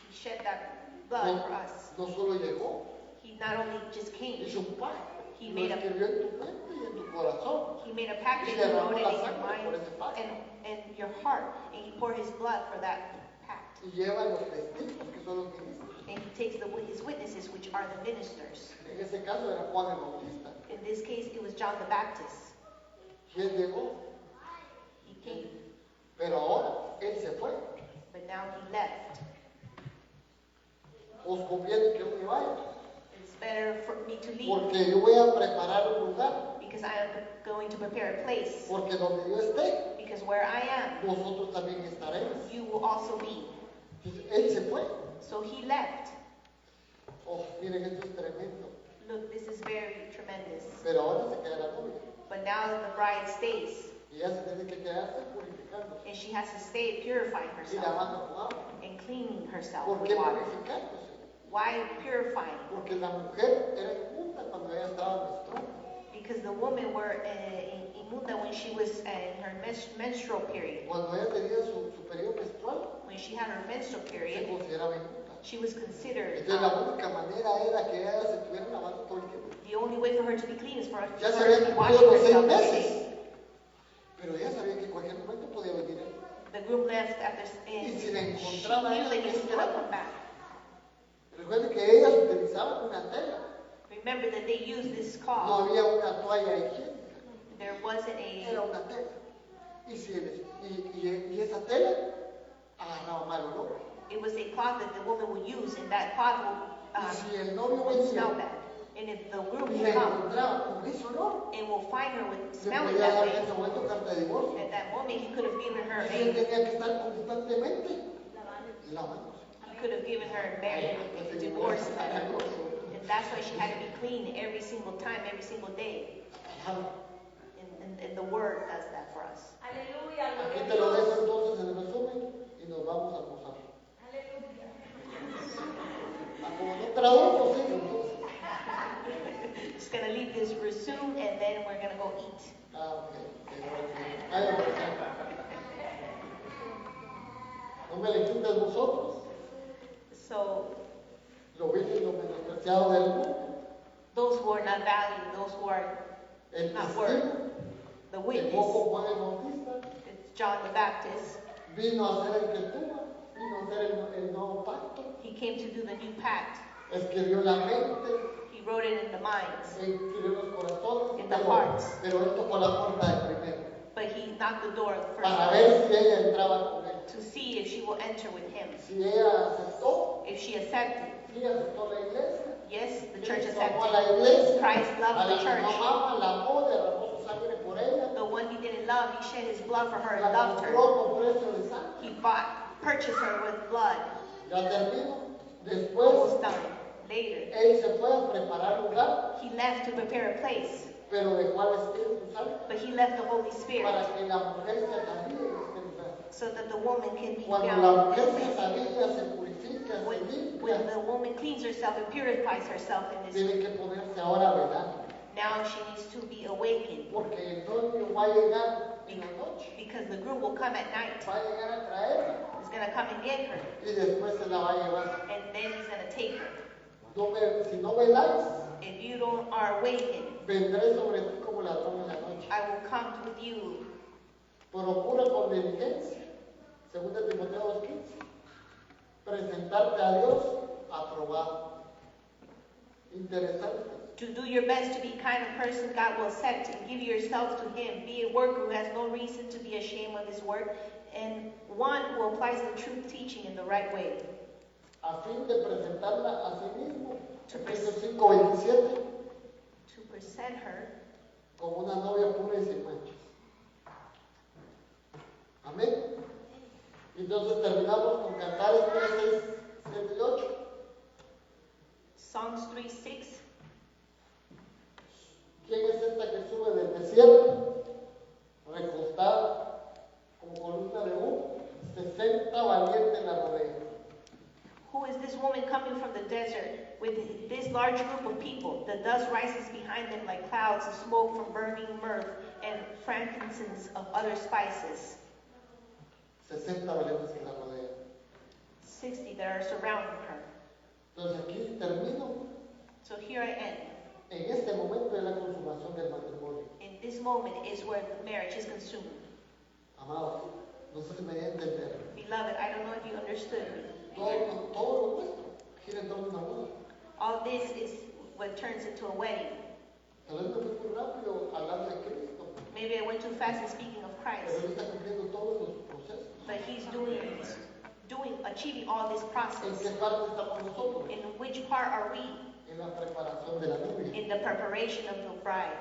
Speaker 1: He shed that blood for us.
Speaker 2: No solo llegó,
Speaker 1: He not only just came,
Speaker 2: hizo un pacto.
Speaker 1: He
Speaker 2: Lo
Speaker 1: made a-
Speaker 2: escribió en tu mente y en tu corazón.
Speaker 1: He made a pact
Speaker 2: Y
Speaker 1: and He
Speaker 2: derramó
Speaker 1: wrote it
Speaker 2: la
Speaker 1: in your
Speaker 2: sangre por
Speaker 1: mind
Speaker 2: ese pacto.
Speaker 1: and your heart. And He poured His blood for that pact.
Speaker 2: Y lleva los testigos que son los ministros.
Speaker 1: And He takes His witnesses, which are the ministers.
Speaker 2: En ese caso era Juan el Bautista.
Speaker 1: In this case, it was John the Baptist.
Speaker 2: Y él llegó.
Speaker 1: He came,
Speaker 2: Pero ahora él se fue.
Speaker 1: but now He left.
Speaker 2: Os conviene que yo me vaya.
Speaker 1: It's better for me to leave
Speaker 2: Porque yo voy a preparar un lugar.
Speaker 1: because I am going to prepare a place.
Speaker 2: Porque donde yo esté,
Speaker 1: Because where I am,
Speaker 2: vosotros también estaréis.
Speaker 1: you will also be.
Speaker 2: Entonces, él se fue.
Speaker 1: So He left.
Speaker 2: Oh, miren, esto es tremendo.
Speaker 1: Look, this is very tremendous.
Speaker 2: Pero ahora se queda la novia.
Speaker 1: But now the bride stays,
Speaker 2: Y ella se tiene que quedarse purificando.
Speaker 1: and she has to stay purifying
Speaker 2: Y
Speaker 1: herself
Speaker 2: lavando con agua.
Speaker 1: and cleaning herself
Speaker 2: ¿Por
Speaker 1: with
Speaker 2: qué
Speaker 1: water.
Speaker 2: purificándose?
Speaker 1: Why purifying?
Speaker 2: Porque la mujer era inmunda cuando ella estaba menstruando.
Speaker 1: Because the women were inmunda when she was in her menstrual period.
Speaker 2: Cuando ella tenía su periodo menstrual,
Speaker 1: When she had her menstrual
Speaker 2: se
Speaker 1: period,
Speaker 2: consideraba inmunda.
Speaker 1: she was considered.
Speaker 2: Entonces la única manera era que ella se estuviera lavando todo el tiempo.
Speaker 1: The only way for her to be clean is for her
Speaker 2: Ya se
Speaker 1: to
Speaker 2: había
Speaker 1: be
Speaker 2: cumplido
Speaker 1: washing
Speaker 2: los 6
Speaker 1: herself every
Speaker 2: meses.
Speaker 1: day.
Speaker 2: Pero ella sabía que en cualquier momento podía venir él.
Speaker 1: The groom left after, and
Speaker 2: Y si la
Speaker 1: she
Speaker 2: encontraba
Speaker 1: knew
Speaker 2: ella
Speaker 1: that he was going to
Speaker 2: menstruando.
Speaker 1: come back.
Speaker 2: Recuerden que ellas utilizaban una tela.
Speaker 1: Remember that they used this
Speaker 2: No
Speaker 1: cloth.
Speaker 2: había una toalla higiénica.
Speaker 1: There wasn't
Speaker 2: Era
Speaker 1: a,
Speaker 2: una tela. Y esa tela agarraba mal olor.
Speaker 1: it was a cloth that the woman would use, and that cloth
Speaker 2: Y
Speaker 1: would,
Speaker 2: si el novio
Speaker 1: would smell
Speaker 2: venía
Speaker 1: bad. And if the group
Speaker 2: y
Speaker 1: will
Speaker 2: la
Speaker 1: come,
Speaker 2: encontraba con ese olor,
Speaker 1: and will find her with
Speaker 2: le
Speaker 1: smelling
Speaker 2: podía
Speaker 1: that
Speaker 2: dar en
Speaker 1: way,
Speaker 2: ese momento carta de divorcio.
Speaker 1: at that moment he could have given her
Speaker 2: Y él
Speaker 1: a,
Speaker 2: tenía que estar constantemente lavándose.
Speaker 1: he could have given her a divorce letter. And that's why she had to be clean every single time, every single day. And the word does that for us.
Speaker 4: Aleluya,
Speaker 2: Aquí
Speaker 4: gloria
Speaker 2: te lo
Speaker 4: a
Speaker 2: dejo
Speaker 4: Dios.
Speaker 2: entonces en resumen y nos vamos a posar.
Speaker 4: Aleluya.
Speaker 2: Como no traduzco, sí, entonces.
Speaker 1: Just gonna leave this resume and then we're gonna go eat.
Speaker 2: Ok. Ahí lo ves. No me le quites vosotros
Speaker 1: So
Speaker 2: lo vil y lo menospreciado del mundo,
Speaker 1: those who are not valued, those who are
Speaker 2: el
Speaker 1: not
Speaker 2: testigo,
Speaker 1: worth, the
Speaker 2: el
Speaker 1: witness,
Speaker 2: poco Juan el Bautista,
Speaker 1: it's John the Baptist.
Speaker 2: vino a ser el que tuvo, vino a ser el nuevo pacto,
Speaker 1: He came to do the new pact.
Speaker 2: escribió la mente,
Speaker 1: He wrote it in the minds,
Speaker 2: escribió los corazones,
Speaker 1: in the hearts.
Speaker 2: pero él tocó la puerta de primero,
Speaker 1: But he knocked the door
Speaker 2: para
Speaker 1: first
Speaker 2: ver si ella entraba con él.
Speaker 1: to see if she will enter with him.
Speaker 2: Si ella aceptó,
Speaker 1: If she accepted,
Speaker 2: si aceptó la iglesia,
Speaker 1: yes, the church
Speaker 2: Cristo amó a la
Speaker 1: accepted.
Speaker 2: iglesia,
Speaker 1: Christ
Speaker 2: a
Speaker 1: loved
Speaker 2: la
Speaker 1: the
Speaker 2: que
Speaker 1: church.
Speaker 2: no amaba, la amó, derramó su sangre por ella,
Speaker 1: The one he didn't love, he shed his blood for her and
Speaker 2: la
Speaker 1: loved
Speaker 2: compró
Speaker 1: her.
Speaker 2: con precio de sangre.
Speaker 1: He purchased her with blood.
Speaker 2: Ya termino. Después,
Speaker 1: Almost done. Later,
Speaker 2: él se fue a preparar lugar,
Speaker 1: he left to prepare a place,
Speaker 2: pero dejó al Espíritu Santo
Speaker 1: but he left the Holy Spirit
Speaker 2: para que la mujer se atavíe en este lugar.
Speaker 1: so that the woman can be
Speaker 2: Cuando la
Speaker 1: found.
Speaker 2: mujer se atavía, se purifica, se
Speaker 1: When
Speaker 2: limpia,
Speaker 1: the woman cleans herself and purifies herself in this,
Speaker 2: tiene que ponerse ahora a velar,
Speaker 1: now she needs to be awakened
Speaker 2: porque el novio va a llegar en la noche,
Speaker 1: because the groom will come at night.
Speaker 2: va a llegar a traerla
Speaker 1: He's going to come and get her,
Speaker 2: y después se la va a llevar.
Speaker 1: and then he's going to take her.
Speaker 2: Si no veláis,
Speaker 1: If you don't are awakened,
Speaker 2: vendré sobre ti como ladrón en la noche.
Speaker 1: I will come with you.
Speaker 2: Procura con diligencia, 2 Timoteo 2:15, presentarte a Dios aprobado. Interesante.
Speaker 1: To do your best to be kind of person God will accept and give yourself to him. Be a worker who has no reason to be ashamed of his work and one who applies the truth teaching in the right way.
Speaker 2: A fin de presentarla a sí mismo, Efesios 5:27,
Speaker 1: To present her
Speaker 2: como una novia pura y sin manchas. Amén. Entonces terminamos con Cantares 3, 6, 7 y 8.
Speaker 1: Psalms 3:6.
Speaker 2: ¿Quién es esta que sube del desierto? Recostada como columna de humo, 60 valientes la rodean.
Speaker 1: Who is this woman coming from the desert with this large group of people? The dust rises behind them like clouds of smoke from burning myrrh and frankincense of other spices.
Speaker 2: 60 valientes que la rodean.
Speaker 1: 60 that are surrounding her.
Speaker 2: Entonces aquí termino.
Speaker 1: So here I end.
Speaker 2: En este momento es la consumación del matrimonio.
Speaker 1: In this moment is where the marriage is consumed.
Speaker 2: Amado, no sé si me voy a entender.
Speaker 1: Beloved, I don't know if you understood me.
Speaker 2: Todo lo nuestro gira en torno a una boda.
Speaker 1: All this is what turns into a wedding.
Speaker 2: Tal vez me fui muy rápido hablando de Cristo,
Speaker 1: Maybe I went too fast in speaking of
Speaker 2: pero
Speaker 1: Christ,
Speaker 2: Él está cumpliendo todos los procesos.
Speaker 1: but he's achieving all this
Speaker 2: ¿En
Speaker 1: process.
Speaker 2: qué parte estamos nosotros?
Speaker 1: In which part are we?
Speaker 2: En la preparación de la novia.
Speaker 1: In the preparation of the bride.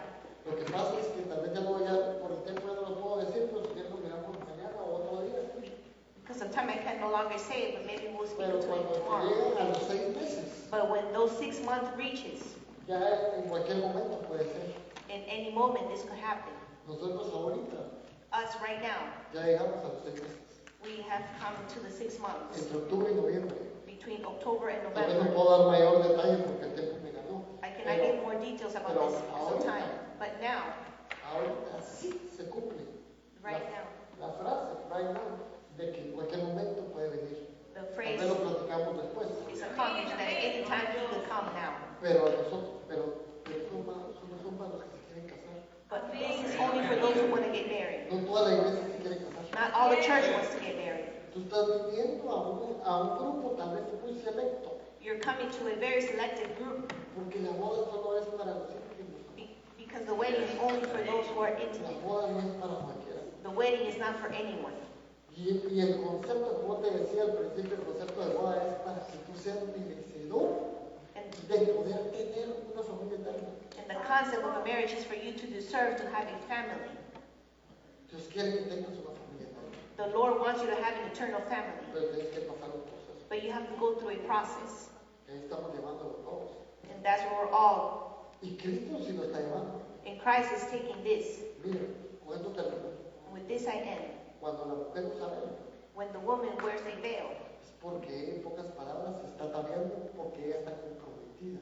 Speaker 2: Lo que pasa es que tal vez ya no voy a, por el tiempo ya no lo puedo decir, pero si quieren lo miramos mañana o otro día.
Speaker 1: Because sometimes I can no longer say it, but maybe we'll speak
Speaker 2: Pero
Speaker 1: to it
Speaker 2: cuando
Speaker 1: tomorrow.
Speaker 2: lleguen a los 6 meses,
Speaker 1: But when those 6 months reaches,
Speaker 2: ya en cualquier momento puede ser.
Speaker 1: in any moment this could happen.
Speaker 2: Nosotros ahorita
Speaker 1: Us right now,
Speaker 2: ya llegamos a los 6 meses.
Speaker 1: we have come to the 6 months.
Speaker 2: Entre octubre y noviembre.
Speaker 1: Between October and
Speaker 2: Tal vez no
Speaker 1: November.
Speaker 2: puedo dar mayor detalle porque el tiempo me ganó.
Speaker 1: I cannot give more details about
Speaker 2: pero
Speaker 1: this because of
Speaker 2: ahorita-
Speaker 1: time. But now,
Speaker 2: Ahorita sí se cumple
Speaker 1: right now,
Speaker 2: la frase, right now, de que en cualquier momento puede venir.
Speaker 1: the
Speaker 2: Tal
Speaker 1: phrase
Speaker 2: vez lo platicamos después.
Speaker 1: is accomplished that at any time he could come now.
Speaker 2: Pero nosotros, pero solo son para los que se quieren casar.
Speaker 1: But this is only for those who want to get married.
Speaker 2: No toda la iglesia se quiere casar.
Speaker 1: Not all the church wants to get married.
Speaker 2: Tú estás viniendo a un grupo tal vez muy selecto,
Speaker 1: You're coming to a very selected group
Speaker 2: porque la boda solo es para los íntimos.
Speaker 1: because the wedding is only for those who are
Speaker 2: La
Speaker 1: intimate.
Speaker 2: boda no es para cualquiera.
Speaker 1: The wedding is not for anyone.
Speaker 2: Y el concepto, como te decía al principio, el concepto de boda es para que tú seas merecedor
Speaker 1: And
Speaker 2: de poder tener una familia
Speaker 1: concept of a marriage is for you to deserve to have a family.
Speaker 2: Dios quiere que tengas una familia eterna,
Speaker 1: The Lord wants you to have an eternal family,
Speaker 2: pero tienes que pasar un proceso.
Speaker 1: but you have to go through a process.
Speaker 2: Ahí estamos llevándolo todos.
Speaker 1: And that's where we're all.
Speaker 2: Y Cristo sí lo está llevando.
Speaker 1: And Christ is taking this.
Speaker 2: Mira, con esto termino.
Speaker 1: And with this I end.
Speaker 2: Cuando la mujer usa velo,
Speaker 1: When the woman wears a veil,
Speaker 2: es porque, en pocas palabras, se está ataviando porque ella está comprometida.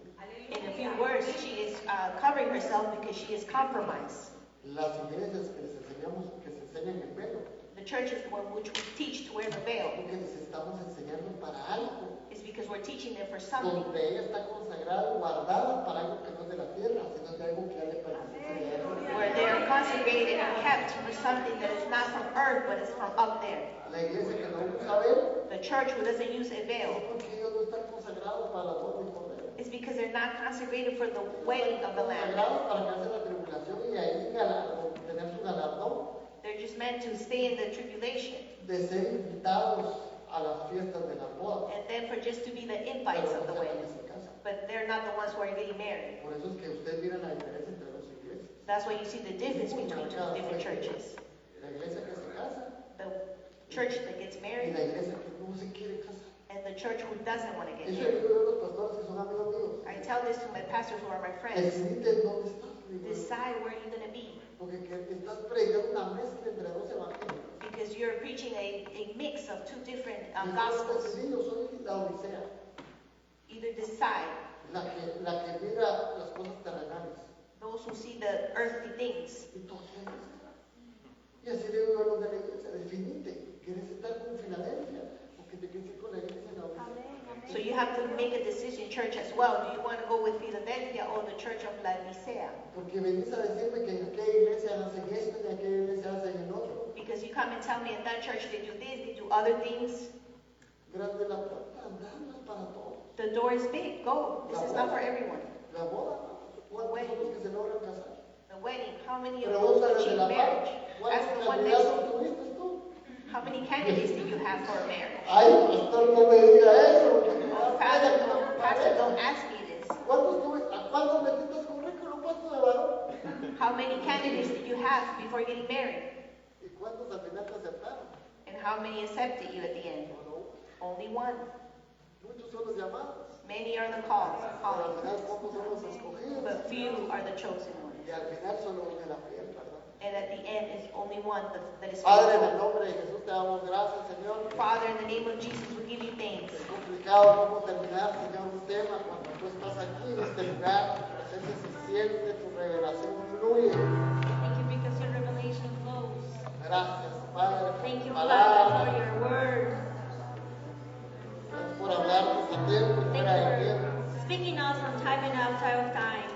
Speaker 1: in a few words, she is covering herself because she is compromised.
Speaker 2: Las iglesias que les enseñamos, que se enseñan el velo,
Speaker 1: The church is the one which we teach to wear the veil.
Speaker 2: porque les estamos enseñando para algo,
Speaker 1: It's because we're teaching them for something.
Speaker 2: donde ella está consagrada, guardada para algo que no es de la tierra, sino de algo que ya le pertenece de él.
Speaker 1: Where they're consecrated and kept for something that is not from earth, but is from up there.
Speaker 2: La iglesia que no usa velo,
Speaker 1: The church who doesn't use a
Speaker 2: es
Speaker 1: veil
Speaker 2: porque ellos no están consagrados para la boda del Cordero.
Speaker 1: is because they're not consecrated for the wedding of the Lamb.
Speaker 2: Consagrados para que hacer la tribulación y ahí tener su galardón
Speaker 1: They're just meant to stay in the tribulation,
Speaker 2: de ser invitados a las fiestas de la boda.
Speaker 1: and then for just to be the
Speaker 2: Pero
Speaker 1: invites
Speaker 2: no
Speaker 1: of the
Speaker 2: se
Speaker 1: wedding.
Speaker 2: se casan.
Speaker 1: But they're not the ones who are getting married.
Speaker 2: Por eso es que usted mira la diferencia entre las iglesias.
Speaker 1: That's why you see the difference between two different churches.
Speaker 2: La iglesia que se casa
Speaker 1: The church that gets
Speaker 2: y
Speaker 1: married
Speaker 2: la iglesia que no se quiere casar.
Speaker 1: and the church who doesn't want to get
Speaker 2: Eso yo
Speaker 1: married.
Speaker 2: digo a los pastores que son amigos míos.
Speaker 1: I tell this to my pastors who are my friends.
Speaker 2: Decide dónde estás, mi hermano.
Speaker 1: Decide where you're going to be,
Speaker 2: Porque estás predicando una mezcla entre dos evangelios.
Speaker 1: because you're preaching a mix of two different
Speaker 2: Yo
Speaker 1: gospels.
Speaker 2: decidí, yo soy la Odisea,
Speaker 1: Either decide,
Speaker 2: la que mira las cosas terrenales.
Speaker 1: those who see the earthly things.
Speaker 2: Y tú aquí eres. Y así digo yo a los de la iglesia, definite, ¿quieres estar con Filadelfia o que te quieres ir con la iglesia en la Odisea?
Speaker 1: So you have to make a decision, church, as well. Do you want to go with Philadelphia or the church of Laodicea?
Speaker 2: Porque venís a decirme que en aquella iglesia hacen esto y en aquella iglesia hacen el otro.
Speaker 1: Because you come and tell me in that church they do this, they do other things.
Speaker 2: Grande la puerta, andando es para todos.
Speaker 1: The door is big. Go. This is not for everyone.
Speaker 2: La boda, ¿cuántos son los que se logran casar?
Speaker 1: The wedding, how many of those
Speaker 2: Pregúntale de
Speaker 1: achieve
Speaker 2: la
Speaker 1: marriage?
Speaker 2: par,
Speaker 1: Ask
Speaker 2: ¿cuántos
Speaker 1: the one next to
Speaker 2: candidatos
Speaker 1: you.
Speaker 2: tuviste tú?
Speaker 1: How many candidates do you have for a marriage?
Speaker 2: Ay, pastor, no me diga eso. porque me
Speaker 1: Oh,
Speaker 2: da pena que no me
Speaker 1: Pastor, don't
Speaker 2: parezca.
Speaker 1: ask me this.
Speaker 2: ¿A cuántos metiste currículum puesto de varón?
Speaker 1: How many candidates did you have before getting married?
Speaker 2: ¿Y cuántos al final te aceptaron?
Speaker 1: And how many accepted you at the end?
Speaker 2: No,
Speaker 1: Only one.
Speaker 2: muchos son los llamados.
Speaker 1: Many are the called,
Speaker 2: Pero al final pocos son los escogidos.
Speaker 1: but few are the chosen ones.
Speaker 2: Y al final solo une la fiel, ¿verdad?
Speaker 1: And at the end, it's only one that is
Speaker 2: Padre, en el
Speaker 1: faithful.
Speaker 2: nombre de Jesús te damos gracias, Señor.
Speaker 1: Father, in the name of Jesus, we give you thanks.
Speaker 2: Es complicado cómo terminar, Señor, un tema cuando tú estás aquí en este lugar, tu presencia se siente, tu revelación fluye.
Speaker 4: Thank you because your revelation flows.
Speaker 2: Gracias, Padre, por
Speaker 4: Thank
Speaker 2: tu
Speaker 4: you,
Speaker 2: palabra.
Speaker 4: Father, for your word.
Speaker 2: Gracias por hablarnos a tiempo y
Speaker 4: Thank
Speaker 2: fuera de
Speaker 4: you
Speaker 2: tiempo.
Speaker 4: for speaking us on time and outside of time.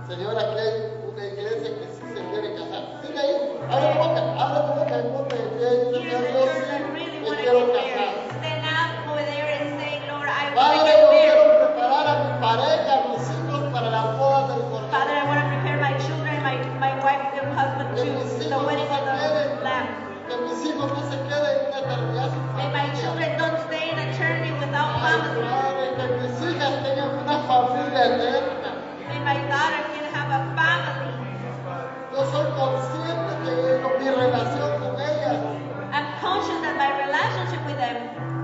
Speaker 2: Señor, aquí hay una iglesia que sí se quiere casar. Sigue ahí, abre tu boca y ponte de pie.
Speaker 4: Here's
Speaker 2: Señor
Speaker 4: the
Speaker 2: Dios,
Speaker 4: church that really
Speaker 2: me
Speaker 4: want to
Speaker 2: quiero
Speaker 4: get
Speaker 2: casar.
Speaker 4: married. Stand up over there and say, Lord, I want to
Speaker 2: Padre,
Speaker 4: get
Speaker 2: yo
Speaker 4: married.
Speaker 2: quiero preparar a mi pareja, a mis hijos para las bodas del Cordero.
Speaker 4: Father, I want to prepare my children, my wife, and husband
Speaker 2: Que
Speaker 4: to
Speaker 2: mis
Speaker 4: the
Speaker 2: hijos no
Speaker 4: wedding
Speaker 2: se
Speaker 4: of the
Speaker 2: queden,
Speaker 4: Lamb.
Speaker 2: que mis hijos no se queden en una eternidad sin
Speaker 4: May my
Speaker 2: familia.
Speaker 4: children don't stay in eternity without
Speaker 2: Ay,
Speaker 4: family.
Speaker 2: Padre, que mis hijas tengan una familia eterna.
Speaker 4: May my daughter can have a family.
Speaker 2: Yo soy consciente que mi relación con ellas,
Speaker 4: I'm conscious that my relationship with them,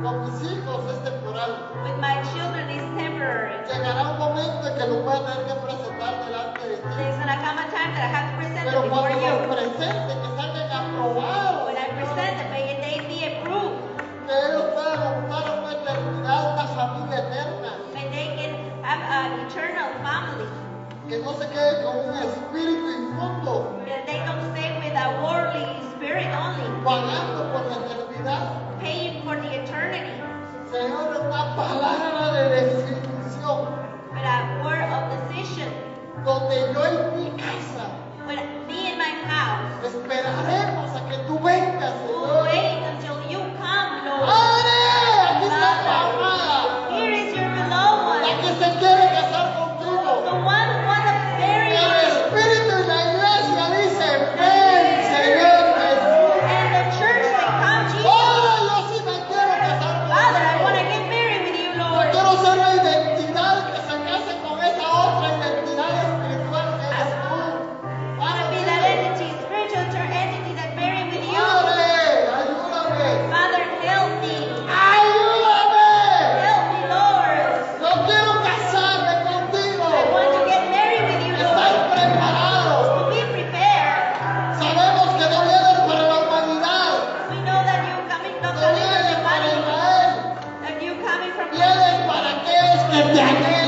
Speaker 2: con mis hijos, es temporal.
Speaker 4: with my children, is temporary.
Speaker 2: Llegará un momento en que lo voy a tener que presentar delante de ti.
Speaker 4: There's gonna come a time that I have to present
Speaker 2: Pero
Speaker 4: them before
Speaker 2: cuando
Speaker 4: you.
Speaker 2: los presente, que salgan aprobados,
Speaker 4: When I present them, may they be approved.
Speaker 2: que ellos puedan optar a una eternidad, una familia eterna.
Speaker 4: May they can have an eternal family.
Speaker 2: Que no se queden con un espíritu inmundo,
Speaker 4: That they don't stay with a worldly spirit only,
Speaker 2: pagando por la eternidad.
Speaker 4: paying for the eternity,
Speaker 2: Señor, una palabra de definición,
Speaker 4: but a word of decision.
Speaker 2: donde yo en mi casa
Speaker 4: When me in my house,
Speaker 2: esperaremos a que tú vengas,
Speaker 4: we'll
Speaker 2: Señor.
Speaker 4: wait until you come, Lord.
Speaker 2: ¡Padre! Aquí está tu amada,
Speaker 4: Here is your beloved
Speaker 2: la
Speaker 4: one,
Speaker 2: que se quiere casar contigo.
Speaker 4: the one who wants to marry
Speaker 2: El
Speaker 4: you.
Speaker 2: Espíritu y la iglesia dicen, ven, Señor Jesús.
Speaker 4: And the church say, come, Jesus.
Speaker 2: ¡Oh, yo sí me quiero casar
Speaker 4: Father, I want to
Speaker 2: contigo!
Speaker 4: get married with you,
Speaker 2: Yo
Speaker 4: Lord.
Speaker 2: quiero ser la identidad que se case con esa otra identidad espiritual que
Speaker 4: I
Speaker 2: que te anhela.